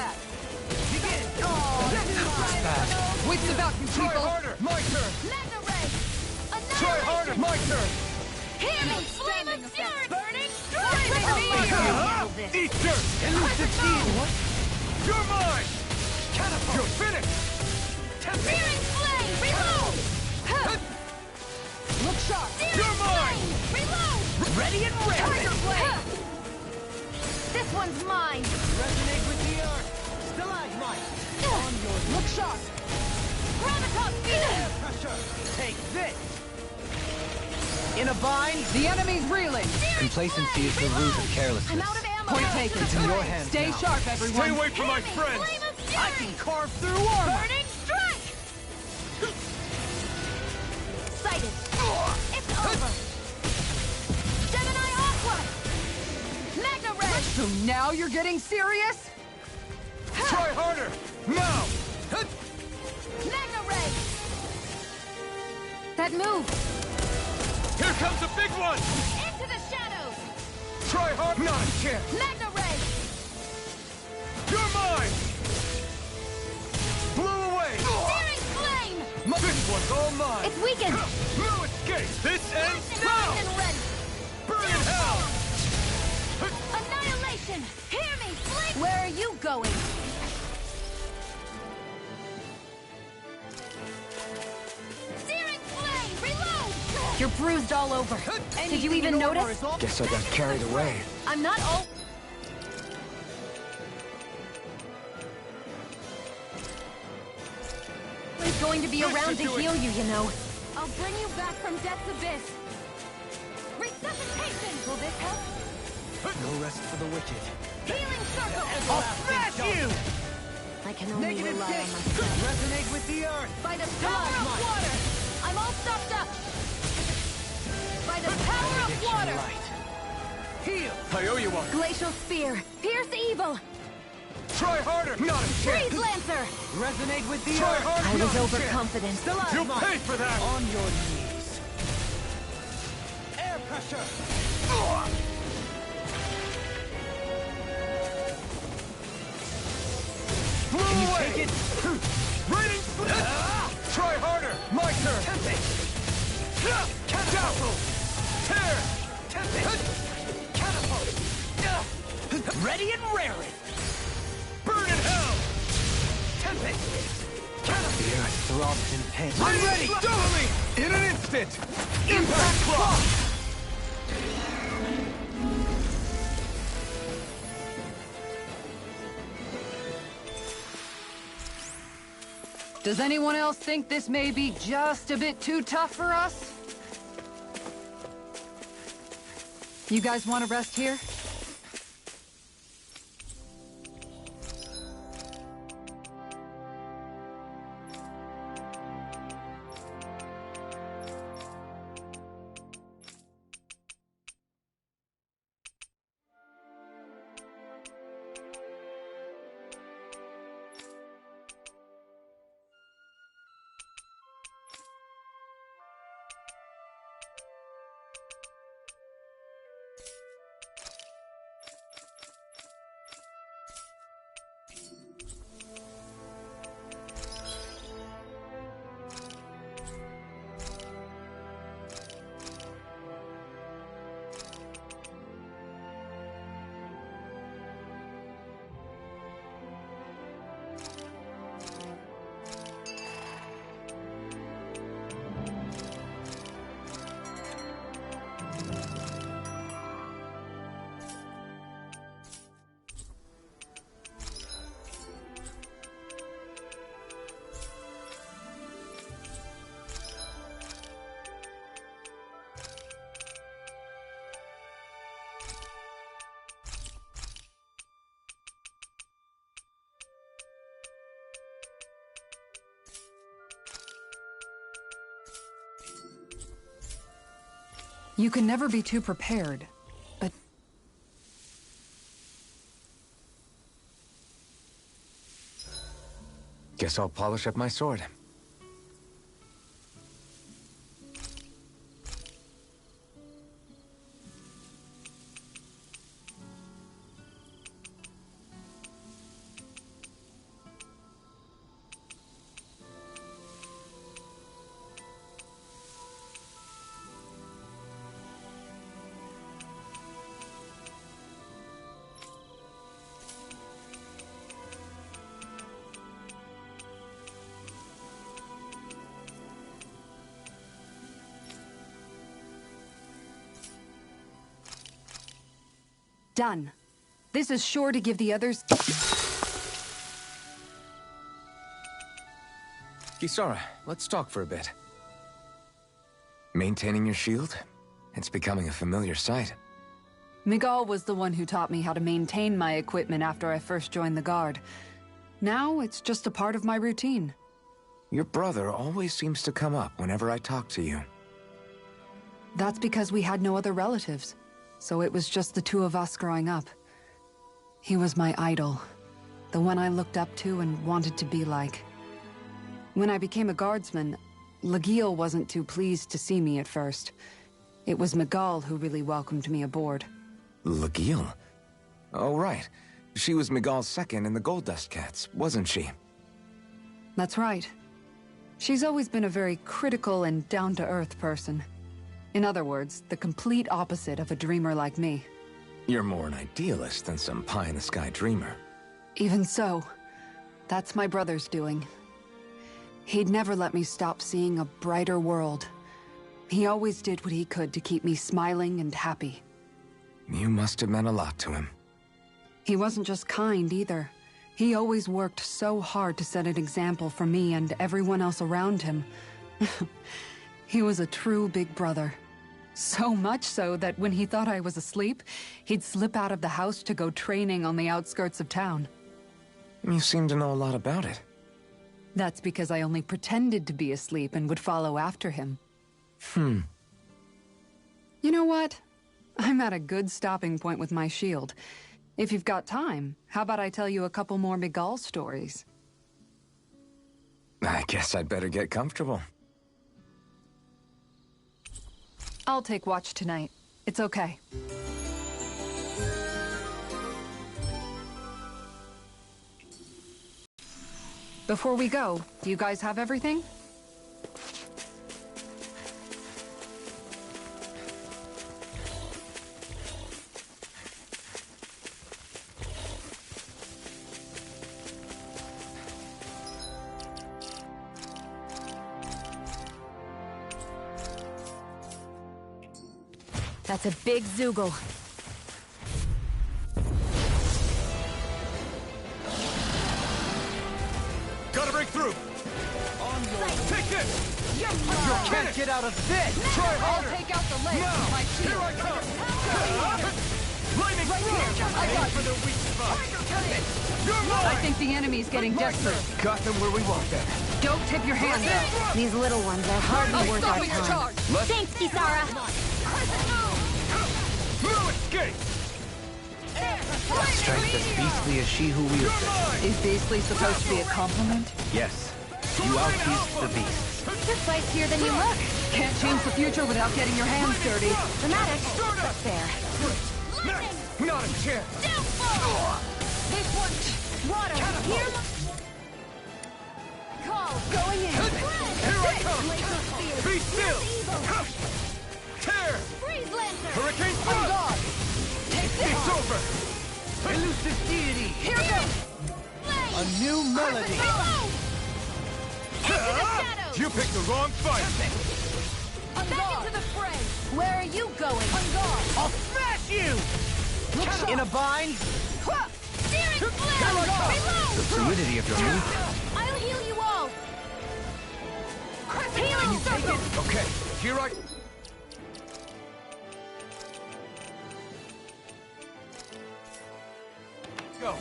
Wits about you, Try people! harder! My turn! Magna Ray! Try harder! My turn! Hear me! Flame of fury! Burning Eat dirt! Elusive shield. You're mine! Catapult! You're finished! Searing flame! Reload! Look sharp! You're mine! Reload! Ready and ready! Tiger blade! This one's mine! Resonate with the earth! Stalagmite! On your Look sharp! Graviton field! pressure! Take this! In a bind? The enemy's reeling! Complacency is the root of I'm carelessness. out of ammo! Point taken. It's in your hands Stay now. sharp, everyone! Stay away from my Flame friends! of fury! I can carve through armor! Burning strike! Sighted! It's over! Gemini Aqua! Magna Ray! So now you're getting serious? Try harder! Now! Magna Ray! That move! Here comes a big one! Into the shadows! Try hard! Not a chance! Magna Ray! You're mine! Blow away! Searing flame! This one's all mine! It's weakened! No escape! This ends now! And ready! Burn in hell! Annihilation! Hear me! Flame! Where are you going? Searing flame! Reload! You're bruised all over. Did you even notice? Guess I got carried away. I'm not all... He's going to be around to heal you, you know. I'll bring you back from death's abyss! Resuscitation! Will this help? No rest for the wicked. Healing circle! I'll smash you! I can only Negative rely on gate! myself. Resonate with the earth! By the power of water! I'm all stopped up! By the power of water! Heal! I owe you one! Glacial spear! Pierce evil! Try harder! Not a Freeze chance! lancer! Resonate with the Try earth! harder! I was Not a chance. overconfident. You'll pay for that! On your knees! Air pressure! Blow Can you away! take it? Raining Try harder! My turn! Tempting! Catapult! Tear! Tempting! Catapult! Ready and raring! Burn in hell! Tempting! The earth throbs in pain. I'm ready! Doubling! In an instant! Impact clock! Does anyone else think this may be just a bit too tough for us? You guys want to rest here? You can never be too prepared, but... Guess I'll polish up my sword. Done. This is sure to give the others... Kisara, let's talk for a bit. Maintaining your shield? It's becoming a familiar sight. Miguel was the one who taught me how to maintain my equipment after I first joined the Guard. Now, it's just a part of my routine. Your brother always seems to come up whenever I talk to you. That's because we had no other relatives. So it was just the two of us growing up. He was my idol. The one I looked up to and wanted to be like. When I became a guardsman, Lagiel wasn't too pleased to see me at first. It was Miguel who really welcomed me aboard. Lagiel? Oh, right. She was Miguel's second in the Gold Dust Cats, wasn't she? That's right. She's always been a very critical and down-to-earth person. In other words, the complete opposite of a dreamer like me. You're more an idealist than some pie-in-the-sky dreamer. Even so, that's my brother's doing. He'd never let me stop seeing a brighter world. He always did what he could to keep me smiling and happy. You must have meant a lot to him. He wasn't just kind either. He always worked so hard to set an example for me and everyone else around him. He was a true big brother. So much so that when he thought I was asleep, he'd slip out of the house to go training on the outskirts of town. You seem to know a lot about it. That's because I only pretended to be asleep and would follow after him. You know what? I'm at a good stopping point with my shield. If you've got time, how about I tell you a couple more Miguel stories? I guess I'd better get comfortable. I'll take watch tonight. It's okay. Before we go, do you guys have everything? That's a big Zoogle. Gotta break through! On your... Take this! You can't get out of this! Try harder! I'll take out the legs with my shield. Here I come! Lightning through! I got for the weak spot! You're mine! I think the enemy's getting desperate. Got them where we want them. Don't tip your hands out. These little ones are hardly worth our stopping your time. charge. Thanks, Kisara. No escape! A strength as beastly as she who wields it. Is beastly supposed to be a compliment? Yes. You outbeast the beasts. You're spicier than you look. Can't change the future without getting your hands dirty. Dramatic, but fair. Not a chance! This one. Water. Here. Call. Going in. Here I come! Be still! Tear! Freeze Lancer. Hurricane On Flood! guard. Take this. It's over! Elusive deity! Here goes. A new melody! Reload. Into the shadows. You picked the wrong fight! Back into the fray. Where are you going? On guard. I'll smash you! Look sharp. In a bind? Searing flare. Reload. The fluidity of your movement. I'll heal you all. Healing circle. Okay, here I... Go.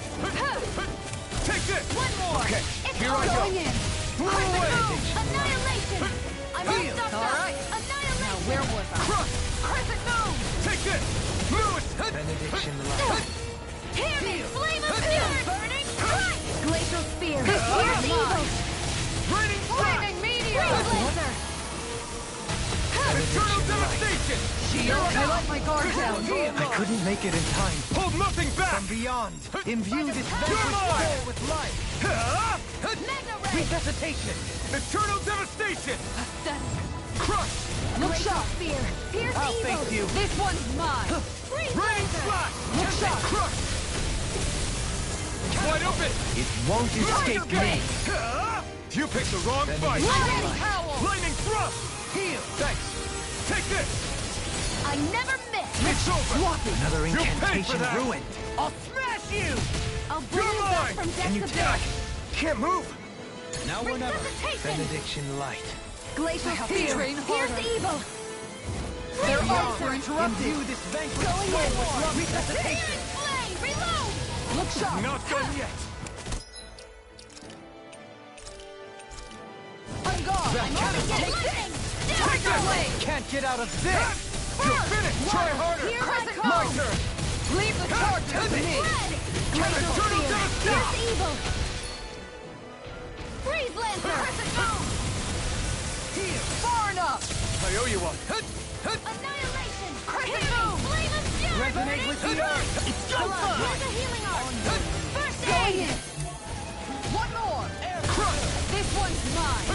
Take this! One more. Okay, It's here I all go. going in. Blow away! Annihilation. I'm all stuffed All up. right. Annihilation. Now, where was I? Crush! Crescent moon. Take this! Lewis! Benediction light. Hear me. Flame of fury. Burning. Glacial spear. Here's evil. devastation! I let my guard down. I couldn't make it in time. Hold nothing back! From beyond, imbue this You're vanquished mine! soul with life. Resuscitation. Eternal devastation! Pathetic. Crush! Look sharp. Spear. Pierce I'll evil. face you. This one's mine. Raining slash! Look sharp. Crush! Wide open! It won't escape me. You picked the wrong fight! Lightning howl. Lightning thrust! Heal. Thanks! Take this! I never miss. It's over! Another You paid for incantation that. ruined. I'll smash you! I'll bring You're you back mine. from Can you death to tell? death. Can't move! Now or never. Resuscitation. Benediction light. Glacial I have to spear. train Pierce harder. evil. Their Freeze arms laser. are interrupted. Imbue this vanquished Going soul in. with love. Resuscitation. Flame. Reload. Look sharp. Not done yet! On guard. I'm only getting lightning. Take this! Can't get out of this. You're finished! Try harder! Here's my Crescent call. My turn! Leave the charge to me. Red. Glacial Eternal spear. devastation. Pierce evil. Freeze lancer. Far enough. I owe you one. Annihilation. Crescent Hit me. moon. Flame of fury. Resonate with the earth. It's go time. Here's a healing art. First Going aid. in. One more. This one's mine.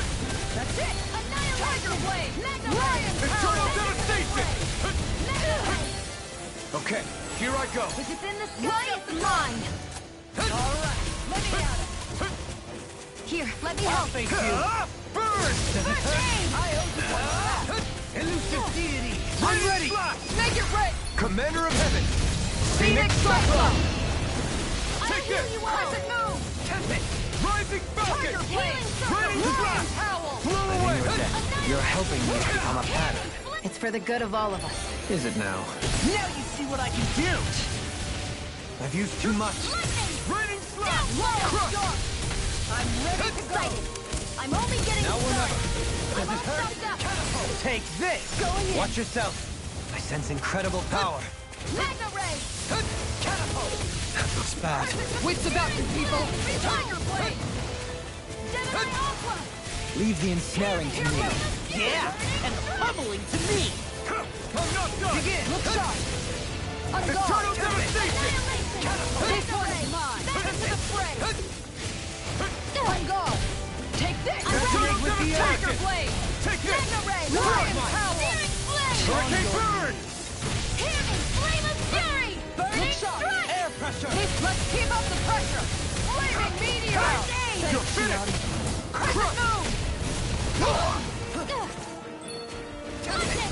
That's it. Annihilation. Tiger blade. Mega Lion Eternal power. devastation! Mega Okay, here I go. If it's in the sky, it's mine. All right. Let me at it. Here, let me help. Face you. Burn! First aid. I owe you one. Elusive deity. I'm ready! Make it red. Commander of Heaven! Phoenix Cyclone. I'll Take heal this. you all. Crescent moon. Tempest! Rising Falcon! Tiger blade. Healing circle. Raining Lion slash! howl. Blow away! You're helping me become a pattern. It's for the good of all of us. Is it now? Now you see what I can do! I've used too much. Raining slash! Crush! I'm ready to go. Excited. I'm only getting Now or started. never. I'm all stuffed up. Take this. Going in. Watch yourself. I sense incredible power. Mega ray. That looks bad. Wits about you, people. Tiger blade. Gemini Aqua. Leave the ensnaring to me. Yeah, and the pummeling to me! I'm not done! Begin. Look sharp. On Eternal guard. devastation! Annihilation. This one's mine. Back into the fray. On guard. Take this. Eternal with the Tiger devastation! blade. Take this! Mega ray. Lion power. Searing flame. Hurricane burn! Hear me. Flame of fury. Burning sharp. strike. Air pressure. Let's keep up the pressure. Flaming meteor. First aid. You're finished! Crescent moon.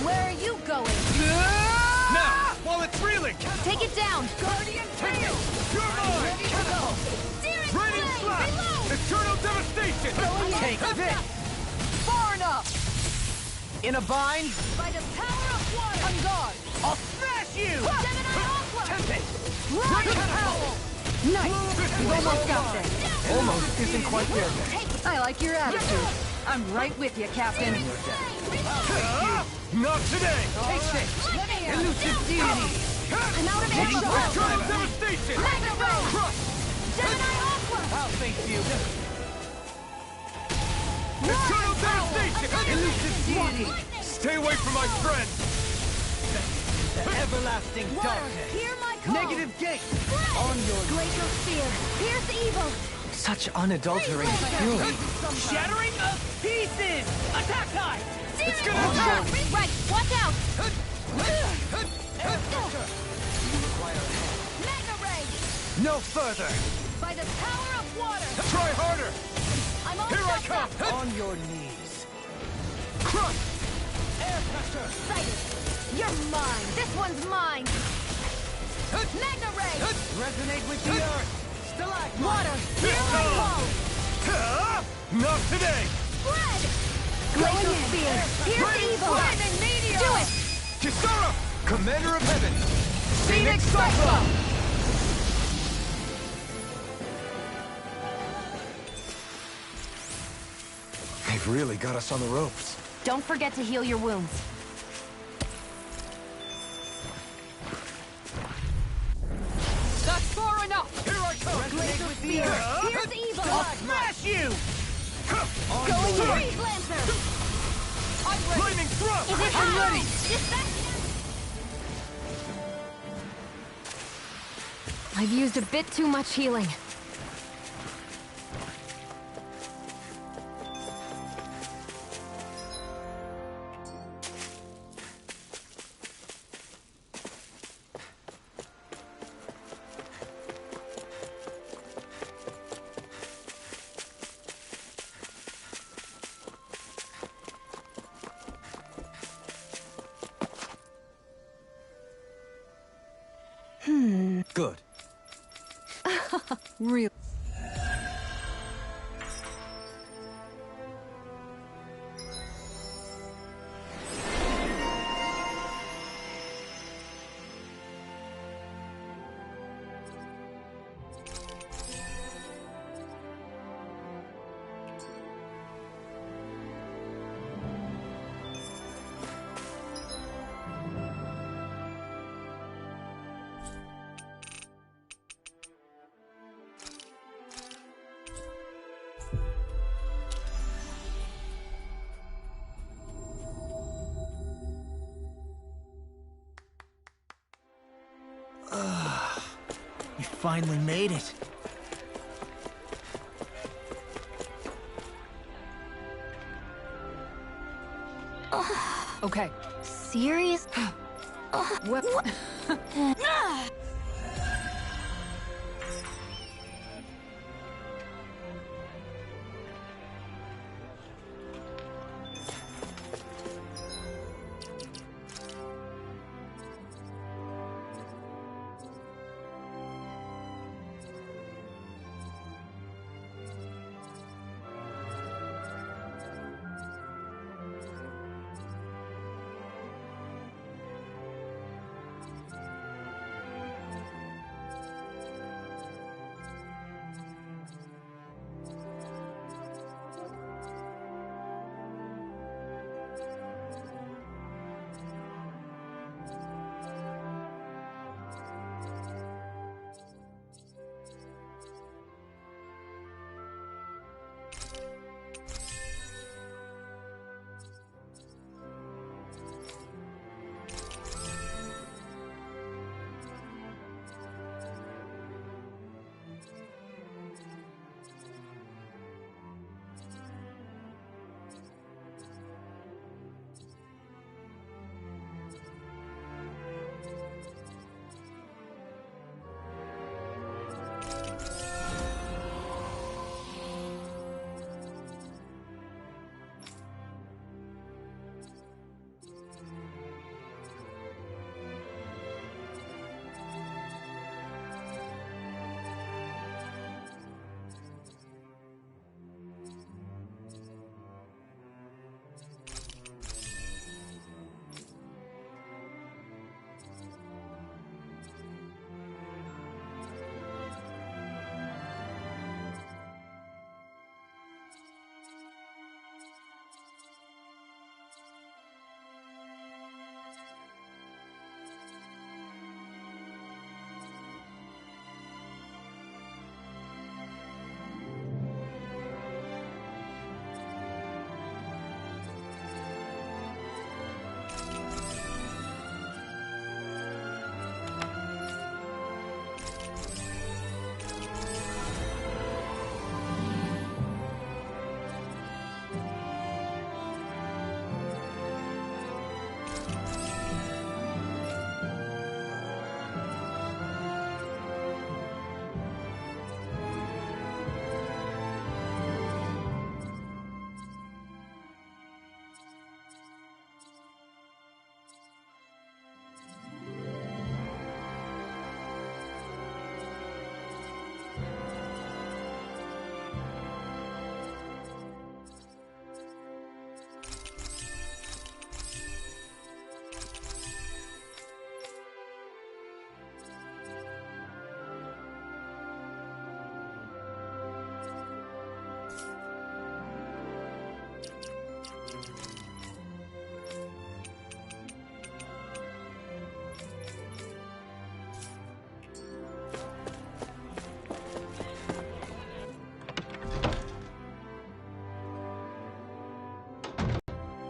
Where are you going? Now, while it's reeling! Take it down. Guardian Take tail. it! You're mine! Ready to go. Searing Raining flame. slash! Reload. Eternal devastation! Take this. Far enough. In a bind. By the power of water. On guard. I'll smash you! Gemini Aqua. Lion power. Nice. We've almost got this. Almost isn't quite there yet. Take it. I like your attitude. I'm right with you, Captain. Not today! Take this. Let me at it. Elusive deity. I'm out of ammo. Eternal devastation! Mega ray. Crush! Gemini Aqua. I'll face you. Eternal devastation! Elusive deity. Stay away from my friend! The everlasting Water. darkness. Hear my call. Negative gate. On your glacial spear. Pierce evil. Such unadulterated fury. Shattering of pieces! Attack time! It's gonna hurt. Right. Watch out. Mega ray. No further. By the power of water. Try harder! I'm all Here I stuffed come! up. On your knees. Crush! Air pressure. Excited. You're mine. This one's mine. Mega ray. Resonate with the earth. Stalagmite. Water. Hear my call. Not today! Spread. Glacial spear. Pierce evil. Flaming meteor. Do it. Kisara! Commander of Heaven! Phoenix Cyclone. They've really got us on the ropes. Don't forget to heal your wounds. That's far enough. Here I come! Resonate with the earth. Pierce evil. I'll smash you! Going in. Freeze lancer. I'm ready. Lightning thrust! Is it ready? Dispatch. I've used a bit too much healing. Good. Real. You finally made it. Okay. Serious? What?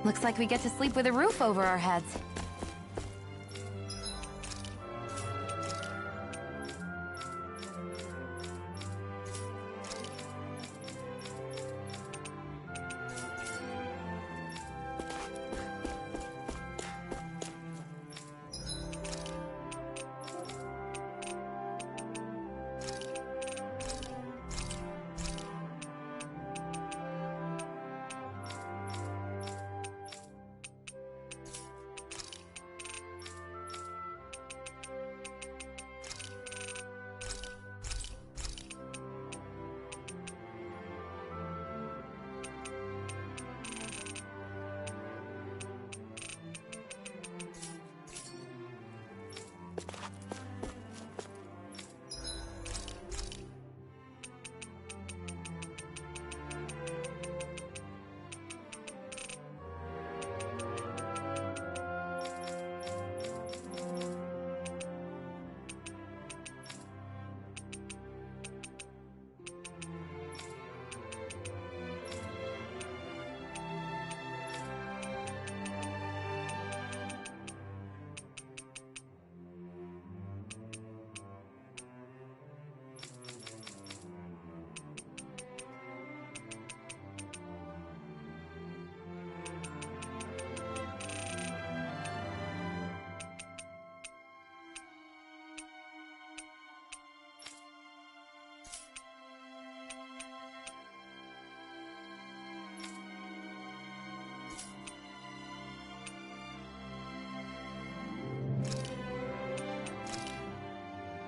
Looks like we get to sleep with a roof over our heads.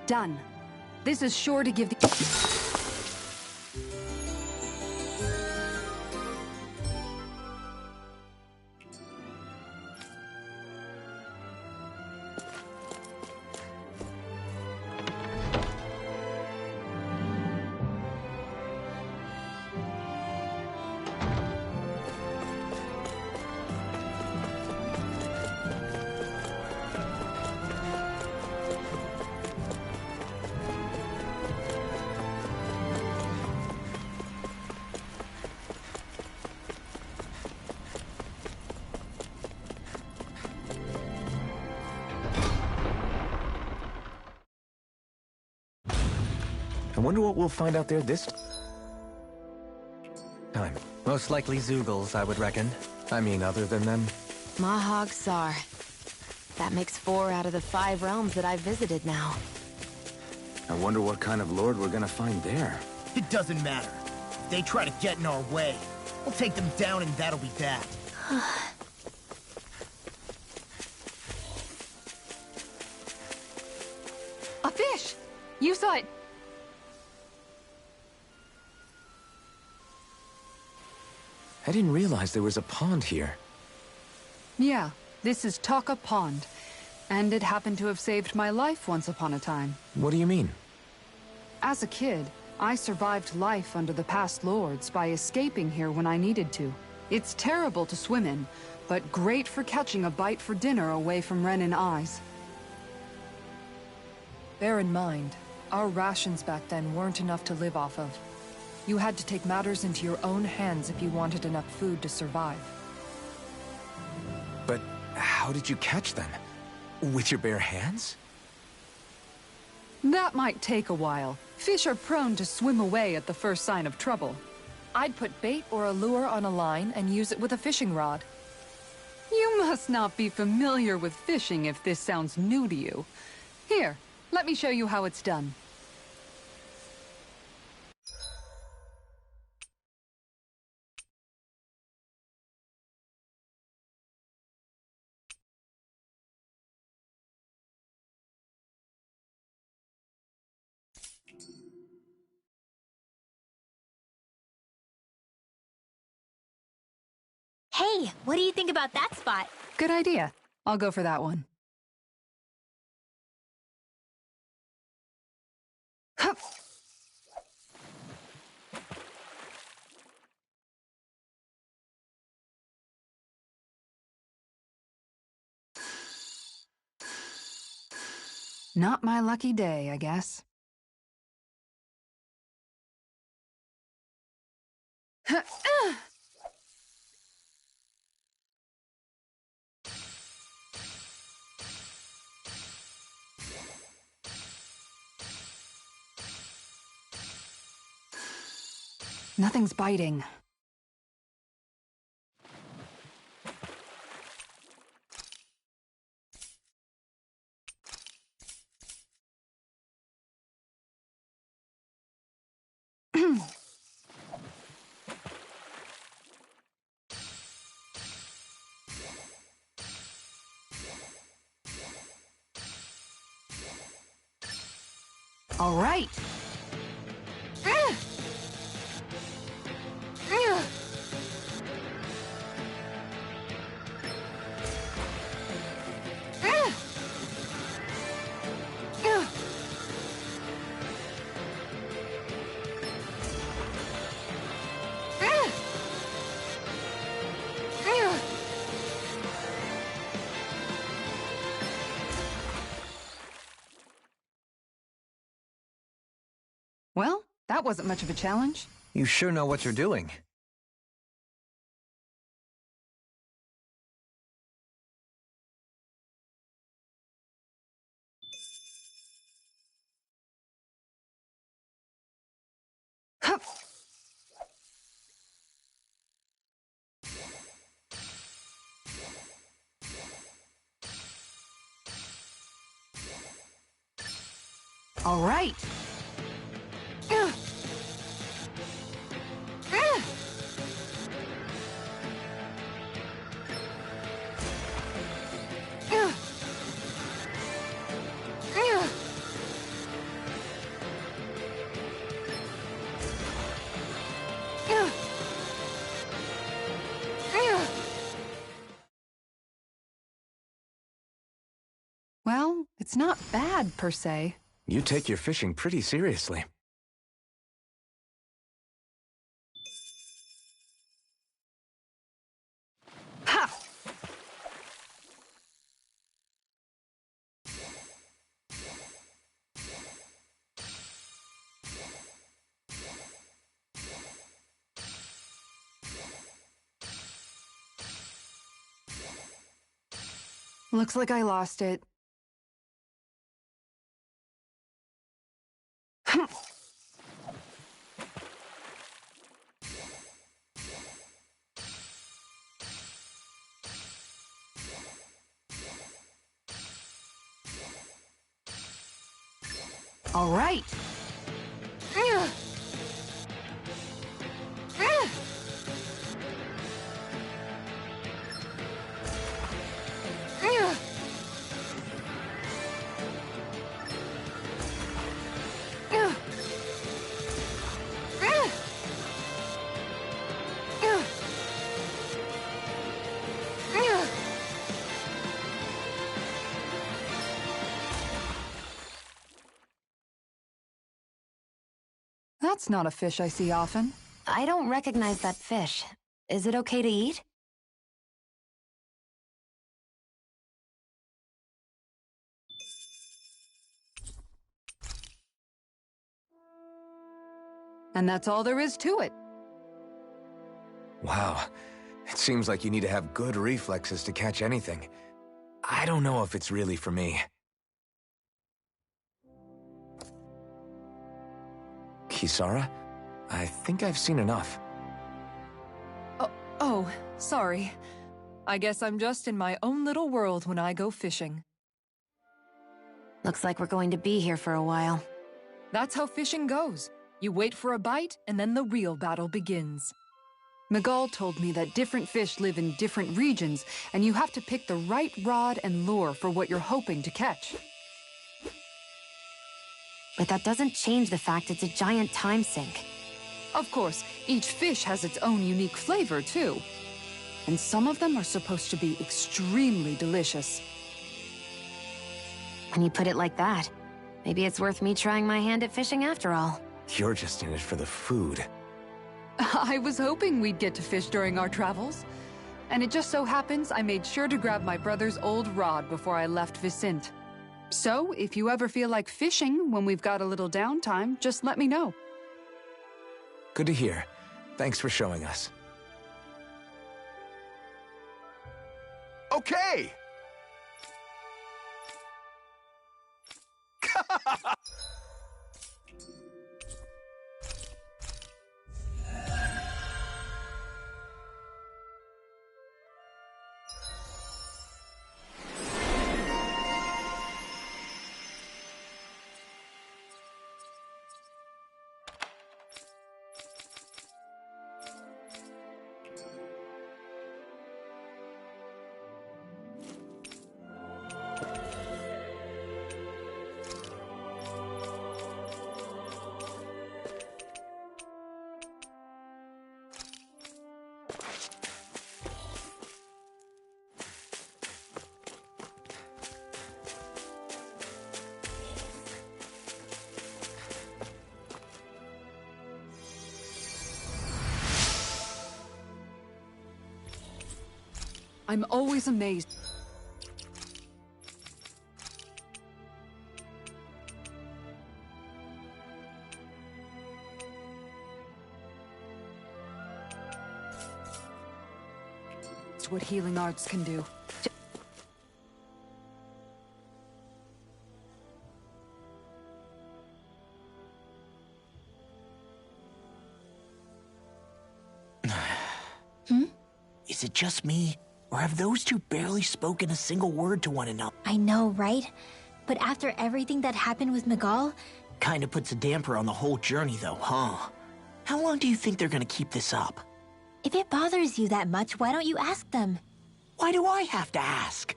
Done. This is sure to give the... I wonder what we'll find out there this time. Most likely Zeugles, I would reckon. I mean, other than them. Mahag Sar. That makes 4 out of the 5 realms that I've visited now. I wonder what kind of lord we're gonna find there. It doesn't matter. If they try to get in our way, we'll take them down and that'll be that. A fish! You saw it... I didn't realize there was a pond here. Yeah, this is Taka Pond. And it happened to have saved my life once upon a time. What do you mean? As a kid, I survived life under the past lords by escaping here when I needed to. It's terrible to swim in, but great for catching a bite for dinner away from Renin eyes. Bear in mind, our rations back then weren't enough to live off of. You had to take matters into your own hands if you wanted enough food to survive. But how did you catch them? With your bare hands? That might take a while. Fish are prone to swim away at the first sign of trouble. I'd put bait or a lure on a line and use it with a fishing rod. You must not be familiar with fishing if this sounds new to you. Here, let me show you how it's done. Hey, what do you think about that spot? Good idea. I'll go for that one. Hup. Not my lucky day, I guess. Nothing's biting. All right. Well, that wasn't much of a challenge. You sure know what you're doing. Hup. All right. It's not bad, per se. You take your fishing pretty seriously. Ha! Looks like I lost it. All right. That's not a fish I see often. I don't recognize that fish. Is it okay to eat? And that's all there is to it. Wow. It seems like you need to have good reflexes to catch anything. I don't know if it's really for me. Kisara? I think I've seen enough. Oh, sorry. I guess I'm just in my own little world when I go fishing. Looks like we're going to be here for a while. That's how fishing goes. You wait for a bite, and then the real battle begins. Miguel told me that different fish live in different regions, and you have to pick the right rod and lure for what you're hoping to catch. But that doesn't change the fact it's a giant time sink. Of course, each fish has its own unique flavor, too. And some of them are supposed to be extremely delicious. When you put it like that, maybe it's worth me trying my hand at fishing after all. You're just in it for the food. I was hoping we'd get to fish during our travels. And it just so happens I made sure to grab my brother's old rod before I left Vicente. So, if you ever feel like fishing when we've got a little downtime, just let me know. Good to hear. Thanks for showing us. Okay! I'm always amazed. It's what healing arts can do. Is it just me? Or have those two barely spoken a single word to one another? I know, right? But after everything that happened with Miguel... Kinda puts a damper on the whole journey though, huh? How long do you think they're gonna keep this up? If it bothers you that much, why don't you ask them? Why do I have to ask?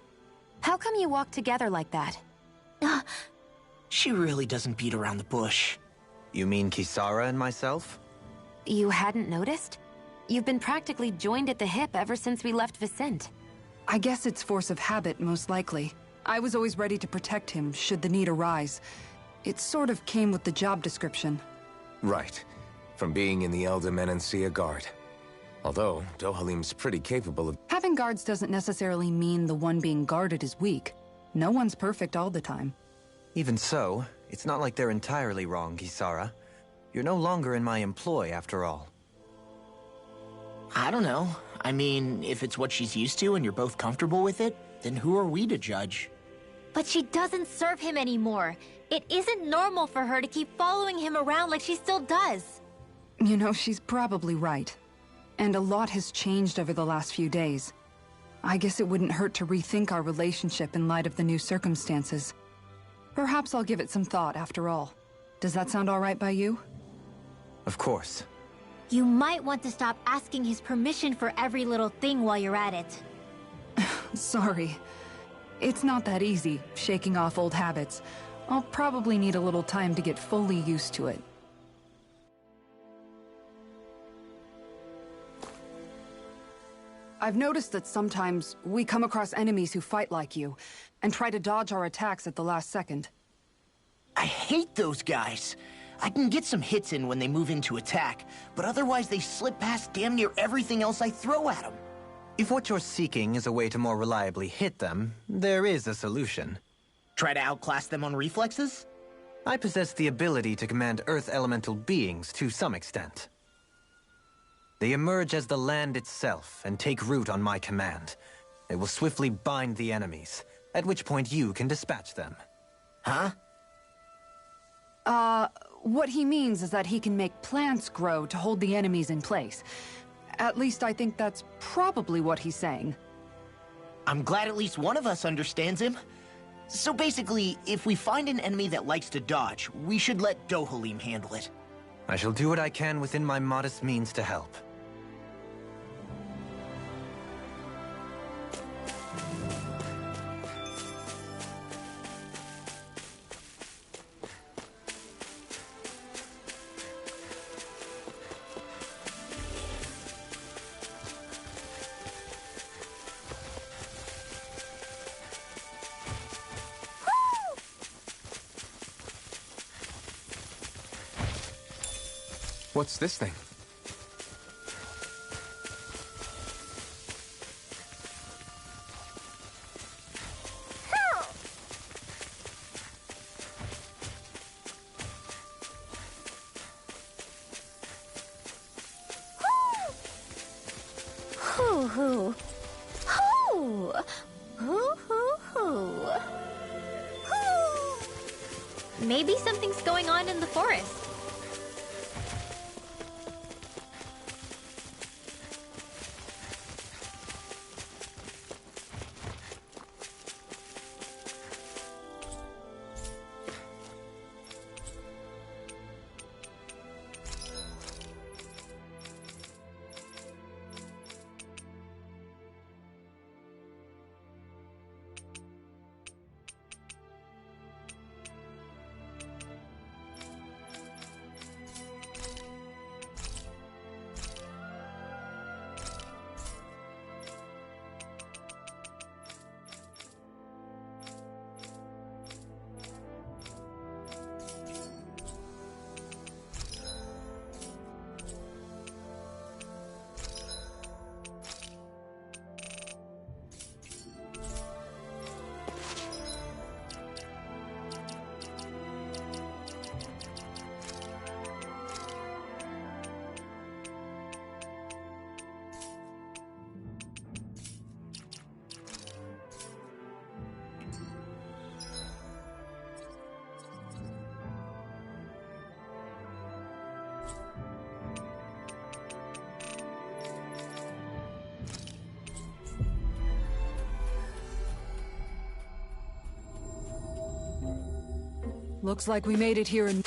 How come you walk together like that? She really doesn't beat around the bush. You mean Kisara and myself? You hadn't noticed? You've been practically joined at the hip ever since we left Vicente. I guess it's force of habit, most likely. I was always ready to protect him should the need arise. It sort of came with the job description. Right. From being in the Elder Menancia Guard. Although, Dohalim's pretty capable of... Having guards doesn't necessarily mean the one being guarded is weak. No one's perfect all the time. Even so, it's not like they're entirely wrong, Kisara. You're no longer in my employ, after all. I don't know. I mean, if it's what she's used to and you're both comfortable with it, then who are we to judge? But she doesn't serve him anymore. It isn't normal for her to keep following him around like she still does. You know, she's probably right. And a lot has changed over the last few days. I guess it wouldn't hurt to rethink our relationship in light of the new circumstances. Perhaps I'll give it some thought after all. Does that sound all right by you? Of course. You might want to stop asking his permission for every little thing while you're at it. Sorry. It's not that easy, shaking off old habits. I'll probably need a little time to get fully used to it. I've noticed that sometimes we come across enemies who fight like you, and try to dodge our attacks at the last second. I hate those guys. I can get some hits in when they move into attack, but otherwise they slip past damn near everything else I throw at them. If what you're seeking is a way to more reliably hit them, there is a solution. Try to outclass them on reflexes? I possess the ability to command Earth elemental beings to some extent. They emerge as the land itself and take root on my command. They will swiftly bind the enemies, at which point you can dispatch them. Huh? What he means is that he can make plants grow to hold the enemies in place. At least I think that's probably what he's saying. I'm glad at least one of us understands him. So basically, if we find an enemy that likes to dodge, we should let Dohalim handle it. I shall do what I can within my modest means to help. What's this thing? Hoo hoo. Hoo! Hoo hoo hoo. Hoo! Maybe something's going on in the forest. Looks like we made it here in...